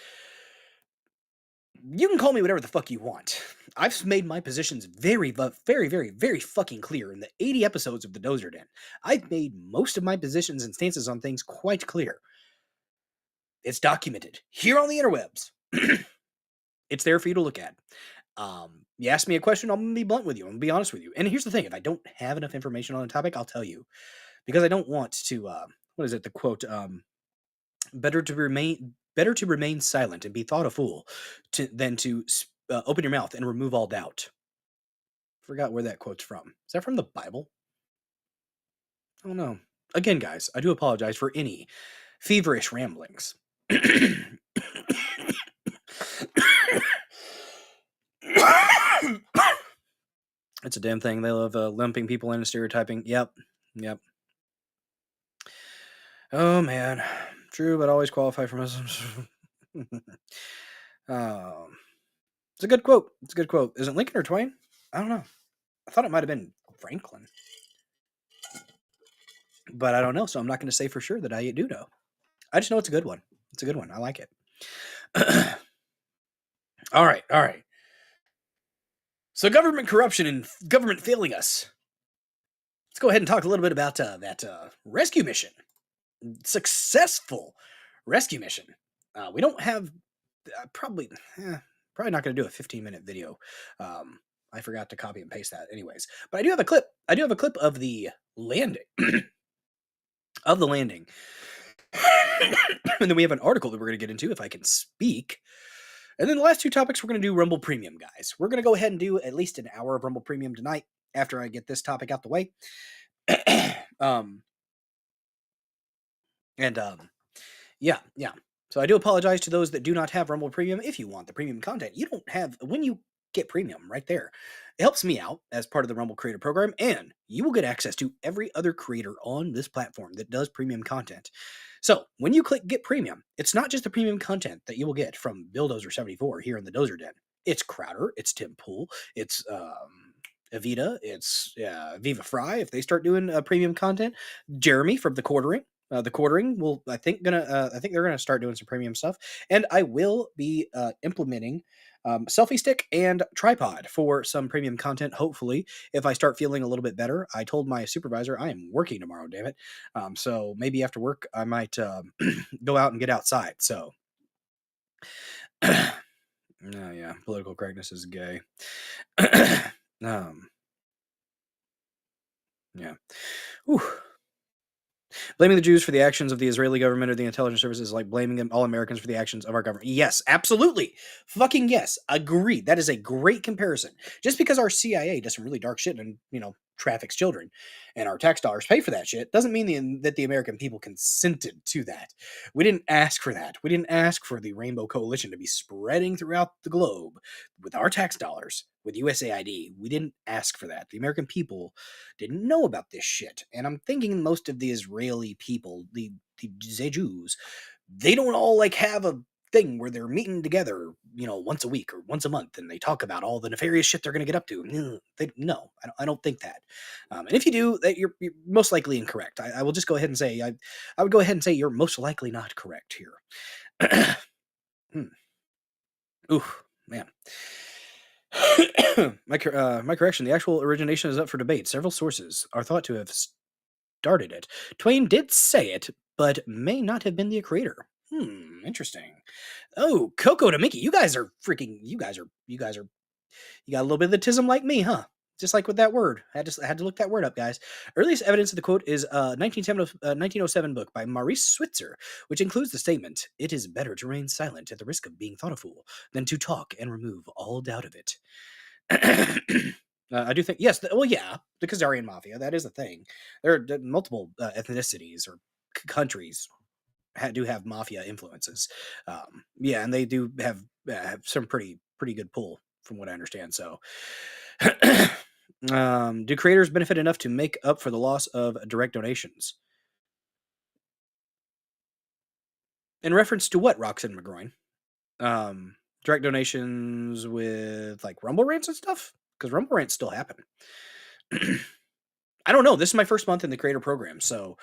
You can call me whatever the fuck you want. I've made my positions very, very, very, very fucking clear in the 80 episodes of the Dozer Den. I've made most of my positions and stances on things quite clear. It's documented here on the interwebs. It's there for you to look at. You ask me a question, I'm going to be blunt with you. I'm going to be honest with you. And here's the thing. If I don't have enough information on a topic, I'll tell you. Because I don't want to, what is it? The quote, better to remain silent and be thought a fool than to open your mouth and remove all doubt. Forgot where that quote's from. Is that from the Bible? I don't know. Again, guys, I do apologize for any feverish ramblings. It's a damn thing. They love lumping people in and stereotyping. Yep. Oh, man. True, but always qualify for Muslims. It's a good quote. Is it Lincoln or Twain? I don't know. I thought it might have been Franklin. But I don't know, so I'm not going to say for sure that I do know. I just know it's a good one. I like it. All right. So government corruption and government failing us. Let's go ahead and talk a little bit about that rescue mission. Successful rescue mission. We don't have probably not going to do a 15-minute video. I forgot to copy and paste that anyways. But I do have a clip. Of the landing. And then we have an article that we're going to get into if I can speak. And then the last two topics, we're going to do Rumble Premium, guys. We're going to go ahead and do at least an hour of Rumble Premium tonight after I get this topic out the way. Yeah. So I do apologize to those that do not have Rumble Premium. If you want the premium content, you don't have, when you get premium right there, it helps me out as part of the Rumble Creator Program, and you will get access to every other creator on this platform that does premium content. So when you click Get Premium, it's not just the premium content that you will get from Billdozer74 here in the Dozer Den. It's Crowder, it's Tim Pool, it's Evita, it's Viva Fry if they start doing premium content. Jeremy from the Quartering. The Quartering will, I think they're gonna start doing some premium stuff, and I will be implementing selfie stick and tripod for some premium content. Hopefully, if I start feeling a little bit better. I told my supervisor I am working tomorrow. Damn it! So maybe after work I might go out and get outside. So, oh yeah, political correctness is gay. Yeah. Whew. Blaming the Jews for the actions of the Israeli government or the intelligence services is like blaming all Americans for the actions of our government. Yes, absolutely. Fucking yes. Agreed. That is a great comparison. Just because our CIA does some really dark shit and, traffics children and our tax dollars pay for that shit doesn't mean that the American people consented to that. We didn't ask for that. We didn't ask for the Rainbow Coalition to be spreading throughout the globe with our tax dollars, with USAID. We didn't ask for that. The American people didn't know about this shit. And I'm thinking most of the Israeli people, the Jews, they don't all have a thing where they're meeting together, once a week or once a month, and they talk about all the nefarious shit they're going to get up to. No, I don't think that. And if you do, that you're most likely incorrect. I will just go ahead and say, I would go ahead and say you're most likely not correct here. Ooh, man. My correction, the actual origination is up for debate. Several sources are thought to have started it. Twain did say it, but may not have been the creator. Interesting. Oh, Coco to Mickey, you got a little bit of the tism like me, huh? Just like with that word. I had to look that word up, guys. Earliest evidence of the quote is 1907 book by Maurice Switzer, which includes the statement, "It is better to remain silent at the risk of being thought a fool than to talk and remove all doubt of it." I do think, yes, the Khazarian Mafia, that is a thing. There are multiple ethnicities or countries do have mafia influences. And they do have some pretty good pull from what I understand. So, do creators benefit enough to make up for the loss of direct donations? In reference to what, Roxanne McGroin? Direct donations with Rumble Rants and stuff? Because Rumble Rants still happen. I don't know. This is my first month in the creator program, so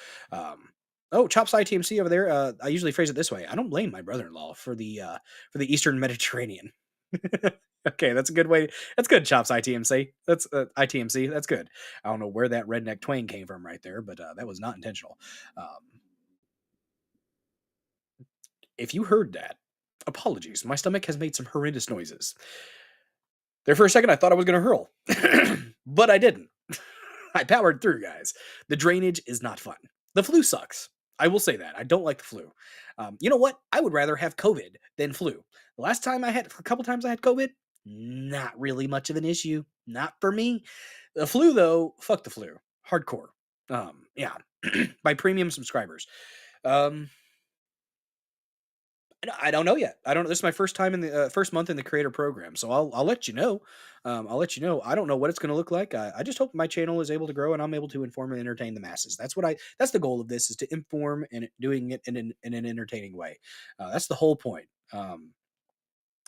Chops ITMC over there. I usually phrase it this way: I don't blame my brother-in-law for the Eastern Mediterranean. Okay, that's a good way. That's good, Chops ITMC. That's ITMC. That's good. I don't know where that redneck twang came from right there, but that was not intentional. If you heard that, apologies. My stomach has made some horrendous noises. There for a second, I thought I was going to hurl, but I didn't. I powered through, guys. The drainage is not fun. The flu sucks. I will say that. I don't like the flu. You know what? I would rather have COVID than flu. A couple times I had COVID, not really much of an issue. Not for me. The flu, though, fuck the flu. Hardcore. By premium subscribers. I don't know yet. I don't know. This is my first time in the first month in the creator program, so I'll let you know. I'll let you know. I don't know what it's going to look like. I just hope my channel is able to grow and I'm able to inform and entertain the masses. That's the goal of this, is to inform and doing it in an entertaining way. That's the whole point.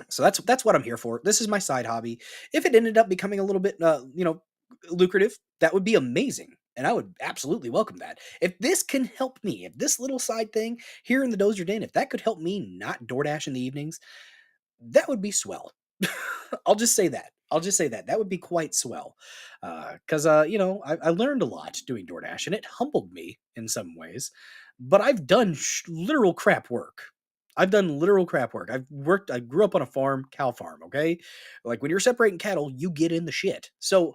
So that's what I'm here for. This is my side hobby. If it ended up becoming a little bit lucrative, that would be amazing. And I would absolutely welcome that. If this can help me, if this little side thing here in the Dozer Den, if that could help me not DoorDash in the evenings, that would be swell. I'll just say that. That would be quite swell. Because, I learned a lot doing DoorDash, and it humbled me in some ways. But I've done literal crap work. I grew up on a farm, cow farm, okay? Like, when you're separating cattle, you get in the shit. So,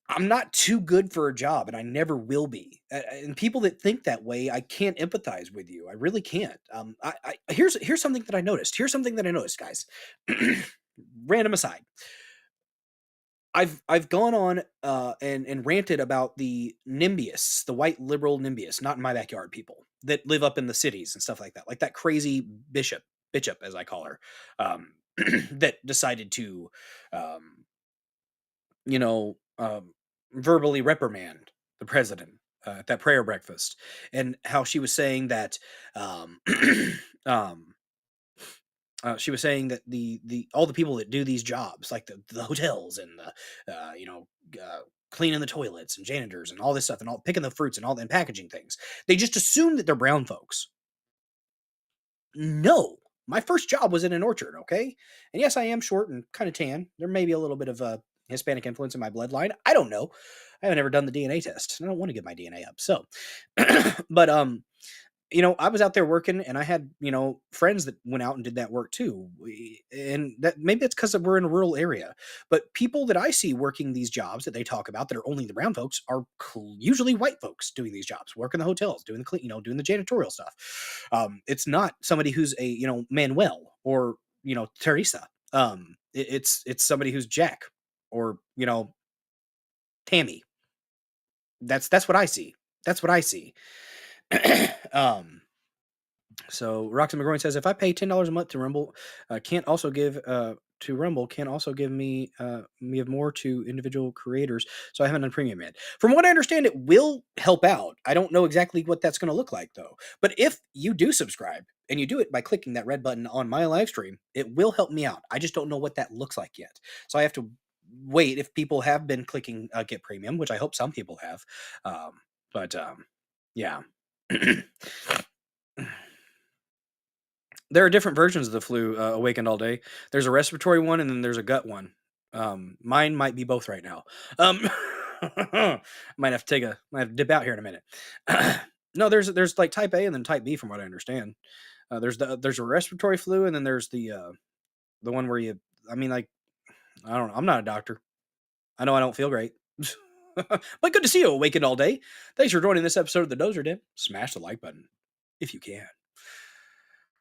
I'm not too good for a job, and I never will be. And people that think that way, I can't empathize with you. I really can't. Here's something that I noticed. Guys. Random aside. I've gone on and ranted about the NIMBYists, the white liberal NIMBYists, not in my backyard people that live up in the cities and stuff like that crazy bishop as I call her, that decided to, verbally reprimand the president at that prayer breakfast, and how she was saying that she was saying that the all the people that do these jobs, like the hotels and the cleaning the toilets and janitors and all this stuff and all picking the fruits and all and packaging things, they just assume that they're brown folks. No, my first job was in an orchard, okay? And yes, I am short and kind of tan. There may be a little bit of Hispanic influence in my bloodline. I don't know. I haven't ever done the DNA test. I don't want to get my DNA up. So, but I was out there working, and I had friends that went out and did that work too. And that maybe it's because we're in a rural area. But people that I see working these jobs that they talk about that are only the brown folks are usually white folks doing these jobs, working the hotels, doing the doing the janitorial stuff. It's not somebody who's a Manuel or Teresa. It's somebody who's Jack or Tammy. That's what I see. So Roxanne McGroin says, if I pay $10 a month to Rumble, can't also give me more to individual creators. So I haven't done premium yet. From what I understand, it will help out. I don't know exactly what that's going to look like though. But if you do subscribe and you do it by clicking that red button on my live stream, it will help me out. I just don't know what that looks like yet. So I have to wait if people have been clicking get premium, which I hope some people have. Yeah. There are different versions of the flu, awakened all day. There's a respiratory one, and then there's a gut one. Mine might be both right now. Might have to dip out here in a minute. No, there's like type A and then type B, from what I understand. There's a respiratory flu, and then there's the one where I don't know. I'm not a doctor. I know I don't feel great. But good to see you, awakened all day. Thanks for joining this episode of the Dozer Den. Smash the like button if you can.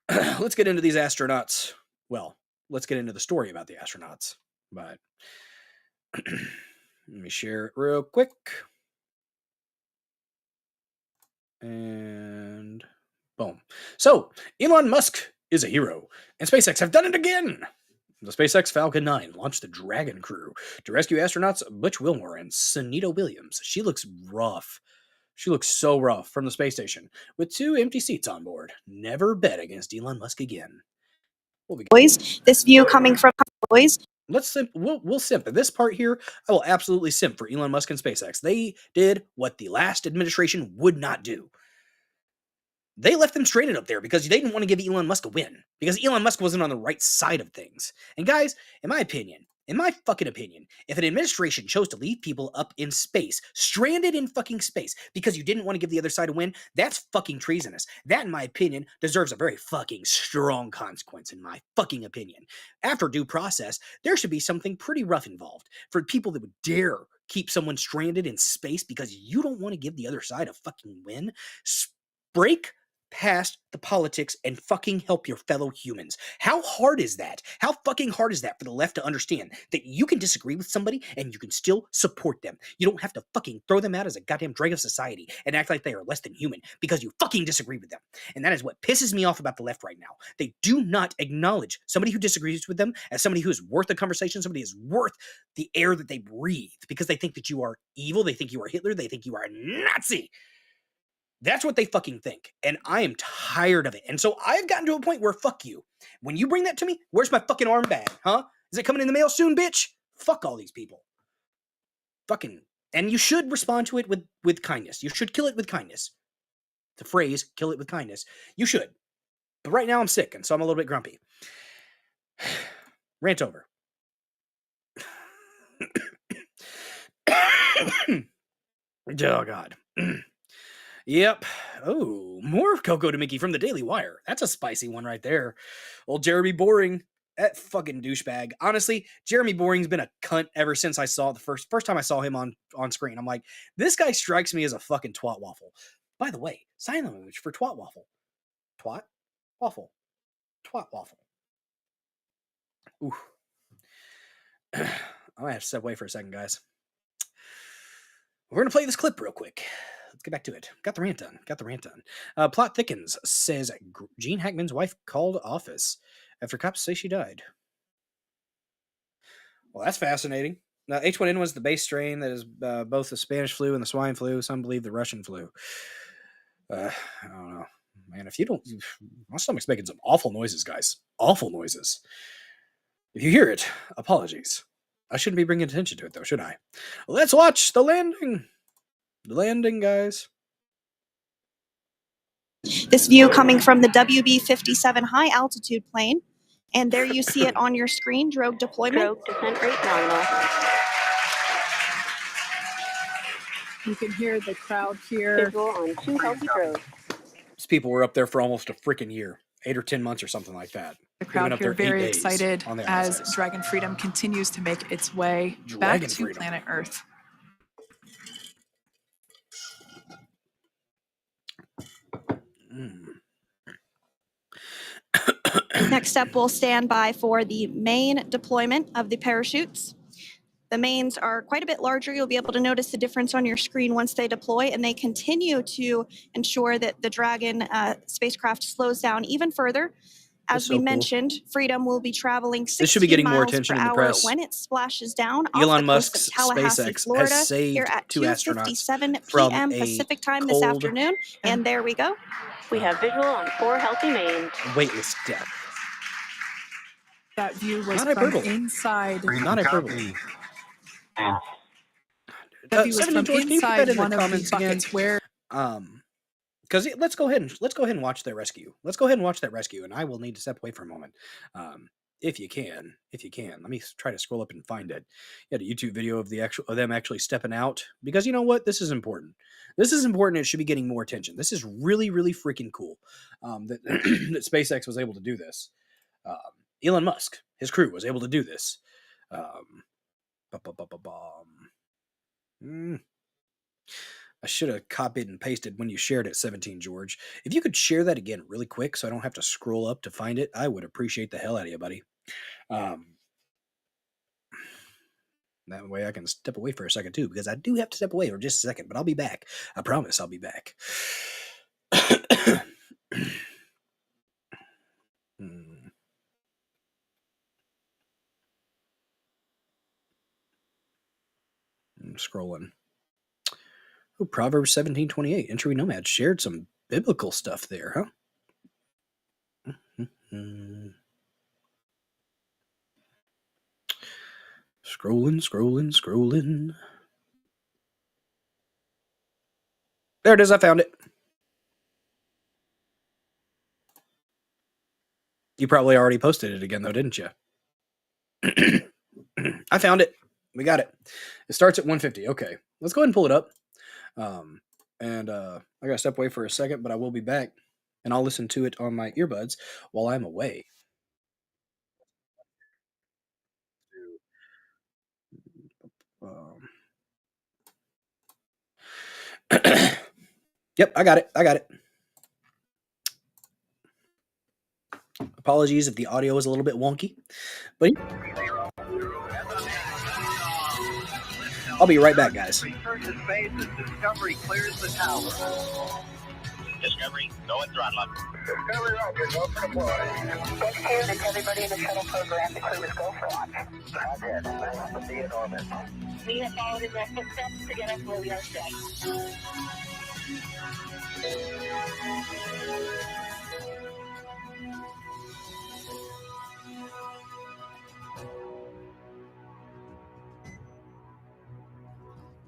Let's get into these astronauts. Well, let's get into the story about the astronauts. But let me share it real quick. And boom. So, Elon Musk is a hero, and SpaceX have done it again. The SpaceX Falcon 9 launched the Dragon crew to rescue astronauts Butch Wilmore and Sunita Williams. She looks rough. She looks so rough from the space station with 2 empty seats on board. Never bet against Elon Musk again. Boys, this view coming from boys. We'll simp. At this part here, I will absolutely simp for Elon Musk and SpaceX. They did what the last administration would not do. They left them stranded up there because they didn't want to give Elon Musk a win. Because Elon Musk wasn't on the right side of things. And guys, in my fucking opinion, if an administration chose to leave people up in space, stranded in fucking space, because you didn't want to give the other side a win, that's fucking treasonous. That, in my opinion, deserves a very fucking strong consequence, in my fucking opinion. After due process, there should be something pretty rough involved for people that would dare keep someone stranded in space because you don't want to give the other side a fucking win. Break past the politics and fucking help your fellow humans. How hard is that? How fucking hard is that for the left to understand that you can disagree with somebody and you can still support them? You don't have to fucking throw them out as a goddamn drag of society and act like they are less than human because you fucking disagree with them. And that is what pisses me off about the left right now. They do not acknowledge somebody who disagrees with them as somebody who is worth the conversation, somebody who is worth the air that they breathe, because they think that you are evil, they think you are Hitler, they think you are a Nazi. That's what they fucking think. And I am tired of it. And so I've gotten to a point where, fuck you. When you bring that to me, where's my fucking armband, huh? Is it coming in the mail soon, bitch? Fuck all these people. fucking, and you should respond to it with kindness. You should kill it with kindness. The phrase, kill it with kindness. You should. But right now I'm sick, and so I'm a little bit grumpy. Rant over. Oh, God. Yep. Oh, more Coco to Mickey from the Daily Wire. That's a spicy one right there. Old Jeremy Boring. That fucking douchebag. Honestly, Jeremy Boring's been a cunt ever since I saw the first time I saw him on screen. I'm like, this guy strikes me as a fucking twat waffle. By the way, sign language for twat waffle. Twat waffle. Twat waffle. Ooh. I'm gonna have to step away for a second, guys. We're gonna play this clip real quick. Let's get back to it. Got the rant done. Plot thickens, says Gene Hackman's wife called office after cops say she died. Well, that's fascinating. Now, H1N1 was the base strain that is both the Spanish flu and the swine flu. Some believe the Russian flu. I don't know. Man, if you don't... My stomach's making some awful noises, guys. Awful noises. If you hear it, apologies. I shouldn't be bringing attention to it, though, should I? Let's watch the landing. The landing, guys. This view coming from the WB-57 high altitude plane. And there you see it on your screen, drogue deployment. Drogue descent rate nominal. You can hear the crowd here. Visual on 2 healthy drogues. These people were up there for almost a freaking year. 8 or 10 months or something like that. The crowd here very excited as ISS. Dragon Freedom continues to make its way back to planet Earth. Next up, we'll stand by for the main deployment of the parachutes. The mains are quite a bit larger. You'll be able to notice the difference on your screen once they deploy, and they continue to ensure that the Dragon spacecraft slows down even further. As we mentioned, Freedom will be traveling 60 this should be getting more miles attention per in the hour press. when it splashes down Elon off the Musk's coast of Tallahassee, SpaceX Florida, has saved here at 2 astronauts 2:57 from p.m. a Pacific time this cold afternoon. And there we go. We have visual on 4 healthy mains. weightless death. That view was Not from hyperbole. inside. Not hyperbole. That view was from George, can you put that inside in the one of the comments again? buckets where Because let's go ahead and watch that rescue. Let's go ahead and watch that rescue, and I will need to step away for a moment. If you can, let me try to scroll up and find it. You had a YouTube video of them actually stepping out, because you know what? This is important. This is important. It should be getting more attention. This is really, really freaking cool that that SpaceX was able to do this. Elon Musk, his crew, was able to do this. I should have copied and pasted when you shared it, 17 George. If you could share that again really quick so I don't have to scroll up to find it, I would appreciate the hell out of you, buddy. That way I can step away for a second too, because I do have to step away for just a second, but I'll be back. I promise I'll be back. I'm scrolling. Oh, Proverbs 17:28. Entry Nomad shared some biblical stuff there, huh? Scrolling. There it is. I found it. You probably already posted it again, though, didn't you? I found it. We got it. It starts at 150. Okay. Let's go ahead and pull it up. I gotta step away for a second, but I will be back, and I'll listen to it on my earbuds while I'm away. Yep, I got it. Apologies if the audio is a little bit wonky, but I'll be right back, guys. Discovery clears the tower. Discovery, go and throttle up. Discovery rocket, open deploy. Take care that everybody in the shuttle program, the crew is go for launch. Roger, nice to be in orbit. We have followed in their footsteps to get us where we are today.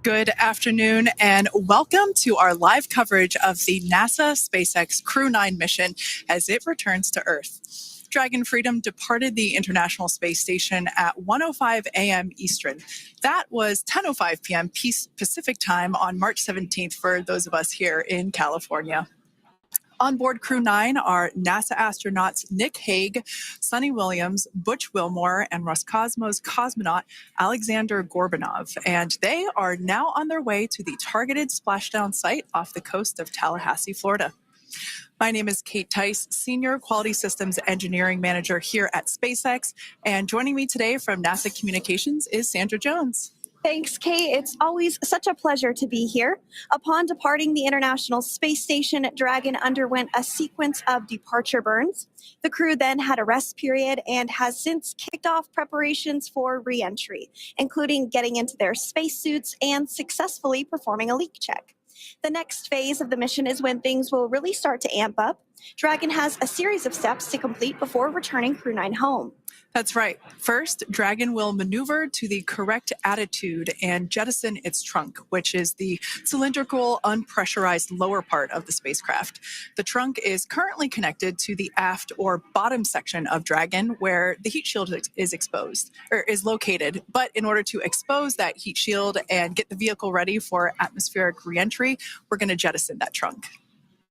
Good afternoon and welcome to our live coverage of the NASA SpaceX Crew 9 mission as it returns to Earth. Dragon Freedom departed the International Space Station at 1:05 a.m. Eastern. That was 10:05 p.m. Pacific time on March 17th for those of us here in California. On board Crew 9 are NASA astronauts Nick Hague, Sonny Williams, Butch Wilmore, and Roscosmos cosmonaut Alexander Gorbanov. And they are now on their way to the targeted splashdown site off the coast of Tallahassee, Florida. My name is Kate Tice, Senior Quality Systems Engineering Manager here at SpaceX. And joining me today from NASA Communications is Sandra Jones. Thanks, Kate. It's always such a pleasure to be here. Upon departing the International Space Station, Dragon underwent a sequence of departure burns. The crew then had a rest period and has since kicked off preparations for re-entry, including getting into their spacesuits and successfully performing a leak check. The next phase of the mission is when things will really start to amp up. Dragon has a series of steps to complete before returning Crew 9 home. That's right. First, Dragon will maneuver to the correct attitude and jettison its trunk, which is the cylindrical, unpressurized lower part of the spacecraft. The trunk is currently connected to the aft or bottom section of Dragon, where the heat shield is located. But in order to expose that heat shield and get the vehicle ready for atmospheric reentry, we're going to jettison that trunk.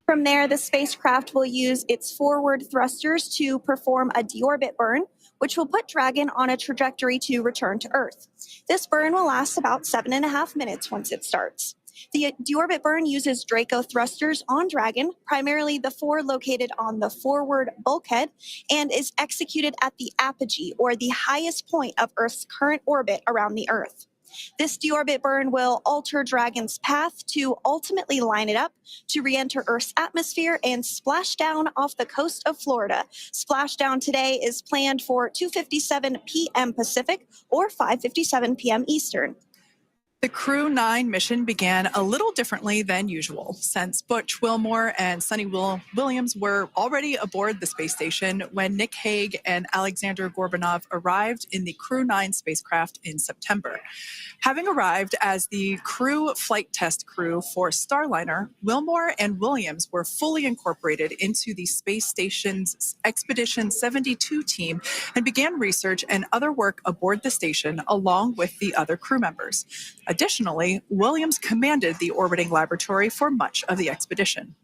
From there, the spacecraft will use its forward thrusters to perform a deorbit burn, which will put Dragon on a trajectory to return to Earth. This burn will last about 7.5 minutes once it starts. The deorbit burn uses Draco thrusters on Dragon, primarily the four located on the forward bulkhead, and is executed at the apogee, or the highest point of Earth's current orbit around the Earth. This deorbit burn will alter Dragon's path to ultimately line it up to re-enter Earth's atmosphere and splash down off the coast of Florida. Splashdown today is planned for 2:57 p.m. Pacific or 5:57 p.m. Eastern. The Crew 9 mission began a little differently than usual, since Butch Wilmore and Sonny Williams were already aboard the space station when Nick Hague and Alexander Gorbanov arrived in the Crew 9 spacecraft in September. Having arrived as the crew flight test crew for Starliner, Wilmore and Williams were fully incorporated into the space station's Expedition 72 team and began research and other work aboard the station along with the other crew members. Additionally, Williams commanded the orbiting laboratory for much of the expedition.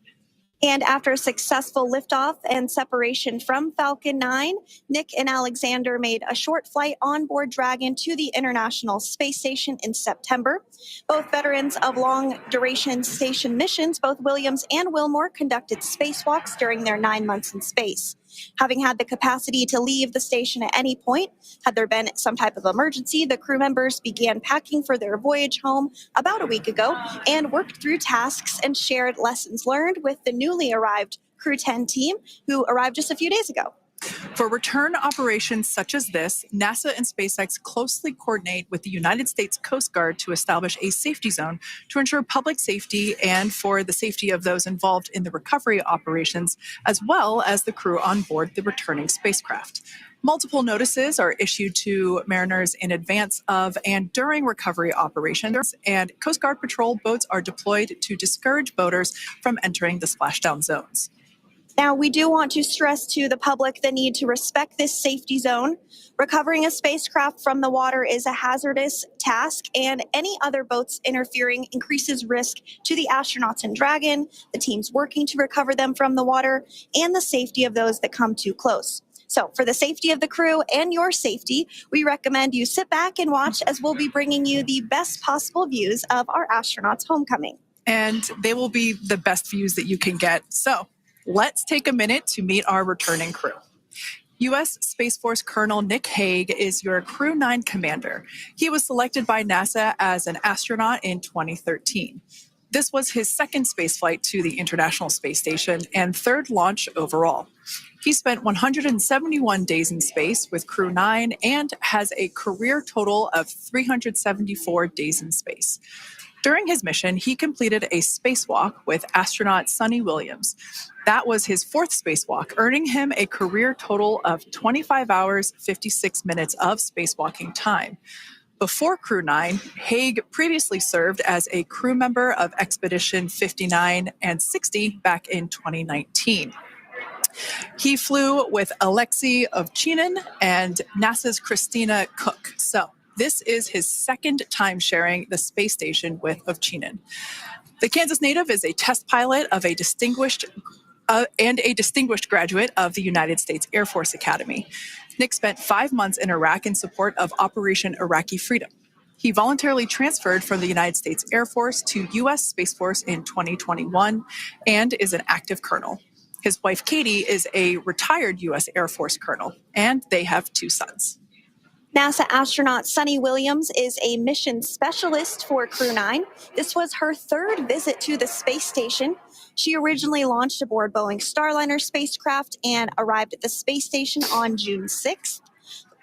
And after a successful liftoff and separation from Falcon 9, Nick and Alexander made a short flight on board Dragon to the International Space Station in September. Both veterans of long-duration station missions, both Williams and Wilmore conducted spacewalks during their 9 months in space. Having had the capacity to leave the station at any point, had there been some type of emergency, the crew members began packing for their voyage home about a week ago and worked through tasks and shared lessons learned with the newly arrived Crew 10 team, who arrived just a few days ago. For return operations such as this, NASA and SpaceX closely coordinate with the United States Coast Guard to establish a safety zone to ensure public safety and for the safety of those involved in the recovery operations, as well as the crew on board the returning spacecraft. Multiple notices are issued to mariners in advance of and during recovery operations, and Coast Guard patrol boats are deployed to discourage boaters from entering the splashdown zones. Now, we do want to stress to the public the need to respect this safety zone. Recovering a spacecraft from the water is a hazardous task, and any other boats interfering increases risk to the astronauts in Dragon, the teams working to recover them from the water, and the safety of those that come too close. So for the safety of the crew and your safety, we recommend you sit back and watch as we'll be bringing you the best possible views of our astronauts' homecoming. And they will be the best views that you can get. So let's take a minute to meet our returning crew. U.S. Space Force Colonel Nick Hague is your Crew 9 commander. He was selected by NASA as an astronaut in 2013. This was his second spaceflight to the International Space Station and third launch overall. He spent 171 days in space with Crew 9 and has a career total of 374 days in space. During his mission, he completed a spacewalk with astronaut Sonny Williams. That was his fourth spacewalk, earning him a career total of 25 hours, 56 minutes of spacewalking time. Before Crew 9, Haig previously served as a crew member of Expedition 59 and 60 back in 2019. He flew with Alexei Ovchinin and NASA's Christina Koch. So this is his second time sharing the space station with Ovchinin. The Kansas native is a test pilot of a distinguished graduate of the United States Air Force Academy. Nick spent 5 months in Iraq in support of Operation Iraqi Freedom. He voluntarily transferred from the United States Air Force to U.S. Space Force in 2021 and is an active colonel. His wife, Katie, is a retired U.S. Air Force colonel, and they have 2 sons. NASA astronaut Sunny Williams is a mission specialist for Crew 9. This was her 3rd visit to the space station. She originally launched aboard Boeing Starliner spacecraft and arrived at the space station on June 6th.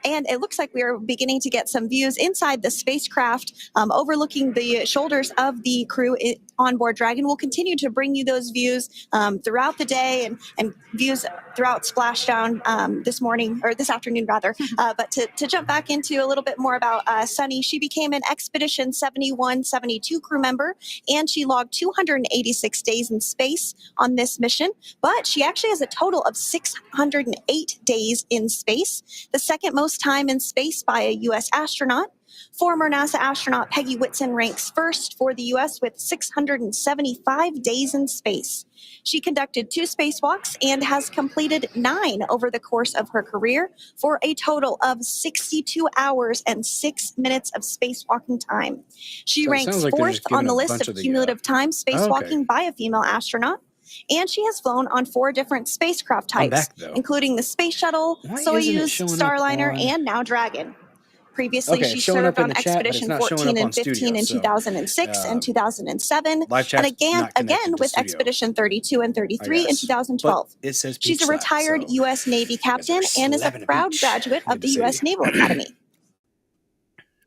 And it looks like we are beginning to get some views inside the spacecraft, overlooking the shoulders of the crew on board Dragon. We'll continue to bring you those views throughout the day and views throughout splashdown this afternoon rather. But to jump back into a little bit more about Sunny, she became an Expedition 71-72 crew member, and she logged 286 days in space on this mission. But she actually has a total of 608 days in space, the second most time in space by a U.S. astronaut. Former NASA astronaut Peggy Whitson ranks first for the U.S. with 675 days in space. She conducted 2 spacewalks and has completed 9 over the course of her career for a total of 62 hours and 6 minutes of spacewalking time. She ranks 4th on the list of cumulative time spacewalking by a female astronaut. And she has flown on 4 different spacecraft types, including the Space Shuttle, Soyuz, Starliner, and now Dragon. Previously, she served on Expedition 14 and 15 in 2006 and 2007, and again with Expedition 32 and 33 in 2012. She's a retired U.S. Navy captain and is a proud graduate of the U.S. Naval Academy.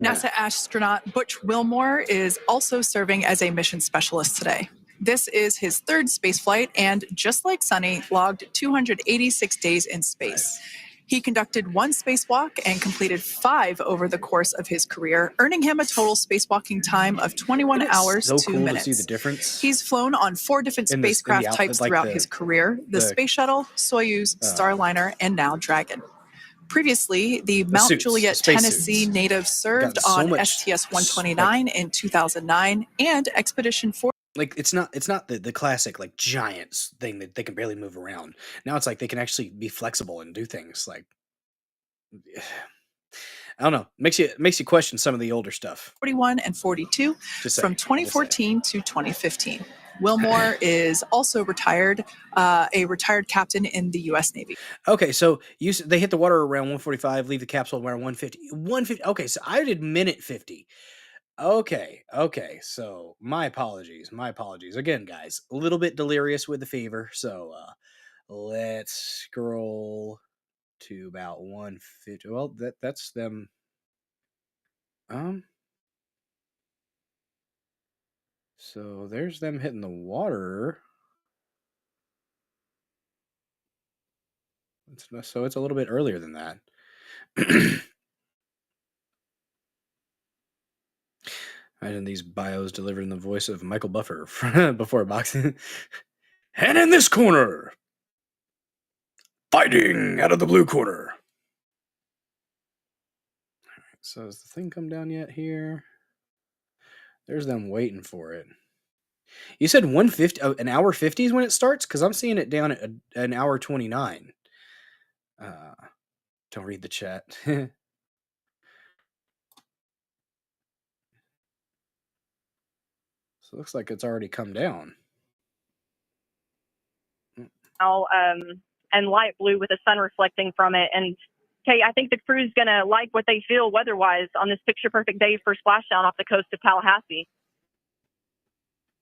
NASA astronaut Butch Wilmore is also serving as a mission specialist today. This is his 3rd spaceflight, and just like Sunny, logged 286 days in space. He conducted 1 spacewalk and completed 5 over the course of his career, earning him a total spacewalking time of 21 hours, 2 minutes. To see the difference. He's flown on 4 different spacecraft types throughout his career: the Space Shuttle, Soyuz, Starliner, and now Dragon. Previously, the Mount Juliet, Tennessee native served on STS-129 in 2009 and Expedition 4. Like it's not the classic like giants thing that they can barely move around. Now it's like they can actually be flexible and do things like I don't know. Makes you question some of the older stuff. 41 and 42 from 2014 to 2015. Wilmore is also retired, a retired captain in the U.S. Navy. Okay, so they hit the water around 145, leave the capsule around 150. 150. Okay, so I did minute 50. Okay, so my apologies. Again, guys, a little bit delirious with the fever, so let's scroll to about 150. Well, that's them. So there's them hitting the water. So it's a little bit earlier than that. Imagine these bios delivered in the voice of Michael Buffer before boxing. And in this corner, fighting out of the blue corner. All right, so has the thing come down yet here? There's them waiting for it. You said 150, an hour 50 is when it starts? Because I'm seeing it down at an hour 29. Don't read the chat. So it looks like it's already come down. And light blue with the sun reflecting from it. And Kay, I think the crew's going to like what they feel weather-wise on this picture-perfect day for splashdown off the coast of Tallahassee.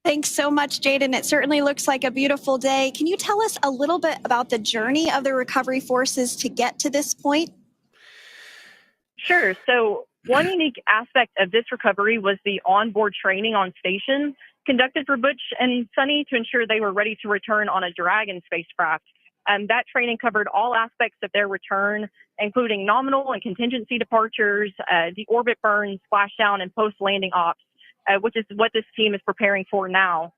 Thanks so much, Jaden. It certainly looks like a beautiful day. Can you tell us a little bit about the journey of the recovery forces to get to this point? Sure. So one unique aspect of this recovery was the onboard training on station conducted for Butch and Sunny to ensure they were ready to return on a Dragon spacecraft. That training covered all aspects of their return, including nominal and contingency departures, deorbit burns, splashdown, and post-landing ops, which is what this team is preparing for now.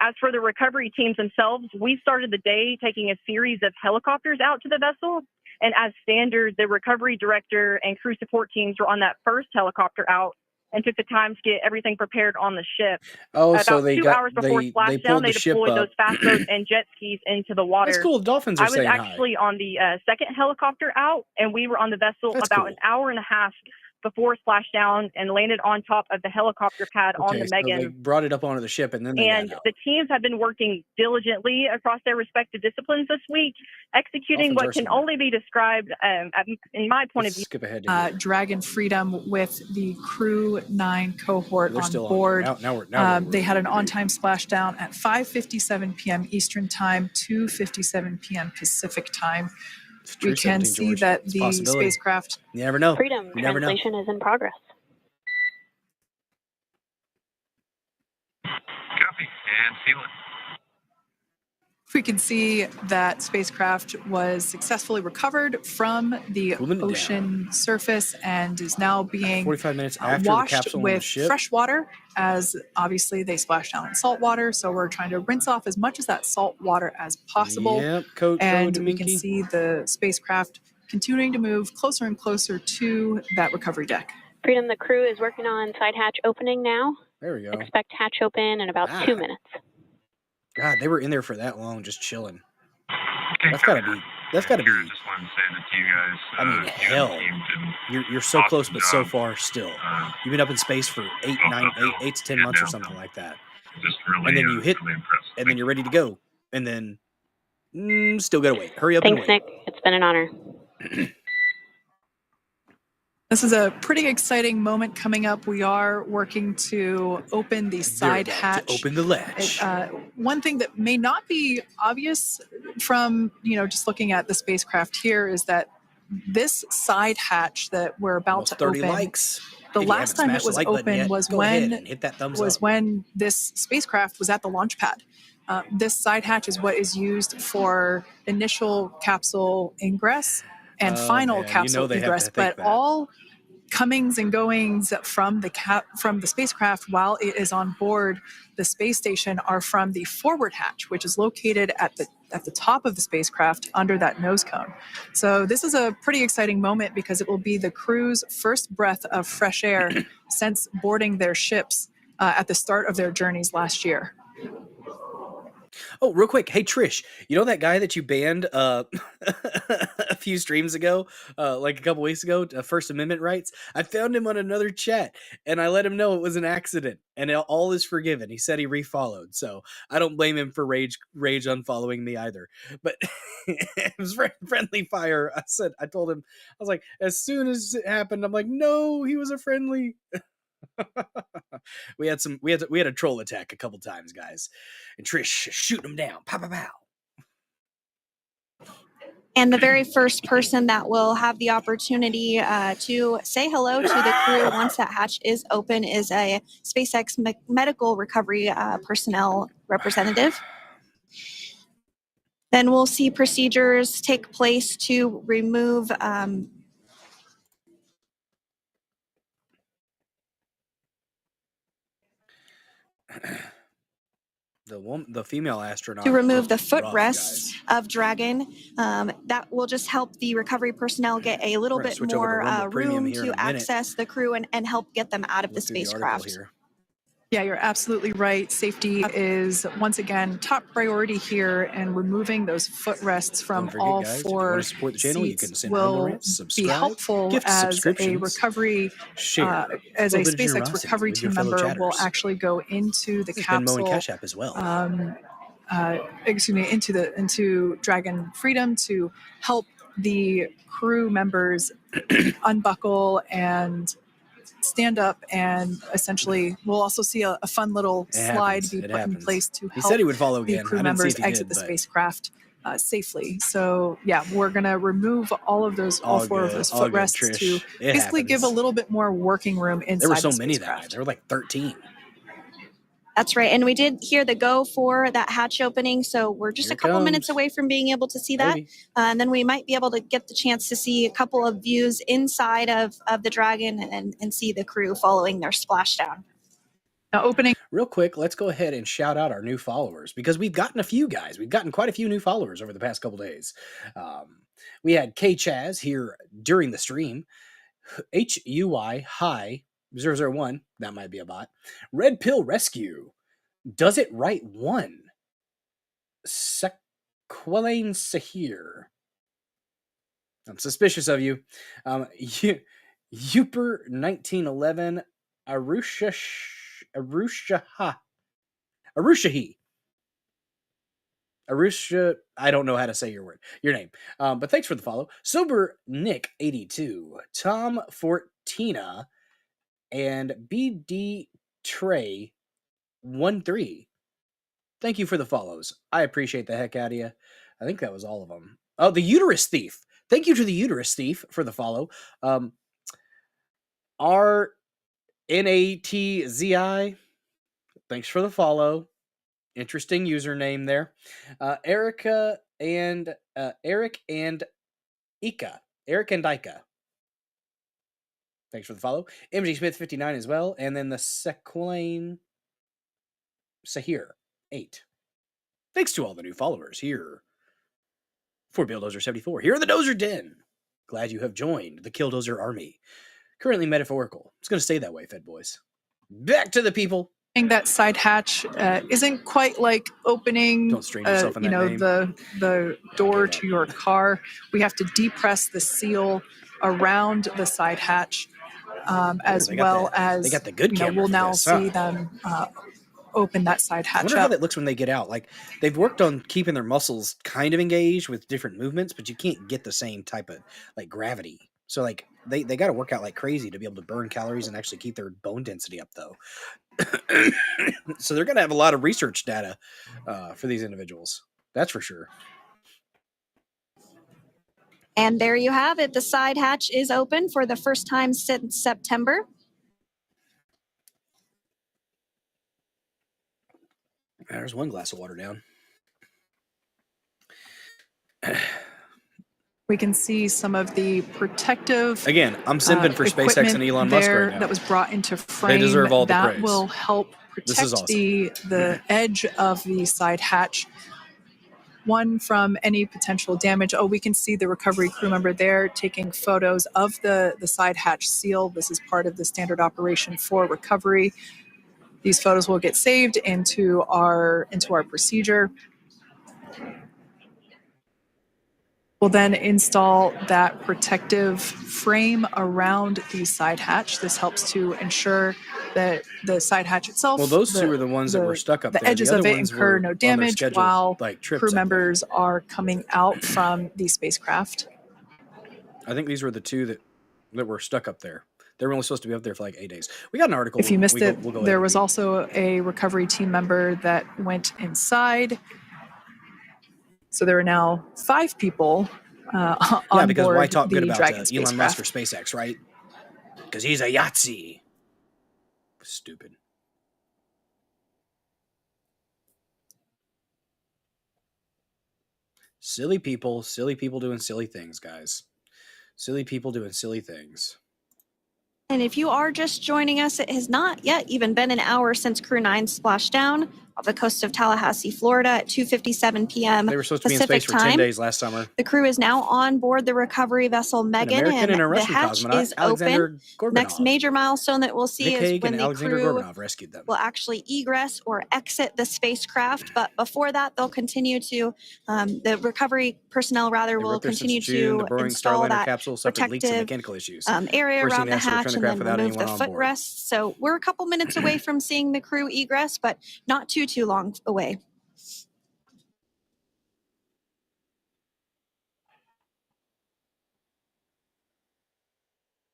As for the recovery teams themselves, we started the day taking a series of helicopters out to the vessel. And as standard, the recovery director and crew support teams were on that first helicopter out and took the time to get everything prepared on the ship. Oh, About so they 2 got hours before they splashdown, pulled they the ship deployed up. those fast boats and jet skis into the water. That's cool. The dolphins are I was saying actually on the second helicopter out, and we were on the vessel That's about cool. an hour and a half before splashdown and landed on top of the helicopter pad on the So they Megan. brought it up onto the ship, and then they And got out. the teams have been working diligently across their respective disciplines this week, executing Dolphins what are can smart. only be described, in my point of view. Skip ahead to here. Dragon Freedom with the Crew 9 cohort They're on still board. on. Now we're They had an on-time splashdown at 5:57 p.m. Eastern Time, 2:57 p.m. Pacific Time. true, We can 17 see George. that It's a the possibility. spacecraft. You never know. Freedom You never know. translation is in progress. Copy. And seal it. We can see that spacecraft was successfely recovered from the Cooling it ocean surface and is now being 45 minutes after the washed capsule on the with ship. fresh water, as obviously they splash down in salt water. So we're trying to rinse off as much of that salt water as possible. Yep, code And to we can Minky. see the spacecraft continuing to move closer and closer to that recovery deck. Freedom, the crew is working on side hatch opening now. There we go. Expect hatch open in about 2 minutes. God, they were in there for that long, just chilling. Okay, That's gotta be. That's gotta be. I just wanted to say that to you guys. I mean, you and the hell. team did You're so awesome close, but so job. far still. You've been up in space for 8 to 10 months or something like that. Just really, And then you hit, really impressed. and then you're ready to go, and then still gotta wait. Hurry up Thanks, and wait. Nick. It's been an honor. This is a pretty exciting moment coming up. We are working to open the side Very about hatch. to open the latch. One thing that may not be obvious from just looking at the spacecraft here is that this side hatch that we're about Almost to 30 open. likes. The If you last haven't time it smashed the was like button open yet, was go ahead when and hit that thumbs up. when this spacecraft was at the launch pad. This side hatch is what is used for initial capsule ingress and final man, capsule they have to egress, think but that. all comings and goings from the spacecraft while it is on board the space station are from the forward hatch, which is located at the top of the spacecraft under that nose cone. So this is a pretty exciting moment because it will be the crew's first breath of fresh air since boarding their ships at the start of their journeys last year. Oh, real quick. Hey, Trish, you know that guy that you banned a few streams ago, like a couple weeks ago, First Amendment rights? I found him on another chat, and I let him know it was an accident, and all is forgiven. He said he refollowed, so I don't blame him for rage unfollowing me either. But it was friendly fire. I told him, I was like, as soon as it happened, I'm like, no, he was a friendly. we had a troll attack a couple times, guys, and Trish shooting them down, pow pow pow. And the very first person that will have the opportunity to say hello to the crew once that hatch is open is a SpaceX medical recovery personnel representative. Then we'll see procedures take place to remove the female astronaut to remove the rough, footrests of Dragon. That will just help the recovery personnel get a little We're gonna bit switch over to more Rumble Premium room here in to a minute. access the crew and help get them out of the Look through the article spacecraft. here. Yeah, you're absolutely right. Safety is, once again, top priority here, and removing those footrests from Don't forget, all guys, if you four want to support the channel, you seats can send Rumble will Rants, be subscribe, helpful gift as a subscriptions, recovery, share, as a little bit of SpaceX generosity recovery with your team fellow member will chatters. actually go into the This is Venmo and capsule, Cash App as well. into Dragon Freedom to help the crew members unbuckle and stand up, and essentially we'll also see a fun little slide be put in place to He help said he would follow the again. crew I didn't see members if he exit did, the but spacecraft safely. So yeah, we're gonna remove all of those, all four of those footrests Trish. to It basically give a happens. little bit more working room inside There were so the many that spacecraft. night. There were like 13. That's right. And we did hear the go for that hatch opening. So we're just Here a couple it minutes comes. away from being able to see that. Maybe. And then we might be able to get the chance to see a couple of views inside of the Dragon and see the crew following their splashdown. Now, opening. Real quick, let's go ahead and shout out our new followers because we've gotten a few guys. We've gotten quite a few new followers over the past couple days. We had K Chaz here during the stream. HUI High 001, that might be a bot. Red Pill Rescue. Does it right one. Sequelain Sahir. I'm suspicious of you. Uper 1911 Arushahi. Arusha, I don't know how to say your name. But thanks for the follow. Sober Nick 82, Tom Fortina, and BD Trey 13. Thank you for the follows. I appreciate the heck out of you. I think that was all of them. Oh, the Uterus Thief. Thank you to the Uterus Thief for the follow. RNATZI. Thanks for the follow. Interesting username there. Eric and Ika. Eric and Ika. Thanks for the follow. MG Smith 59 as well. And then the Sequelain Sahir 8. Thanks to all the new followers here. For Bill Dozer 74. Here in the Dozer Den. Glad you have joined the Killdozer army. Currently metaphorical. It's going to stay that way, Fed Boys. Back to the people. That side hatch isn't quite like opening, Don't strain yourself in that name. the door to your car. We have to depress the seal around the side hatch, as well as they got the good camera. We'll for now this, see them open that side hatch I wonder up. how that looks when they get out. Like, they've worked on keeping their muscles kind of engaged with different movements, but you can't get the same type of like gravity. So like they got to work out like crazy to be able to burn calories and actually keep their bone density up, though. So they're going to have a lot of research data for these individuals. That's for sure. And there you have it. The side hatch is open for the first time since September. There's one glass of water down. We can see some of the protective. Again, I'm simping for SpaceX and Elon Musk right now. That was brought into frame. They deserve all the that praise. will help This is protect awesome. the edge of the side hatch. One from any potential damage. Oh, we can see the recovery crew member there taking photos of the side hatch seal. This is part of the standard operation for recovery. These photos will get saved into our procedure. We'll then install that protective frame around the side hatch. This helps to ensure that the side hatch itself. Well, those two are the ones that were stuck up the there. edges the other of it ones incur were no on their damage scheduled, while like, trips crew up there. members are coming out from the spacecraft. I think these were the two that were stuck up there. They were only supposed to be up there for like 8 days. We got an article. If you missed it, we'll go there ahead was and also a recovery team member that went inside. So there are now 5 people on because board why talk the good about Dragon Elon Musk or spacecraft. SpaceX, right? Because he's a Yahtzee. Stupid. Silly people doing silly things, guys. Silly people doing silly things. And if you are just joining us, it has not yet even been an hour since Crew 9 splashed down off the coast of Tallahassee, Florida at 2:57 p.m. They were supposed to be in Pacific space for 10 time. days last summer. The crew is now on board the recovery vessel Megan, American and a the Russian hatch cosmonaut, is Alexander open. Gorbanov. Next major milestone that we'll see Nick is Hague when and the Alexander crew Gorbanov rescued them. will actually egress or exit the spacecraft. But before that, they'll continue to, the recovery personnel They will worked there continue since June. to The Boeing install Starliner that capsule suffered leaks and protective mechanical issues. area Forcing around the NASA to hatch return the and craft then without remove the anyone on board. footrests. So we're a couple minutes away from seeing the crew egress, but not too long away.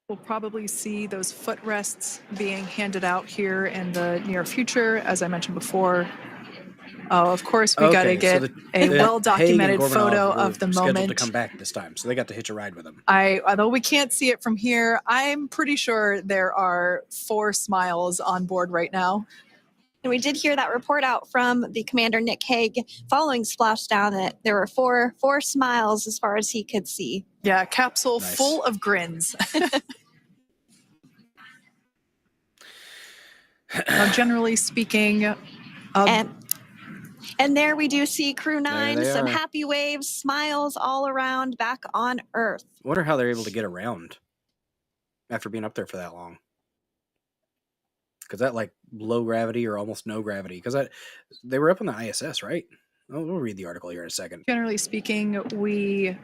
We'll probably see those footrests being handed out here in the near future, as I mentioned before. Oh, of course, we got to get a well-documented photo of the scheduled moment. to come back this time, so they got to hitch a ride with them. Although we can't see it from here, I'm pretty sure there are 4 smiles on board right now. And we did hear that report out from the commander, Nick Hague, following splashdown that there were four smiles as far as he could see. Yeah, capsule Nice. full of grins. Now, generally speaking, and there we do see Crew 9, they some are. happy waves, smiles all around back on Earth. I wonder how they're able to get around after being up there for that long. Because that like low gravity or almost no gravity. Because they were up on the ISS, right? Oh, we'll read the article here in a second. generally speaking, we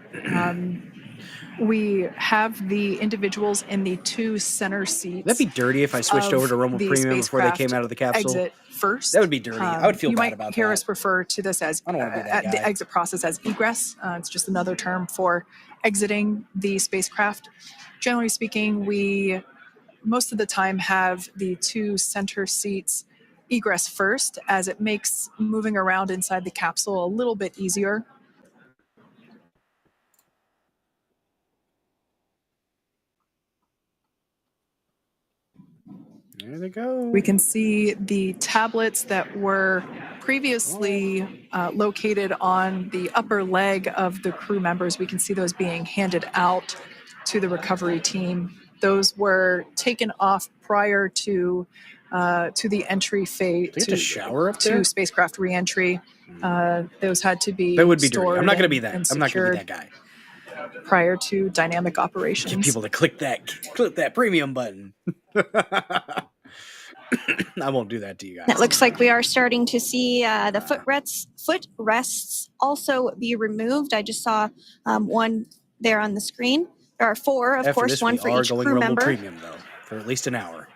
have the individuals in the 2 center seats. That'd be dirty if I switched over to Rumble the Premium before they spacecraft came out of the capsule. Exit first. That would be dirty. I would feel you bad might about hear that. us refer to this as I don't want to be that guy. the exit process as egress. It's just another term for exiting the spacecraft. Generally speaking, most of the time have the 2 center seats egress first, as it makes moving around inside the capsule a little bit easier. There they go. We can see the tablets that were previously located on the upper leg of the crew members. We can see those being handed out to the recovery team. Those were taken off prior to the entry phase to shower up there? to spacecraft reentry. Those had to be That would be dirty. stored I'm not going to be and- that. and I'm not going to be secured that guy. prior to dynamic operations. Get people to click that premium button. I won't do that to you guys. It looks like we are starting to see the footrests also be removed. I just saw one there on the screen. There are 4, of After course, this, one we for are each going crew Rumble member. Premium, though, for at least an hour.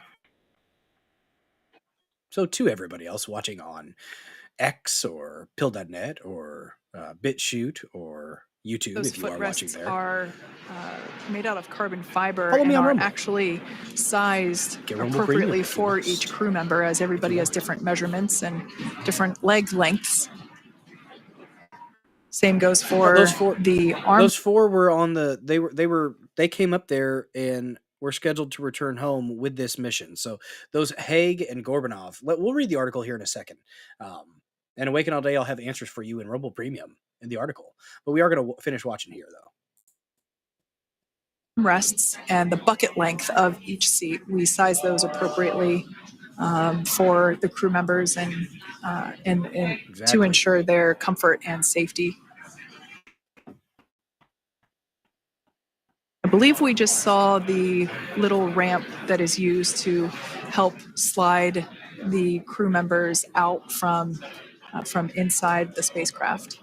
So to everybody else watching on X or Pill.net or BitChute or YouTube, Those if you are watching footrests there. are made out of carbon fiber Follow me and on are Rumble. actually sized Get Rumble appropriately Premium if you for want. each crew member, as everybody has different measurements and different leg lengths. Same goes for the arm. Those 4 were on the. They came up there and were scheduled to return home with this mission. So those Hague and Gorbanov. We'll read the article here in a second. And Awaken All Day, I'll have answers for you in Rumble Premium in the article. But we are going to finish watching here, though. Rests and the bucket length of each seat. We size those appropriately for the crew members and to Exactly. ensure their comfort and safety. I believe we just saw the little ramp that is used to help slide the crew members out from inside the spacecraft.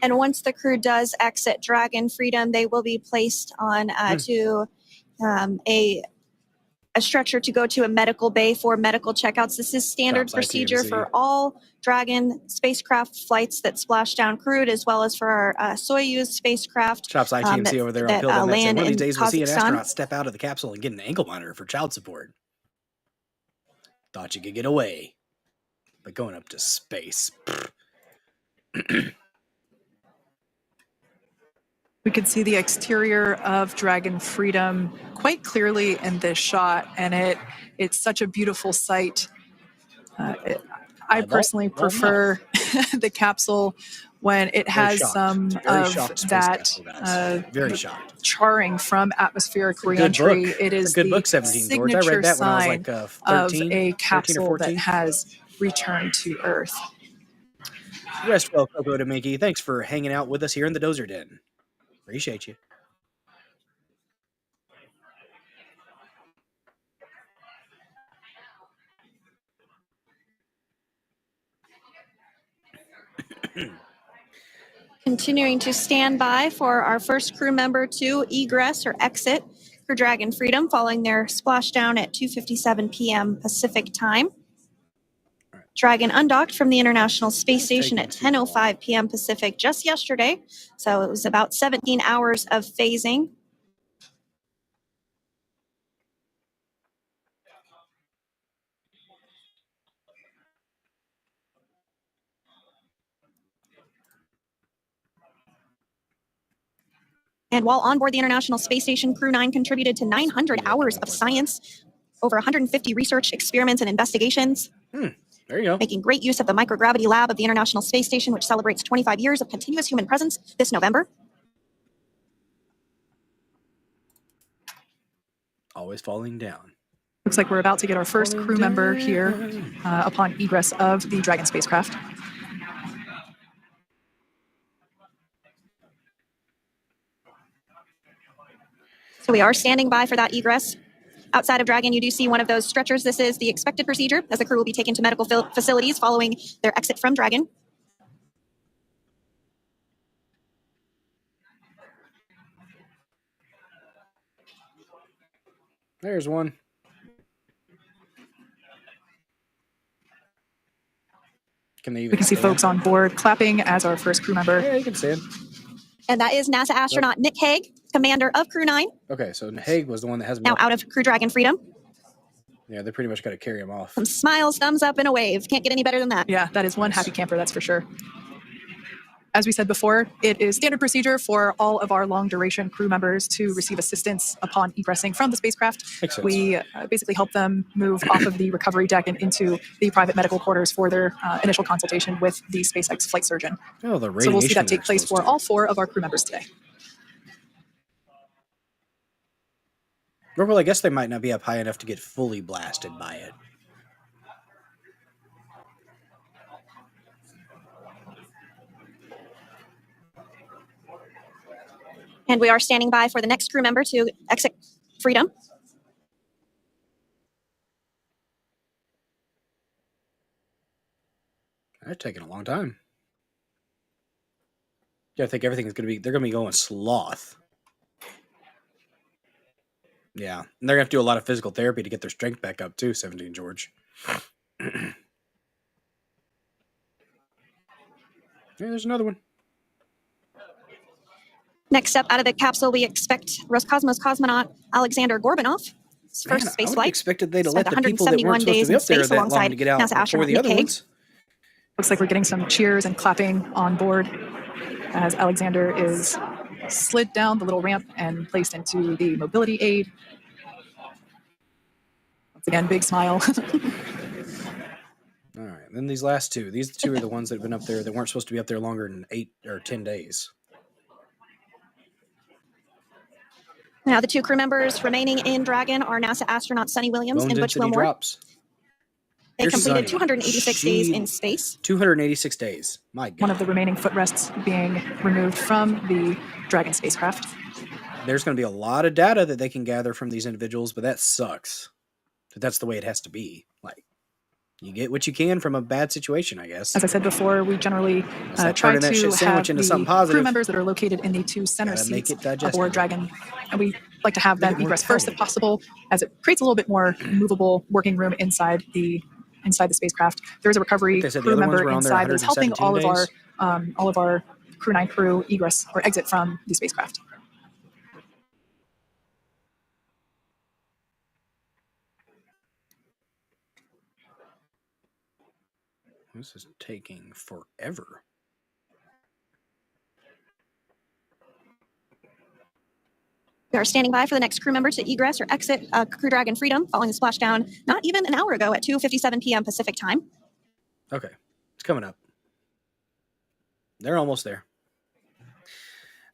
And once the crew does exit Dragon Freedom, they will be placed on to a structure to go to a medical bay for medical checkouts. This is standard Shops procedure ITMC. for all Dragon spacecraft flights that splash down crewed, as well as for our Soyuz spacecraft. Shops ITMC over there on that Pill.net. land One of these in days we'll see an Kazakhstan. astronaut step out of the capsule and get an ankle monitor for child support. Thought you could get away. But going up to space. We could see the exterior of Dragon Freedom quite clearly in this shot, and it's such a beautiful sight. I personally prefer the capsule when it has some of that Very shocked. charring from atmospheric It's a good reentry. book. It It's is a good the book, 17 George. I read signature that when I was sign like 13, of a 13 or capsule 14. that has returned to Earth. Rest well, Coco to Mickey. Thanks for hanging out with us here in the Dozer Den. Appreciate you. Continuing to stand by for our first crew member to egress or exit for Dragon Freedom following their splashdown at 2:57 p.m. Pacific time. Dragon undocked from the International Space Station at 10:05 p.m. Pacific just yesterday, so it was about 17 hours of phasing. And while on board the International Space Station, Crew 9 contributed to 900 hours of science, over 150 research experiments and investigations. There you go. Making great use of the microgravity lab of the International Space Station, which celebrates 25 years of continuous human presence this November. Always falling down. Looks like we're about to get our first crew member here upon egress of the Dragon spacecraft. So we are standing by for that egress. Outside of Dragon, you do see one of those stretchers. This is the expected procedure, as the crew will be taken to medical facilities following their exit from Dragon. There's one. We can see folks on board clapping as our first crew member. Yeah, you can stand. And that is NASA astronaut Nick Hague, commander of Crew 9. Okay, so Hague was the one that has now out of Crew Dragon Freedom. Yeah, they pretty much got to carry him off. Some smiles, thumbs up, and a wave. Can't get any better than that. Yeah, that is one happy camper, that's for sure. As we said before, it is standard procedure for all of our long-duration crew members to receive assistance upon egressing from the spacecraft. We basically help them move off of the recovery deck and into the private medical quarters for their initial consultation with the SpaceX flight surgeon. Oh, the so we'll see that take place for all 4 of our crew members today. Well, I guess they might not be up high enough to get fully blasted by it. And we are standing by for the next crew member to exit Freedom. That's taking a long time. Yeah, I think everything's going to be, they're going to be going sloth. Yeah, and they're going to have to do a lot of physical therapy to get their strength back up too, 17 George. Yeah, there's another one. Next up out of the capsule, we expect Roscosmos cosmonaut Alexander Gorbanov. First space flight. Expected they to let the people that weren't supposed to be up there that long to get out before the other ones. Looks like we're getting some cheers and clapping on board as Alexander is slid down the little ramp and placed into the mobility aid. Once again, big smile. All right, then these last two. These two are the ones that have been up there that weren't supposed to be up there longer than 8 or 10 days. Now, the 2 crew members remaining in Dragon are NASA astronauts Sunny Williams and Butch Wilmore. Drops. They completed 286 days in space. 286 days. My God. One of the remaining footrests being removed from the Dragon spacecraft. There's going to be a lot of data that they can gather from these individuals, but that sucks. But that's the way it has to be. Like, you get what you can from a bad situation, I guess. As I said before, we generally try to have the crew members that are located in the 2 center seats aboard Dragon. And we like to have them egress first if possible, as it creates a little bit more movable working room inside the spacecraft. There's a recovery crew member inside that's helping all of our Crew 9 crew egress or exit from the spacecraft. This is taking forever. We are standing by for the next crew member to egress or exit Crew Dragon Freedom following the splashdown not even an hour ago at 2:57 p.m. Pacific time. Okay, it's coming up. They're almost there.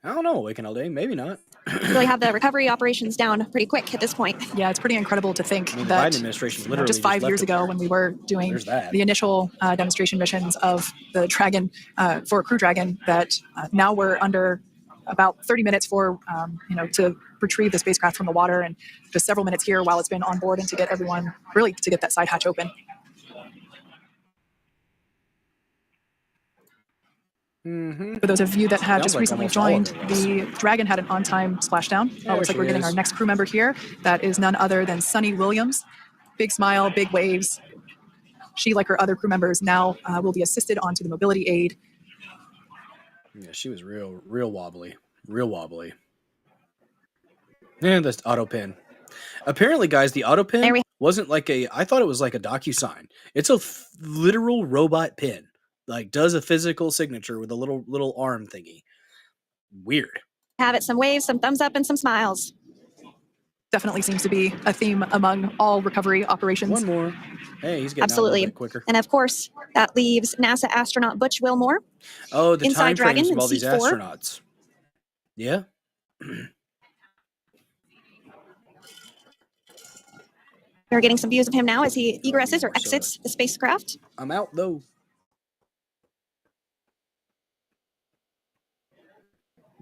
I don't know, waking all day, maybe not. Really have the recovery operations down pretty quick at this point. Yeah, it's pretty incredible to think the that Biden administration literally just 5 years ago when we were doing the initial demonstration missions of the Dragon for Crew Dragon, that now we're under about 30 minutes for to retrieve the spacecraft from the water, and just several minutes here while it's been on board and to get everyone really to get that side hatch open. For those of you that have just recently joined, the Dragon had an on-time splashdown. Looks like we're getting our next crew member here. That is none other than Sunny Williams. Big smile, big waves. She, like her other crew members, now will be assisted onto the mobility aid. Yeah, she was real wobbly. Real wobbly. And this auto pin. Apparently, guys, the auto pin wasn't like I thought it was like a DocuSign. It's a literal robot pin. Like, does a physical signature with a little arm thingy. Weird. Have it, some waves, some thumbs up, and some smiles. definitely seems to be a theme among all recovery operations. One more. Hey, he's getting out a Absolutely. little bit quicker. And of course, that leaves NASA astronaut Butch Wilmore Oh, the inside time Dragon frames of in all these seat 4. astronauts. Yeah. We're getting some views of him now as he egresses or exits the spacecraft. I'm out though.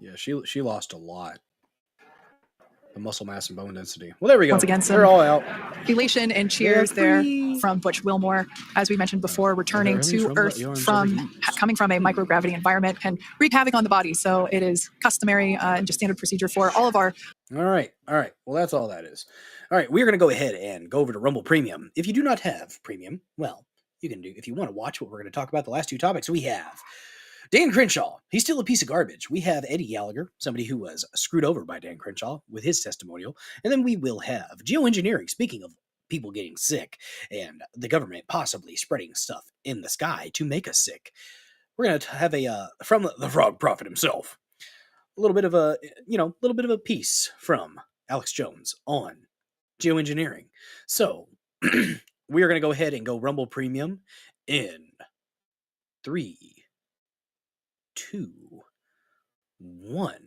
Yeah, she lost a lot. The muscle mass and bone density. Well, there we go. Once again, They're all out. Elation and cheers there from Butch Wilmore, as we mentioned before, returning to Earth coming from a microgravity environment and wreak havoc on the body. So it is customary and just standard procedure for all of our. All right. Well, that's all that is. All right, we're going to go ahead and go over to Rumble Premium. If you do not have Premium, well, you can do, if you want to watch what we're going to talk about, the last 2 topics we have. Dan Crenshaw, he's still a piece of garbage. We have Eddie Gallagher, somebody who was screwed over by Dan Crenshaw with his testimonial. And then we will have Geoengineering, speaking of people getting sick and the government possibly spreading stuff in the sky to make us sick. We're going to have from the Frog Prophet himself, a little bit of a piece from Alex Jones on Geoengineering. So we are going to go ahead and go Rumble Premium in 3, 2, 1.